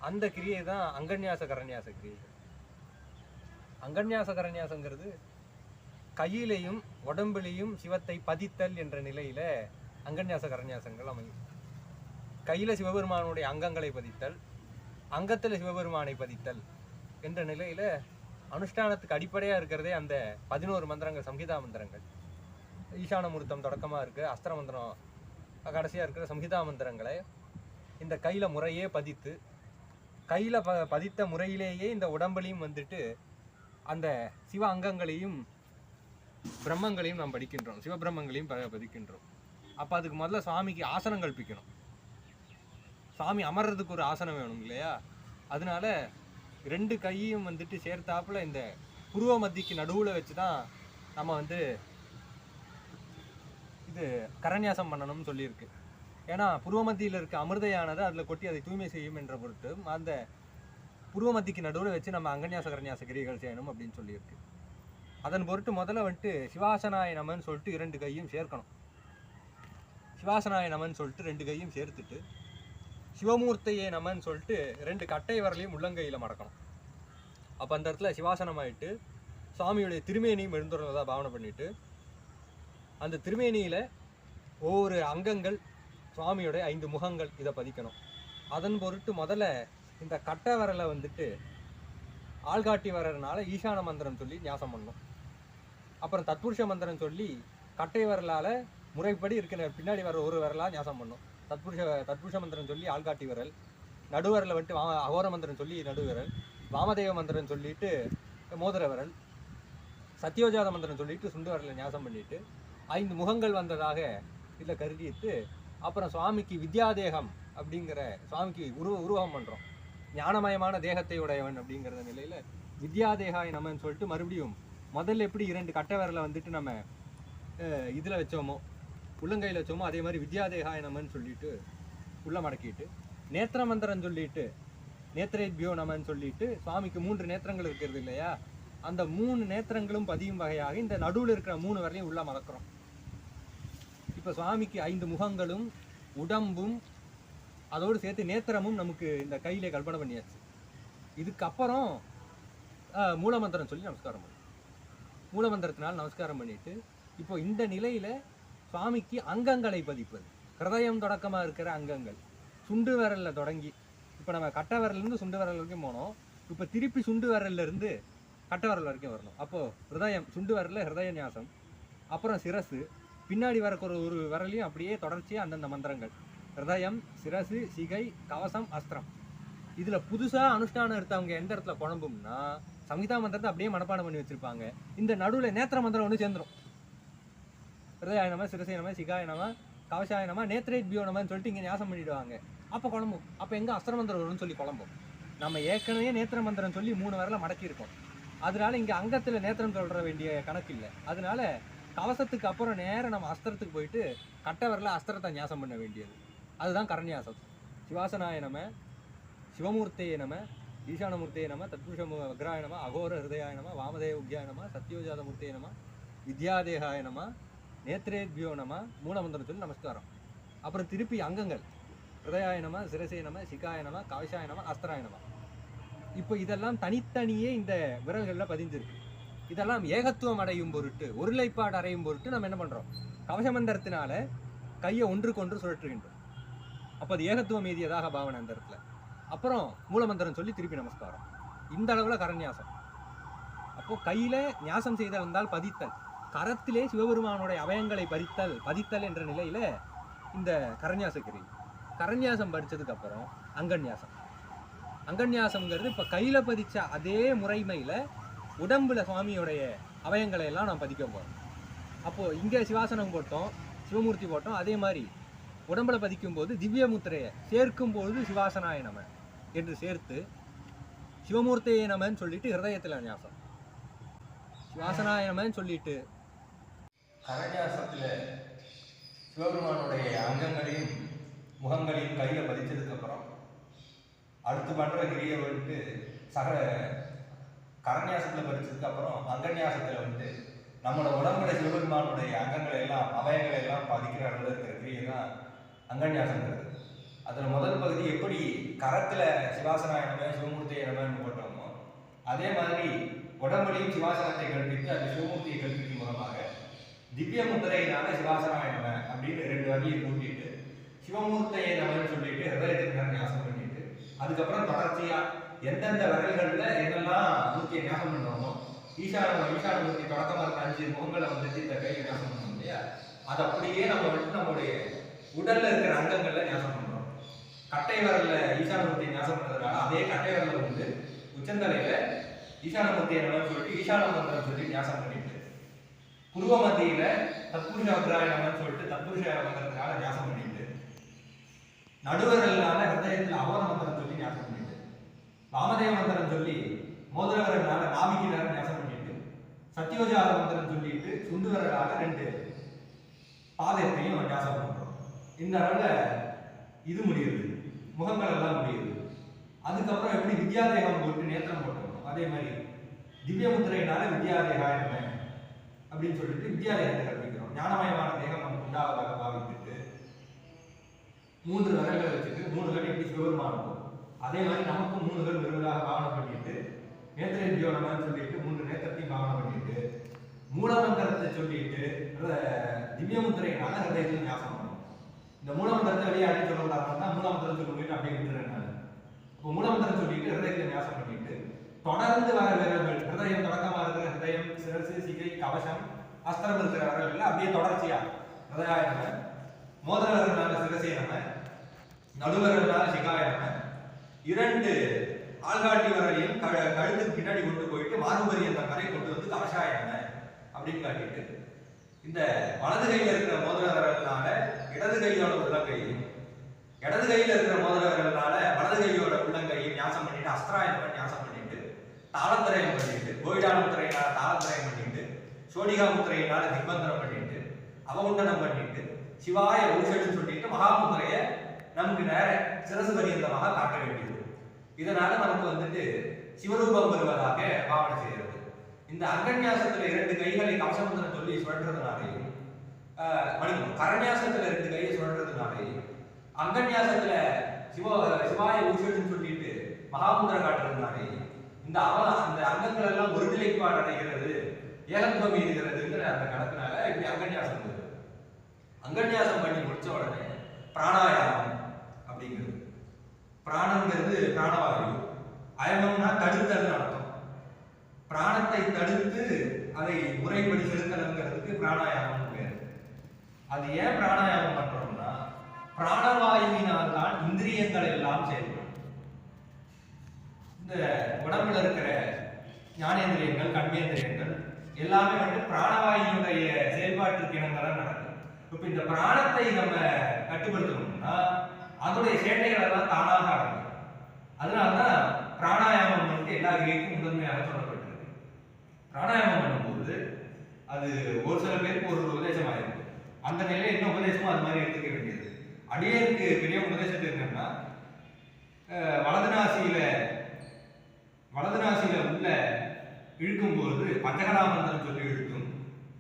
அந்த கிரியை தான் அங்கன்யாச கரன்யாச கிரியைகள். அங்கன்யாச கரன்யாசங்கிறது கையிலையும் உடம்பிலையும் சிவத்தை பதித்தல் என்ற நிலையில் அங்கன்யாச கரன்யாசங்கள் அமையும். கையில் சிவபெருமானுடைய அங்கங்களை பதித்தல், அங்கத்தில் சிவபெருமானை பதித்தல் என்ற நிலையில் அனுஷ்டானத்துக்கு அடிப்படையாக இருக்கிறதே அந்த 11 மந்திரங்கள், சம்ஹிதா மந்திரங்கள். ஈசான மூர்த்தம் தொடக்கமாக இருக்குது, அஸ்திர மந்திரம் கடைசியாக இருக்கிற சம்ஹிதா மந்திரங்களை இந்த கையில் முறையே பதித்து, கையில் பதித்த முறையிலேயே இந்த உடம்புலையும் வந்துட்டு அந்த சிவ அங்கங்களையும் பிரம்மங்களையும் நாம் படிக்கின்றோம், சிவபிரம்மங்களையும் பதிக்கின்றோம். அப்போ அதுக்கு முதல்ல சுவாமிக்கு ஆசனம் கல்பிக்கணும். சுவாமி அமர்றதுக்கு ஒரு ஆசனம் வேணும் இல்லையா? அதனால 2 கையும் வந்துட்டு சேர்த்தாப்புல இந்த புருவ மத்திக்கு நடுவில் வச்சு தான் நம்ம வந்து இது கரன்யாசம் பண்ணணும்னு சொல்லியிருக்கு. ஏன்னா புருவ மத்தியில் இருக்க அமிர்தையானது அதில் கொட்டி அதை தூய்மை செய்யும் என்ற பொருட்டு அந்த புருவ மத்திக்கு நடுவில் வச்சு நம்ம அங்கன்யாச கரன்யாச கிரிகள் செய்யணும் அப்படின்னு சொல்லியிருக்கு. அதன் பொருட்டு முதல்ல வந்துட்டு சிவாசனாய நமன்னு சொல்லிட்டு 2 கையும் சேர்க்கணும். சிவாசனாய நமன்னு சொல்லிட்டு 2 கையும் சேர்த்துட்டு சிவமூர்த்தையே நமன்னு சொல்லிட்டு 2 கட்டை வரலையும் உள்ளங்கையில் மடக்கணும். அப்போ அந்த இடத்துல சிவாசனம் ஆகிட்டு சுவாமியுடைய திருமேனியும் எழுந்துறதா பாவனை பண்ணிட்டு அந்த திருமேனியில் ஒவ்வொரு அங்கங்கள், சுவாமியுடைய 5 முகங்கள் இதை பதிக்கணும். அதன் பொருட்டு முதல்ல இந்த கட்டை வரலை வந்துட்டு ஆள்காட்டி வரனால ஈசான மந்திரம் சொல்லி ஞாசம் பண்ணணும். அப்புறம் தத்புருஷ மந்திரம் சொல்லி கட்டை வரலால் முறைப்படி இருக்கிற பின்னாடி வர ஒரு வரலாக ஞாசம் பண்ணும். தத்புருஷ மந்திரம் சொல்லி ஆள்காட்டி விரல், நடுவரில் வந்துட்டு அகோர மந்திரம் சொல்லி நடுவிரல், வாமதேவ மந்திரம் சொல்லிட்டு மோதிர விரல், சத்தியோஜாத மந்திரம் சொல்லிட்டு சுண்டு விரலில் ஞாசம் பண்ணிட்டு 5 முகங்கள் வந்ததாக இதில் கருதிட்டு அப்புறம் சுவாமிக்கு வித்யாதேகம் அப்படிங்கிற சுவாமிக்கு உருவகம் பண்ணுறோம். ஞானமயமான தேகத்தை உடையவன் அப்படிங்கிற நிலையில் வித்யாதேகாய நமன்னு சொல்லிட்டு மறுபடியும் முதல்ல எப்படி 2 கட்டை விரலை வந்துட்டு நம்ம இதில் வச்சோமோ, உள்ளங்கையில் வச்சோமோ, அதே மாதிரி வித்யாதேகாய நமன்னு சொல்லிட்டு உள்ள மடக்கிட்டு நேத்திர மந்திரம் சொல்லிட்டு நேத்திரேபியோ நமன்னு சொல்லிட்டு சுவாமிக்கு 3 நேத்திரங்கள் இருக்கிறது இல்லையா? அந்த 3 நேத்திரங்களும் பதியும் வகையாக இந்த நடுவில் இருக்கிற 3 வரலையும் உள்ள மடக்கிறோம். இப்போ சுவாமிக்கு 5 முகங்களும் உடம்பும் அதோடு சேர்த்து நேத்திரமும் நமக்கு இந்த கையிலே கல்பனை பண்ணியாச்சு. இதுக்கப்புறம் மூலமந்திரம் சொல்லி நமஸ்காரம் பண்ணும். மூலமந்திரத்தினால் நமஸ்காரம் பண்ணிட்டு இப்போ இந்த நிலையில் சுவாமிக்கு அங்கங்களை பதிப்பது, ஹிருதயம் தொடக்கமாக இருக்கிற அங்கங்கள், சுண்டு விரலில் தொடங்கி இப்போ நம்ம கட்டை விரல்லேருந்து சுண்டு விரல் வரைக்கும் போனோம். இப்போ திருப்பி சுண்டு விரல்லேருந்து கட்டை விரல் வரைக்கும் வரணும். அப்போது ஹிருதயம், சுண்டு விரலில் ஹிருதய ஞாசம், அப்புறம் சிரசு, பின்னாடி வரக்கு ஒரு விரலையும் அப்படியே தொடர்ச்சியாக அந்தந்த மந்திரங்கள் ஹிருதயம், சிரசு, சிகை, கவசம், அஸ்திரம். இதில் புதுசாக அனுஷ்டானம் எடுத்தவங்க எந்த இடத்துல குழம்பும்னா சங்கீதா மந்திரத்தை அப்படியே மனப்பாடம் பண்ணி வச்சுருப்பாங்க. இந்த நடுவில் நேத்திர மந்திரம் ஒன்று சேர்ந்துடும். ஹிருதயாய நம, சிரசாய நம, சிகாய நம, கவசாய நம, நேத்ரேபியோ நமன்னு சொல்லிட்டு இங்கே ஞாசம் பண்ணிவிடுவாங்க. அப்போ குழம்பும். அப்போ எங்கே அஸ்திர மந்திரம் வரும்னு சொல்லி குழம்பும். நம்ம ஏற்கனவே நேத்திர மந்திரம் சொல்லி 3 வரல மடக்கியிருக்கோம். அதனால இங்கே அங்கத்தில் நேத்திரம் சொல்கிற வேண்டிய கணக்கு இல்லை. அதனால கவசத்துக்கு அப்புறம் நேரம் நம்ம அஸ்திரத்துக்கு போயிட்டு கட்டை வரல அஸ்திரத்தை ஞாசம் பண்ண வேண்டியது. அதுதான் கரன்யாசம். சிவாசனாய நம, சிவமூர்த்தையே நம, ஈசானமூர்த்தையே நம, தத்புருஷ வக்ராய நம, அகோர ஹிருதயாய நம, வாமதேவ உக்யாய நம, சத்யோஜாத மூர்த்தையே நம, வித்யாதேகாய நம, நேத்ரேபியோ நம, மூலமந்திரம் சொல்லி நமஸ்காரம். அப்புறம் திருப்பி அங்கங்கள் ஹிருதயாய நம, சிரசே நம, சிகாய நம, கவசாய நம, அஸ்திராய நம. இப்போ இதெல்லாம் தனித்தனியே இந்த விரல்களில் பதிஞ்சிருக்கு. இதெல்லாம் ஏகத்துவம் அடையும் பொருட்டு, ஒருலைப்பாடு அடையும் பொருட்டு நம்ம என்ன பண்ணுறோம்? கவச மந்திரத்தினால கையை ஒன்றுக்கொன்று சுழற்றுகின்றோம். அப்போ அது ஏகத்துவம் மீதியதாக பாவனை அந்த இடத்துல. அப்புறம் மூலமந்திரம் சொல்லி திருப்பி நமஸ்காரம். இந்த அளவில் கரன்யாசம். அப்போது கையில் ஞாசம் செய்தல் இருந்தால் பதித்தல், கரத்திலே சிவபெருமானுடைய அவயங்களை பதித்தல் என்ற நிலையில் இந்த கரன்யாசக்கிரி. கரன்யாசம் படித்ததுக்கப்புறம் அங்கன்யாசம். அங்கன்யாசம்ங்கிறது இப்போ கையில் பதித்த அதே முறைமையில் உடம்புல சுவாமியோடைய அவயங்களை எல்லாம் நாம் பதிக்க போகிறோம். அப்போது இங்கே சிவாசனம் போட்டோம், சிவமூர்த்தி போட்டோம். அதே மாதிரி உடம்புல பதிக்கும்போது திவ்ய முத்திரையை சேர்க்கும்போது சிவாசனாய நம என்று சேர்த்து சிவமூர்த்தியே நமன்னு சொல்லிட்டு ஹிருதயத்தில் ஞாசம், சிவாசனாய நமன்னு சொல்லிட்டு கரன்யாசத்தில் சிவபெருமானுடைய அங்கங்களையும் முகங்களையும் கையில் பதிச்சதுக்கப்புறம் அடுத்து பண்ணுற கிரியை வந்துட்டு கரன்யாசத்தில் படித்ததுக்கப்புறம் அங்கன்யாசத்தில் வந்துட்டு நம்மளோட உடம்புல சிவபெருமானுடைய அங்கங்களை எல்லாம் அவயங்களை எல்லாம் பதிக்கிற அளவில் இருக்கிற கிரியை தான் அங்கன்யாசங்கிறது. அதில் முதல் பகுதி எப்படி கரத்தில் சிவாசனாய நம, சிவமூர்த்தியை நமன்னு போட்டோமோ அதே மாதிரி உடம்புலையும் சிவாசனத்தை கற்பித்து அந்த சிவமூர்த்தியை கற்பிக்கும் மூலமாக திவ்ய முத்திரையினால சிவாசனாய நம அப்படின்னு 2 வரியை கூட்டிட்டு சிவமூர்த்தியை நமன்னு சொல்லிட்டு ஹிருதயத்துக்கு ஞாசம் பண்ணிட்டு அதுக்கப்புறம் தொடர்ச்சியாக எந்தெந்த விரல்கள்ல என்னெல்லாம் மூர்த்தியை ஞாபகம் பண்ணுறோமோ, ஈசான மூர்த்தி தொடக்கமாக இருக்க 5 முகங்களை வந்துட்டு இந்த கையை ஞாபகம் பண்ணணும் இல்லையா, அது அப்படியே நம்ம வந்துட்டு நம்மளுடைய உடல்ல இருக்கிற அங்கங்கள்ல ஞாபகம் பண்றோம். கட்டை விரல்ல ஈசானமூர்த்தியை ஞாபகம் பண்றதுனால அதே கட்டை விரல்ல வந்து உச்சந்தலையில ஈசானமூர்த்தியை நம்ம சொல்லிட்டு ஈசான மந்திரம் சொல்லி ஞாபகம் பண்ணிட்டு, புருவ மத்தியில தத்புருஷ அக்ராயணம்னு சொல்லிட்டு தத்புருஷ மந்திரத்தினால ஞாபகம் பண்ணிட்டு, நடுவரல்னால ஹிருதயத்தில் அவர மந்திரம் சொல்லி ஞாபகம் பண்ணிட்டு, வாமதேவ மந்திரம் சொல்லி மோதிர விரல்னால நாபிக்கு நேரம் ஞாபகம் பண்ணிட்டு, சத்தியோஜாத மந்திரம் சொல்லிட்டு சுண்டு விரலால 2 பாதத்தையும் ஞாபகம் பண்றோம். இந்த அளவுல இது முடியுது, முகங்கள் எல்லாம் முடியுது. அதுக்கப்புறம் எப்படி வித்யாதேகம் போட்டு நேத்திரம் போட்டோம், அதே மாதிரி திவ்ய முத்திரையினால வித்யாதேகாயமே அப்படின்னு சொல்லிட்டு வித்யாதேகத்தை கற்பிக்கிறோம். ஞானமயமான தேகம் நமக்கு உண்டாவதாக பாவித்துட்டு 3 விரல்களை வச்சுட்டு 3 கண் எப்படி சிவபெருமா இருக்கும் அதே மாதிரி நமக்கும் 3 கண் வருவதாக பாவனை பண்ணிட்டு, நேத்திரேந்தியோனமான்னு சொல்லிட்டு 3 நேத்திரத்தையும் பாவனை பண்ணிட்டு, மூலமந்திரத்தை சொல்லிட்டு திவ்ய முத்திரையினால ஹிருதயத்தில் ஞாபகம் பண்ணும். இந்த மூலமந்திரத்தை வெளியே அடி சொல்லக்கூடாதுன்னா மூலமந்திரம் சொல்லிட்டு அப்படியே விட்டுறேன் நான். இப்போ மூலமந்திரம் சொல்லிட்டு ஹிருதயத்தில் ஞாபகம் பண்ணிட்டு, தொடர்ந்து வர விரல்கள் ஹிருதயம் தொடக்கமாக இருக்கிற ஹிருதயம், சிரசு, சிகை, கவசம், அஸ்திரம் இருக்கிற விரல்கள் அப்படியே தொடர்ச்சியா ஹிருதயாய நம, மோதிர விரல்னால சிரசே நம, நடுவரல்னால சிகாய நம, 2 ஆள்காட்டி விரலையும் கழுத்துக்கு பின்னாடி கொண்டு போயிட்டு மார்பரி அந்த வரை கொண்டு வந்து கவசாய நம அப்படின்னு காட்டிட்டு, இந்த வலது கையில இருக்கிற மோதிர விரல்னால இடது கையோட உள்ளங்கையும், இடது கையில இருக்கிற மோதிர விரல்னால வலது கையோட உள்ளங்கையும் ஞாசம் பண்ணிட்டு, அஸ்திராயணம் ஞாசம் பண்ணிட்டு, தாளத்திரயம் பண்ணிட்டு, கோயிடான முத்திரையினால தாளத்திரயம் பண்ணிட்டு, சோடிகா முத்திரையினால திக்பந்தனம் பண்ணிட்டு, அவகுண்டனம் பண்ணிட்டு, சிவாய ஊஷன்னு சொல்லிட்டு மகாமுத்திரைய நமக்கு நேர சிரசு பரியந்தமாக காட்ட வேண்டியது. இதனால நமக்கு வந்துட்டு சிவரூபம் வருவதாக பாவனை செய்யறது. இந்த அங்கன்யாசத்துல 2 கைகளை கவசமந்திரம் சொல்லி சுழற்றதுனாலையும், கரன்யாசத்துல 2 கையை சுழற்றதுனாலையும், அங்கன்யாசத்துல சிவாய ஊஷன்னு சொல்லிட்டு மகாமுந்திர காட்டுறதுனாலையும் இந்த அங்கங்கள் எல்லாம் ஒருநிலைப்பாடு அடைகிறது, ஏகத்துவம் இருக்கிறதுங்கிற அந்த கணக்குனால இப்படி அங்கன்யாசம் வருது. அங்கன்யாசம் பண்ணி முடிச்ச உடனே பிராணாயாமம் அப்படிங்கிறது. பிராணங்கிறது பிராணவாயு, அயமம்னா தடுத்தல் அர்த்தம். பிராணத்தை தடுத்து அதை முறைப்படி செலுத்தலுங்கிறதுக்கு பிராணாயாமம் பேர். அது ஏன் பிராணாயாமம் பண்றோம்னா, பிராணவாயுவினால் தான் இந்திரியங்கள் எல்லாம் செயல்படும். இந்த உடம்புல இருக்கிற ஞானேந்திரியங்கள், கர்மேந்திரியங்கள் எல்லாமே வந்து பிராணவாயுடைய செயல்பாட்டுக்கு இணங்கதான் நடக்கும். இப்ப இந்த பிராணத்தை நம்ம கட்டுப்படுத்தணும்னா அதோடைய சேட்டைகள் எல்லாம் தானாக ஆகும். அதனாலதான் பிராணாயாமம் வந்து எல்லா கிரேக்கும் முதன்மையாக சொல்லப்பட்டிருக்கு. பிராணாயாமம் பண்ணும்போது அது ஒரு சில பேருக்கு ஒரு உபதேசமாக இருக்கு. அந்த நிலையில என்ன உபதேசமோ அது மாதிரி எடுத்துக்க வேண்டியது. அடியருக்கு பெரிய உபதேசத்து என்னன்னா, வலது நாசியில உள்ள இழுக்கும் பொழுது பஞ்சகலா மந்திரம் சொல்லி இழுத்தும்,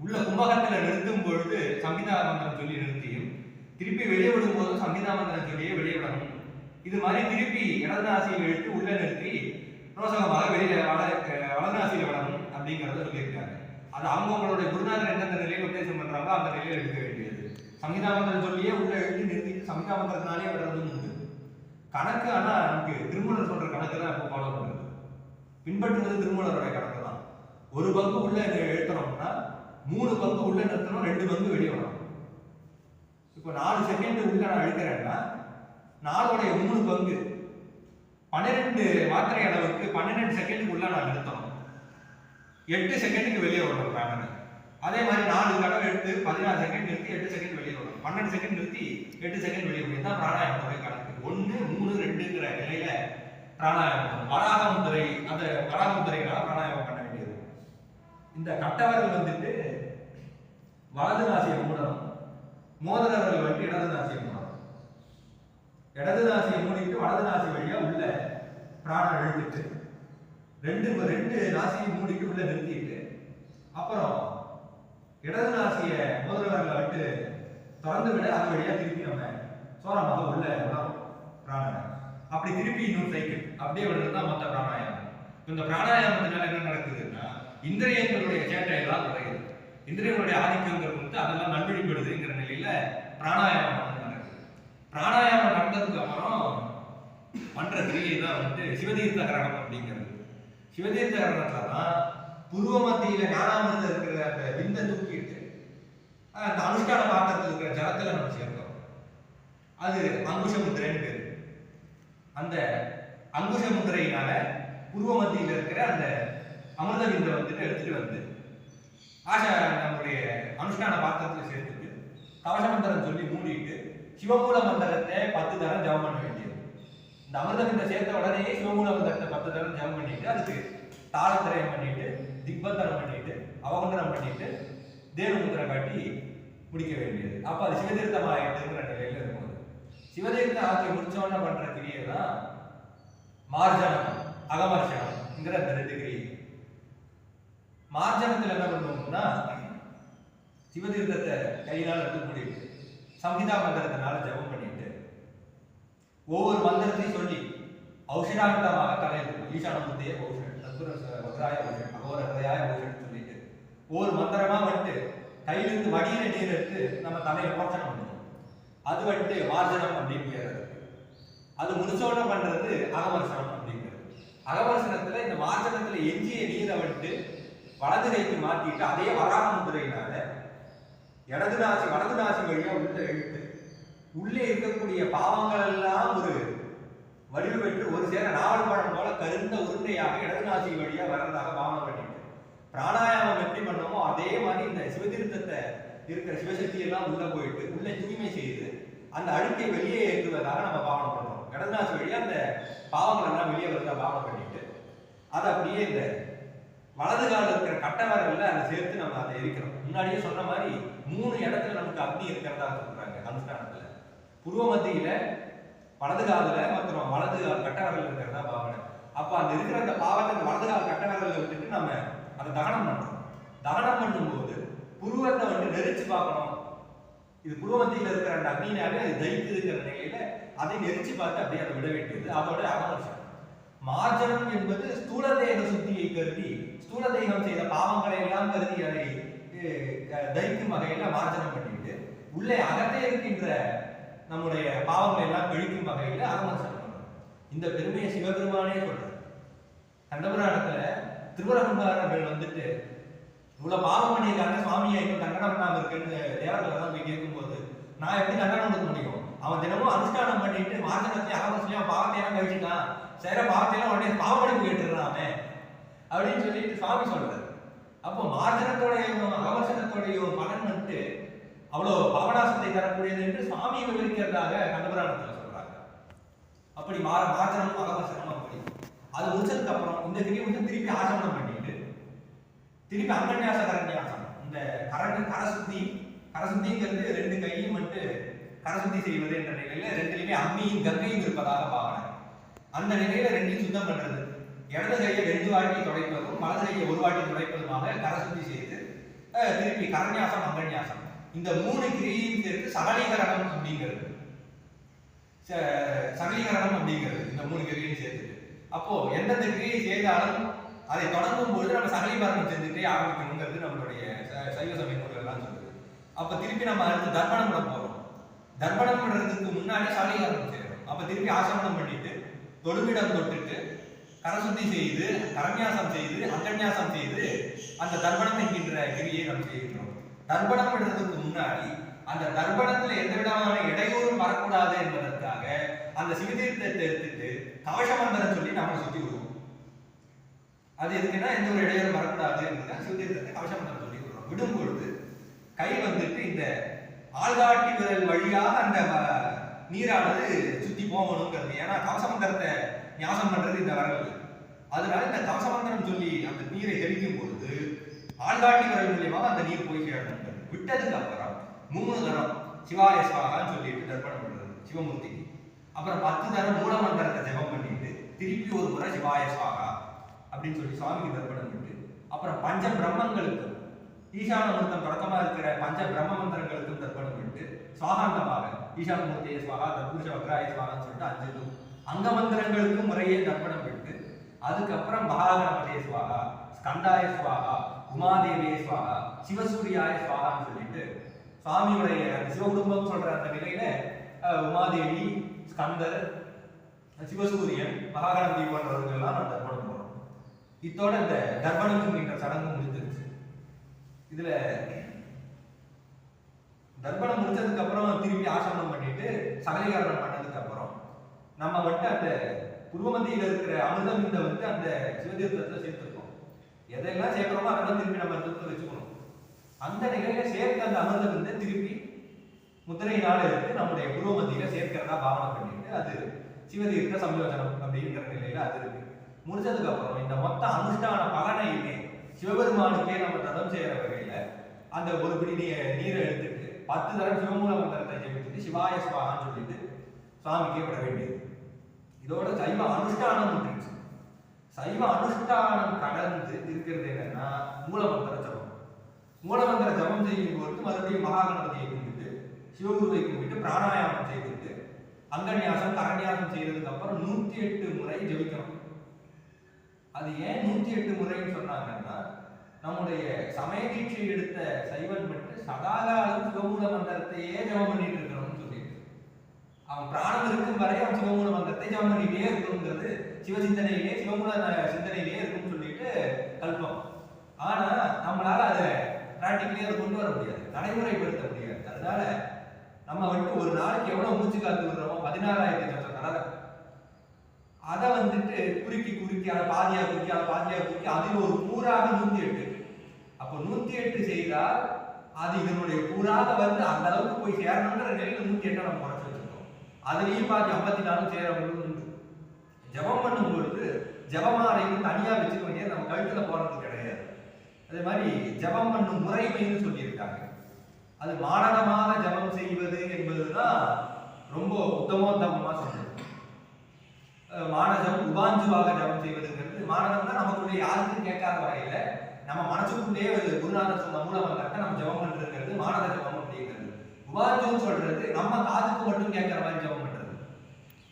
உள்ள கும்பகத்துல நிறுத்தும் பொழுது சம்ஹிதா மந்திரம் சொல்லி நிறுத்தியும், திருப்பி வெளியே விடும் போதும் சம்ஹிதா மந்திரம் சொல்லியே வெளியே விடணும். இது மாதிரி திருப்பி இடது நாசியில் இழுத்து உள்ள நிறுத்தி ரோசகமாக வெளியில வலது நாசியில விடணும் அப்படிங்கிறத சொல்லியிருக்காங்க. அது அவங்களுடைய குருநாதர் எந்தெந்த நிலையில உபதேசம் பண்றாங்களோ அந்த நிலையில எடுக்க வேண்டியது. சம்ஹிதா மந்திரம் சொல்லியே உள்ள எழுதி நிறுத்திட்டு சம்ஹிதா மந்திரத்தினாலே விடுறதும் உண்டு கணக்கு. ஆனா நமக்கு திருமூலர் சொல்ற கணக்கு தான் இப்போ ஃபாலோ பண்றது, பின்பற்றுறது திருமூலருடைய கணக்கு தான். ஒரு பங்கு உள்ள எழுத்துறோம்னா 3 பங்கு உள்ள நிறுத்தணும், 2 பங்கு வெளியே வரணும். இப்போ 4 செகண்ட் உள்ள நான் எழுக்கிறேன்னா 4உடைய 3 பங்கு 12 மாத்திரை அளவுக்கு 12 செகண்டுக்கு உள்ள நான் நிறுத்தணும், 8 செகண்டுக்கு வெளியே வரணும் பிராணனை. அதே மாதிரி 4 தடவை எடுத்து 16 செகண்ட் நிறுத்தி 8 செகண்ட் வெளியே வரணும், 12 செகண்ட் நிறுத்தி 8 செகண்ட் வெளியே வரணும். இதுதான் பிராணாயாமத்துடைய கணக்கு. 1 3 2ங்கிற நிலையில பிராணாயாமம். வராகமுத்திரை, அந்த வராகமுத்திரைனால பிராணாயாமம் பண்ண வேண்டியது. இந்த கட்டவரல் வந்துட்டு வலது நாசியை மூடணும், மோதிரவரல் வந்து இடது நாசியை மூடணும். இடது நாசியை மூடிட்டு வலது நாசி வழியா உள்ள பிராணம் இழுத்துட்டு 2 நாசியை மூடிட்டு உள்ள நிறுத்திட்டு, அப்புறம் இடது நாசியை மோதிரவரல விட்டு திறந்து விட அது வழியா திருப்பி நம்ம சோரமாக உள்ள விடணும் பிராணனை. அப்படி திருப்பி இன்னொரு சைக்கிள் அப்படியே விடுறது தான் மொத்த பிராணாயாமம். இந்த பிராணாயாமத்தினால என்ன நடக்குதுன்னா, இந்திரியங்களுடைய சேட்டை எல்லாம் குறையுது, இந்திரியங்களுடைய ஆதிக்கங்கள் வந்து அதெல்லாம் நல்வழிப்படுதுங்கிற நிலையில பிராணாயாமம் நடக்குது. பிராணாயாமம் நடந்ததுக்கு அப்புறம் பண்ற கிரியை தான் சிவதீர்த்த கரணம் அப்படிங்கிறது. சிவதீர்த்த கரணத்துல தான் புருவ மத்தியில ஞானாமிர்தம் இருக்கிற அந்த விந்த தூக்கிட்டு அந்த அனுஷ்டான பாத்திரத்தில் இருக்கிற ஜலத்துல நம்ம சேர்க்கிறோம். அது அங்குஷ முத்திரைன்னு பேரு. அந்த அங்குஷ முத்திரையினால புருவ மத்தியில இருக்கிற அந்த அமிர்த விந்தை எடுத்துட்டு வந்து நம்முடைய அனுஷ்டான பாத்திரத்துல சேர்த்துட்டு கவச மந்திரம் சொல்லி மூடிட்டு சிவமூல மந்திரத்தை 10 தரம் ஜபம் பண்ண வேண்டியது. இந்த அமிர்த விந்தை சேர்த்த உடனே சிவமூல மந்திரத்தை 10 தரம் ஜபம் பண்ணிட்டு அதுக்கு தாளத்திரயம் பண்ணிட்டு திக்பந்தனம் பண்ணிட்டு அவகுண்டனம் பண்ணிட்டு தேவமுத்திரை காட்டி முடிக்க வேண்டியது. அப்ப அது சிவதீர்த்தம் ஆகிட்டுங்கிற நிலையில இருக்கும். சிவதீர்த்தம் ஆக்கி முடிச்சோன்னு பண்ற கிரியை தான் மார்ஜனம் அகமர்ஷனம்ங்கிற அந்த 2 கிரியை. மார்ஜனத்துல என்ன பண்ணுவோம்னா சிவதீர்த்தத்தை கையினால் எடுத்து மூடிட்டு சம்ஹிதா மந்திரத்தினால ஜபம் பண்ணிட்டு ஒவ்வொரு மந்திரத்தையும் சொல்லி ஔஷதாந்தமாக தலையில் ஈசானமுத்திய ஔஷன் வக்ராய ஔஷன் அகோர ஹதயாய ஔஷன் சொல்லிட்டு ஒவ்வொரு மந்திரமா கையிலிருந்து வடியில நீர் எடுத்து நம்ம தலையை போர்ச்சனம் பண்ணணும். அது மார்ஜனம் அப்படின்னு பேர். அது முடிச்சோட பண்றது அகமர்சனம் அப்படிங்கிறது. அகமர்சனத்துல இந்த மார்ஜனத்துல எஞ்சிய நீரை வலது கைக்கு மாத்திட்டு அதே வராக முத்திரையினால வலது நாசி வழியா உள்ள இழுத்து உள்ளே இருக்கக்கூடிய பாவங்கள் எல்லாம் ஒரு வடிவு பெற்று ஒரு சேர நாவல் பழம் போல கருந்த உருண்டையாக இடது நாசி வழியா வர்றதாக பாவனை பண்ணிட்டு பிராணாயாமம் எப்படி பண்ணோமோ அதே மாதிரி இந்த சிவதீர்த்தத்தை இருக்கிற சிவசக்தி எல்லாம் உள்ள போயிட்டு உள்ள தூய்மை செய்து அந்த அழுக்கை வெளியே ஏற்றுவதாக நம்ம பாவனை பண்றோம். இடது நாசி வழியா அந்த பாவங்கள் எல்லாம் வெளியே வருதா பாவனை பண்ணிட்டு அதை அப்படியே இந்த வலது கால இருக்கிற கட்டவரல்ல அதை சேர்த்து நம்ம அதை எரிக்கிறோம். முன்னாடியே சொன்ன மாதிரி 3 இடத்துல நமக்கு அக்னி இருக்கிறதா சொல்றாங்க அனுஷ்டானத்துல. புருவ மத்தியில வலது காதுல மற்றும் வலது கால் கட்டவரல் இருக்கிறதா பாவனை. அப்ப அந்த இருக்கிற அந்த பாவத்தை அந்த வலது கால் கட்டவரல்ல விட்டுட்டு நம்ம அதை தகனம் பண்றோம். தகனம் பண்ணும்போது புருவத்தை நெரிச்சு பார்க்கணும். இது புருவ மத்தியில இருக்கிற அந்த அக்னினாலே அது தயிக்குதுங்கிற நிலையில அதை நெரிச்சு பார்த்து அப்படியே அதை விட வேண்டியது அதோட அகமர்ஷனம். மார்ஜனம் என்பது ஸ்தூல தேக சுத்தியை கருதி ஸ்தூல தேகம் செய்த பாவங்களை எல்லாம் கருதி அதை தயிக்கும் வகையில மார்ஜனம் பண்ணிட்டு உள்ளே அகத்தே இருக்கின்ற நம்முடைய பாவங்களை எல்லாம் கழிக்கும் வகையில அகமர்ஷனம் பண்றோம். இந்த பெருமையை சிவபெருமானே சொல்றார். கண்டபுராணத்துல திருவரகுமாரர்கள் இவ்வளவு பாவம் பண்ணியிருக்காங்க சுவாமியை இன்னும் தண்டனை பண்ணாம இருக்குன்னு தேவர்கள் தான் போய் கேட்கும்போது நான் எப்படி தண்டனை கொடுக்க முடியும்? அவன் தினமும் அனுஷ்டானம் பண்ணிட்டு மார்ஜனத்தையும் அகமர்ஷனையும் பாவத்தை எல்லாம் கழிச்சுட்டான். சேர பாவத்தையெல்லாம் உடனே பாவமடைப்பு கேட்டுறான் அவன் அப்படின்னு சொல்லிட்டு சுவாமி சொல்றாரு. அப்போ மார்ஜனத்தோடையும் அகமர்ஷனத்தோடையும் பலன் அவ்வளவு பாவனாசத்தை தரக்கூடியது என்று சுவாமி விவரிக்கிறதாக கண்டபுராணத்துல சொல்றாங்க. அப்படி மார்ஜனம் அகமர்ஷனம் அப்படி அது முடிச்சதுக்கு அப்புறம் இந்த கிரியை திருப்பி ஆசமனம் பண்ணிட்டு திருப்பி அங்கன்யாச கரன்யாசம் இந்த கரசுத்திங்கிறது 2 கையும் கரசுத்தி செய்வது என்ற நிலையில 2லையுமே அம்மியும் கங்கையும் இருப்பதாக பாவனை. அந்த நிலையில 2ஐயும் சுத்தம் பண்றது. இடது கையை 2 வாட்டி துடைப்பதும் வலது கையை 1 வாட்டி துடைப்பதுமாக கரசுத்தி செய்து திருப்பி கரன்யாசம் அங்கன்யாசம் இந்த 3 கிரியையும் சேர்த்து சகலீகரணம் அப்படிங்கிறது இந்த 3 கிரியையும் சேர்த்து அப்போ எந்தெந்த கிரியை செய்தாலும் அதை தொடங்கும் பொழுது நம்ம சகலீகரணம் செஞ்சுட்டே ஆரம்பிக்கணுங்கிறது நம்மளுடைய சைவ சமய நூல்கள் எல்லாம் சொல்லுது. அப்ப திருப்பி நம்ம அடுத்து தர்ப்பணம் பண்ண போறோம். தர்ப்பணம் பண்றதுக்கு முன்னாடி சகலீகரணம் செய்யணும். அப்ப திருப்பி ஆசமனம் பண்ணிட்டு தொழுமிடம் தொட்டுட்டு கரசுத்தி செய்து கரன்யாசம் செய்து அங்கன்யாசம் செய்து அந்த தர்ப்பணம் என்கின்ற கிரியை நாம் செய்கின்றோம். தர்ப்பணம் பண்றதுக்கு முன்னாடி அந்த தர்ப்பணத்துல எந்த விதமான இடையூறும் வரக்கூடாது என்பதற்காக அந்த சிவதீர்த்தத்தை எடுத்துட்டு கவச மந்திரம் சொல்லி நம்ம சுத்தி விடுவோம். அது எதுக்குன்னா எந்த ஒரு இடையூறும் வரக்கூடாது என்பதுதான் சிவதீர்த்தத்தை கவச மந்திரம் சொல்லி விடுறோம். விடும் பொழுது கை இந்த ஆள்காட்டி விரல் வழியாக அந்த நீரானது சுத்தி போகணுங்கிறது. ஏன்னா கவச மந்திரத்தை ஞாசம் பண்றது இந்த வரல். அதனால இந்த கவச மந்திரம் சொல்லி அந்த நீரை தெளிக்கும் பொழுது ஆள்காட்டி விரல் மூலியமாக அந்த நீர் போய் சேரணும். விட்டதுக்கு அப்புறம் 3 தரம் சிவாய ஸ்வாகான்னு சொல்லிட்டு தர்ப்பணம் பண்றது சிவமூர்த்திக்கு. அப்புறம் 10 தரம் மூல மந்திரத்தை ஜெபம் பண்ணிட்டு திருப்பி ஒரு முறை சிவாய ஸ்வாகா அப்படின்னு சொல்லி சுவாமிக்கு தர்ப்பணம் பண்ணிட்டு அப்புறம் பஞ்ச பிரம்மங்களுக்கும் ஈசானமூர்த்தம் தொடக்கமா இருக்கிற பஞ்ச பிரம்ம மந்திரங்களுக்கும் தர்ப்பணம் பண்ணிட்டு சுவாகாந்தமாக ஈசானமூர்த்திய ஸ்வாகா தற்புருஷ வக்ராய ஸ்வாகான்னு சொல்லிட்டு 5 அங்க மந்திரங்களுக்கும் முறையே தர்ப்பணம் பண்ணிட்டு அதுக்கப்புறம் மகாகணபதிய ஸ்வாகா ஸ்கந்தாய ஸ்வாகா உமாதேவிய ஸ்வாகா சிவசூரியாய ஸ்வாகான்னு சொல்லிட்டு சுவாமியுடைய சிவகுடும்பம் சொல்ற அந்த நிலையில உமாதேவி ஸ்கந்தர் சிவசூரியன், மகாகணபதி போன்றவர்களெல்லாம் நம்ம தர்ப்பணம் போறோம். இத்தோட இந்த தர்ப்பணம் என்கின்ற சடங்கு முடிஞ்சிருச்சு. இதுல தர்ப்பணம் முடிச்சதுக்கு அப்புறம் திருப்பி ஆசனம் பண்ணிட்டு சகலீகரணம் பண்ணதுக்கு அப்புறம் நம்ம வந்துட்டு அந்த புருவமத்தியில இருக்கிற அமிர்தம் இந்த வந்து அந்த சிவதீர்த்தத்தை சேர்த்துருக்கோம். எதெல்லாம் சேர்க்கிறோமோ அதெல்லாம் திருப்பி நம்ம தூரத்தை வச்சுக்கணும். அந்த நிலையில சேர்த்த அந்த அமிர்தம் வந்து திருப்பி முத்திரையினால எடுத்து நம்முடைய புருவமத்தியில சேர்க்கிறதா பாவனை பண்ணிட்டு அது சிவதீர்த்த சம்யோஜனம் அப்படிங்கிற நிலையில அது இருக்கு. முடிச்சதுக்கு அப்புறம் இந்த மொத்த அனுஷ்டான பலனையுமே சிவபெருமானுக்கே நம்ம ததம் செய்யற வகையில அந்த ஒரு பிடி நீரை எடுத்துட்டு 10 தரம் சிவமூல மந்திரத்தை ஜெபிச்சுட்டு சிவாய ஸ்வாகான்னு சொல்லிட்டு சுவாமிக்கே விட வேண்டியது. இதோட சைவ அனுஷ்டானம் முடிஞ்சு. சைவ அனுஷ்டானம் கடந்து இருக்கிறது என்னன்னா மூலமந்திர ஜபம். மூலமந்திர ஜபம் செய்யும் போது மறுபடியும் மகாகணபதியை கும்பிட்டு சிவகுருவை கும்பிட்டு பிராணாயாமம் செய்துட்டு அங்கன்யாசம் கரண்யாசம் செய்ததுக்கு அப்புறம் 108 முறை ஜபிக்கணும். அது ஏன் 108 முறைன்னு சொன்னாங்கன்னா நம்முடைய சமய தீட்சை எடுத்த சைவன் மட்டும் சதாகாலம் சிவமூல மந்திரத்தையே ஜபம் பண்ணிட்டு இருக்கணும்னு சொல்லிட்டு அவன் பிராணம் இருக்கும் வரை அவன் சிவமூல மந்திரத்தை ஜபம் பண்ணிட்டே இருக்கணுங்கிறது சிவசிந்தனையிலே சிவமூல சிந்தனையிலே இருக்கும்னு சொல்லிட்டு கல்பம். ஆனா நம்மளால அதை பிராக்டிக்கலி அதை கொண்டு வர முடியாது, நடைமுறைப்படுத்த முடியாது. அதனால நம்ம வந்துட்டு ஒரு நாளைக்கு எவ்வளவு மூச்சு காத்து விடுறோமோ 16,000 சொச்சம் அதை வந்துட்டு குறுக்கி அதை பாதியா குறுக்கி அதில் ஒரு கூறாக 108. அப்போ 108 செய்தால் அது இதனுடைய கூறாக வந்து அந்த அளவுக்கு போய் சேரணுங்கிற நிலையில 108 நம்ம குறைச்சு வச்சிருக்கோம். அதுலயும் பாதி 54 சேரவங்களும் உண்டு. ஜபம் பண்ணும் பொழுது ஜபமாலையும் தனியா வச்சுக்க வேண்டியது நம்ம கழுத்துல போறது கிடையாது. அதே மாதிரி ஜபம் பண்ணும் முறைமைன்னு சொல்லியிருக்காங்க. அது மானதமாக ஜபம் செய்வது என்பதுதான் ரொம்ப உத்தமோத்தமமா சொல்றது. மானதம் உபாஞ்சுவாக ஜபம் செய்வதுங்கிறது மானதம்னா நமக்குள்ளே யாருக்கும் கேட்காத வகையில நம்ம மனசுக்குள்ளேயே ஒரு குருநாதர் சொன்ன மூலமந்திரத்தை நம்ம ஜபம் பண்றதுங்கிறது மானத ஜபம் அப்படிங்கிறது. உபாஞ்சுன்னு சொல்றது நம்ம காதுக்கு மட்டும் கேட்கிற மாதிரி ஜபம் பண்றது,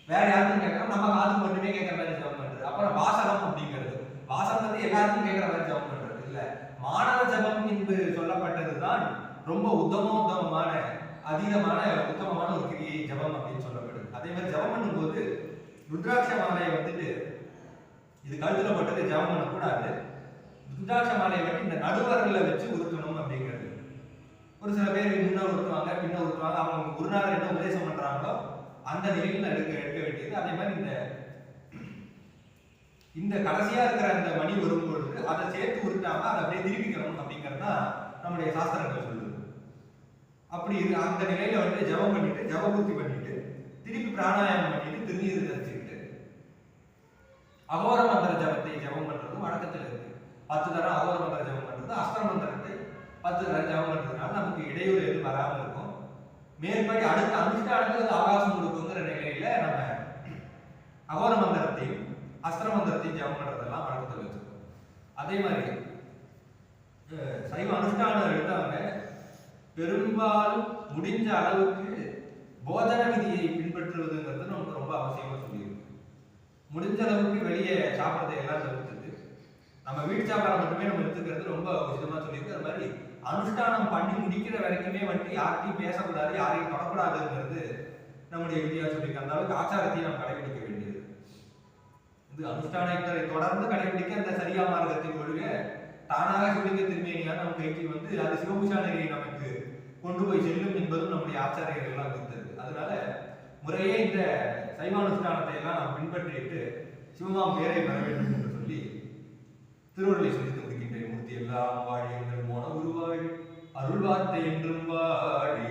வேற யாருக்கும் கேட்கறோம் நம்ம காதுக்கு மட்டுமே கேட்கிற மாதிரி ஜபம் பண்றது. அப்புறம் வாசகம் அப்படிங்கிறது, வாசகம் வந்து எல்லாருக்கும் கேட்கிற மாதிரி ஜபம் பண்றது இல்ல. மானத ஜபம் என்று சொல்லப்பட்டதுதான் ரொம்ப உத்தமோத்தமமான அதீதமான உத்தமமான ஒரு கிரியை ஜபம் அப்படின்னு சொல்லப்படுது. அதே மாதிரி ஜபம் பண்ணும்போது ருத்ராட்ச மாலையை வந்துட்டு இது கழுத்துல போட்டது ஜபம் பண்ணக்கூடாது. ருத்ராட்ச மாலையை வந்து இந்த நடுவரல்ல வச்சு உருட்டணும் அப்படிங்கிறது. ஒரு சில பேர் முன்ன உருட்டுவாங்க பின்ன உருட்டுவாங்க, அவங்க குருநாதர் என்ன உபதேசம் பண்றாங்களோ அந்த நிலையில் எடுக்க வேண்டியது. அதே மாதிரி இந்த கடைசியா இருக்கிற அந்த மணி வரும்பொழுது அதை சேர்த்து உருட்டாம அதை அப்படியே திருப்பிக்கணும் அப்படிங்கிறது தான் நம்முடைய சாஸ்திரங்கள் சொல்லுது. அப்படி அந்த நிலையில வந்து ஜபம் பண்ணிட்டு ஜபபூர்த்தி பண்ணிட்டு திருப்பி பிராணாயாமம் பண்ணிட்டு திருநீர் தரிச்சுக்கிட்டு அகோர மந்திர ஜபத்தை ஜபம் பண்றது வழக்கத்தில் இருக்கு. 10 தரம் அகோர மந்திர ஜபம் பண்றது, அஸ்திர மந்திரத்தை 10 தரம் ஜபம் பண்றதுனால நமக்கு இடையூறு எதுவும் வராமல் இருக்கும். மேற்படி அடுத்த அனுஷ்டானத்துக்கு அவகாசம் கொடுக்குங்கிற நிலையில நம்ம அகோர மந்திரத்தையும் அஸ்திர மந்திரத்தையும் ஜபம் பண்றதெல்லாம் வழக்கத்தில் வச்சிருக்கோம். அதே மாதிரி சைவ அனுஷ்டானம் எடுத்தவங்க பெரும்பாலும் முடிஞ்ச அளவுக்கு போதன விதியை பின்பற்றுவதுங்கிறது நமக்கு ரொம்ப அவசியமா சொல்லியிருக்கு. முடிஞ்ச அளவுக்கு வெளியே சாப்பிட்றதை எல்லாம் தவிர்த்துட்டு நம்ம வீட்டு சாப்பாடை மட்டுமே நம்ம எடுத்துக்கிறது ரொம்ப உசிதமா சொல்லியிருக்கு. அது மாதிரி அனுஷ்டானம் பண்ணி முடிக்கிற வரைக்குமே வந்துட்டு யார்கிட்டையும் பேசக்கூடாது, யாரையும் தொடக்கூடாதுங்கிறது நம்முடைய விதியா சொல்லியிருக்கு. அந்த அளவுக்கு ஆச்சாரத்தையும் நம்ம கடைபிடிக்க வேண்டியது. இது அனுஷ்டானத்தை தொடர்ந்து கடைபிடிக்க அந்த சரியா மார்க்கத்தின் ஒழுக தானாக சிவலிங்க திருமேனியான நம்ம கைக்கு வந்து அது சிவபூஷா நெறியை நமக்கு கொண்டு போய் செல்லும் என்பதும் நம்முடைய ஆச்சாரியர்கள் எல்லாம் இருந்தது. அதனால முறையே இந்த சைவானுஷ்டானத்தை எல்லாம் நாம் பின்பற்றிட்டு சிவமாம் பேரை பெற வேண்டும் என்று சொல்லி திருவள்ளுவை சொல்லி முடிக்கின்ற மூர்த்தி எல்லாம் வாழி எங்கள் மோன உருவாழி அருள் வார்த்தை என்றும் வாழி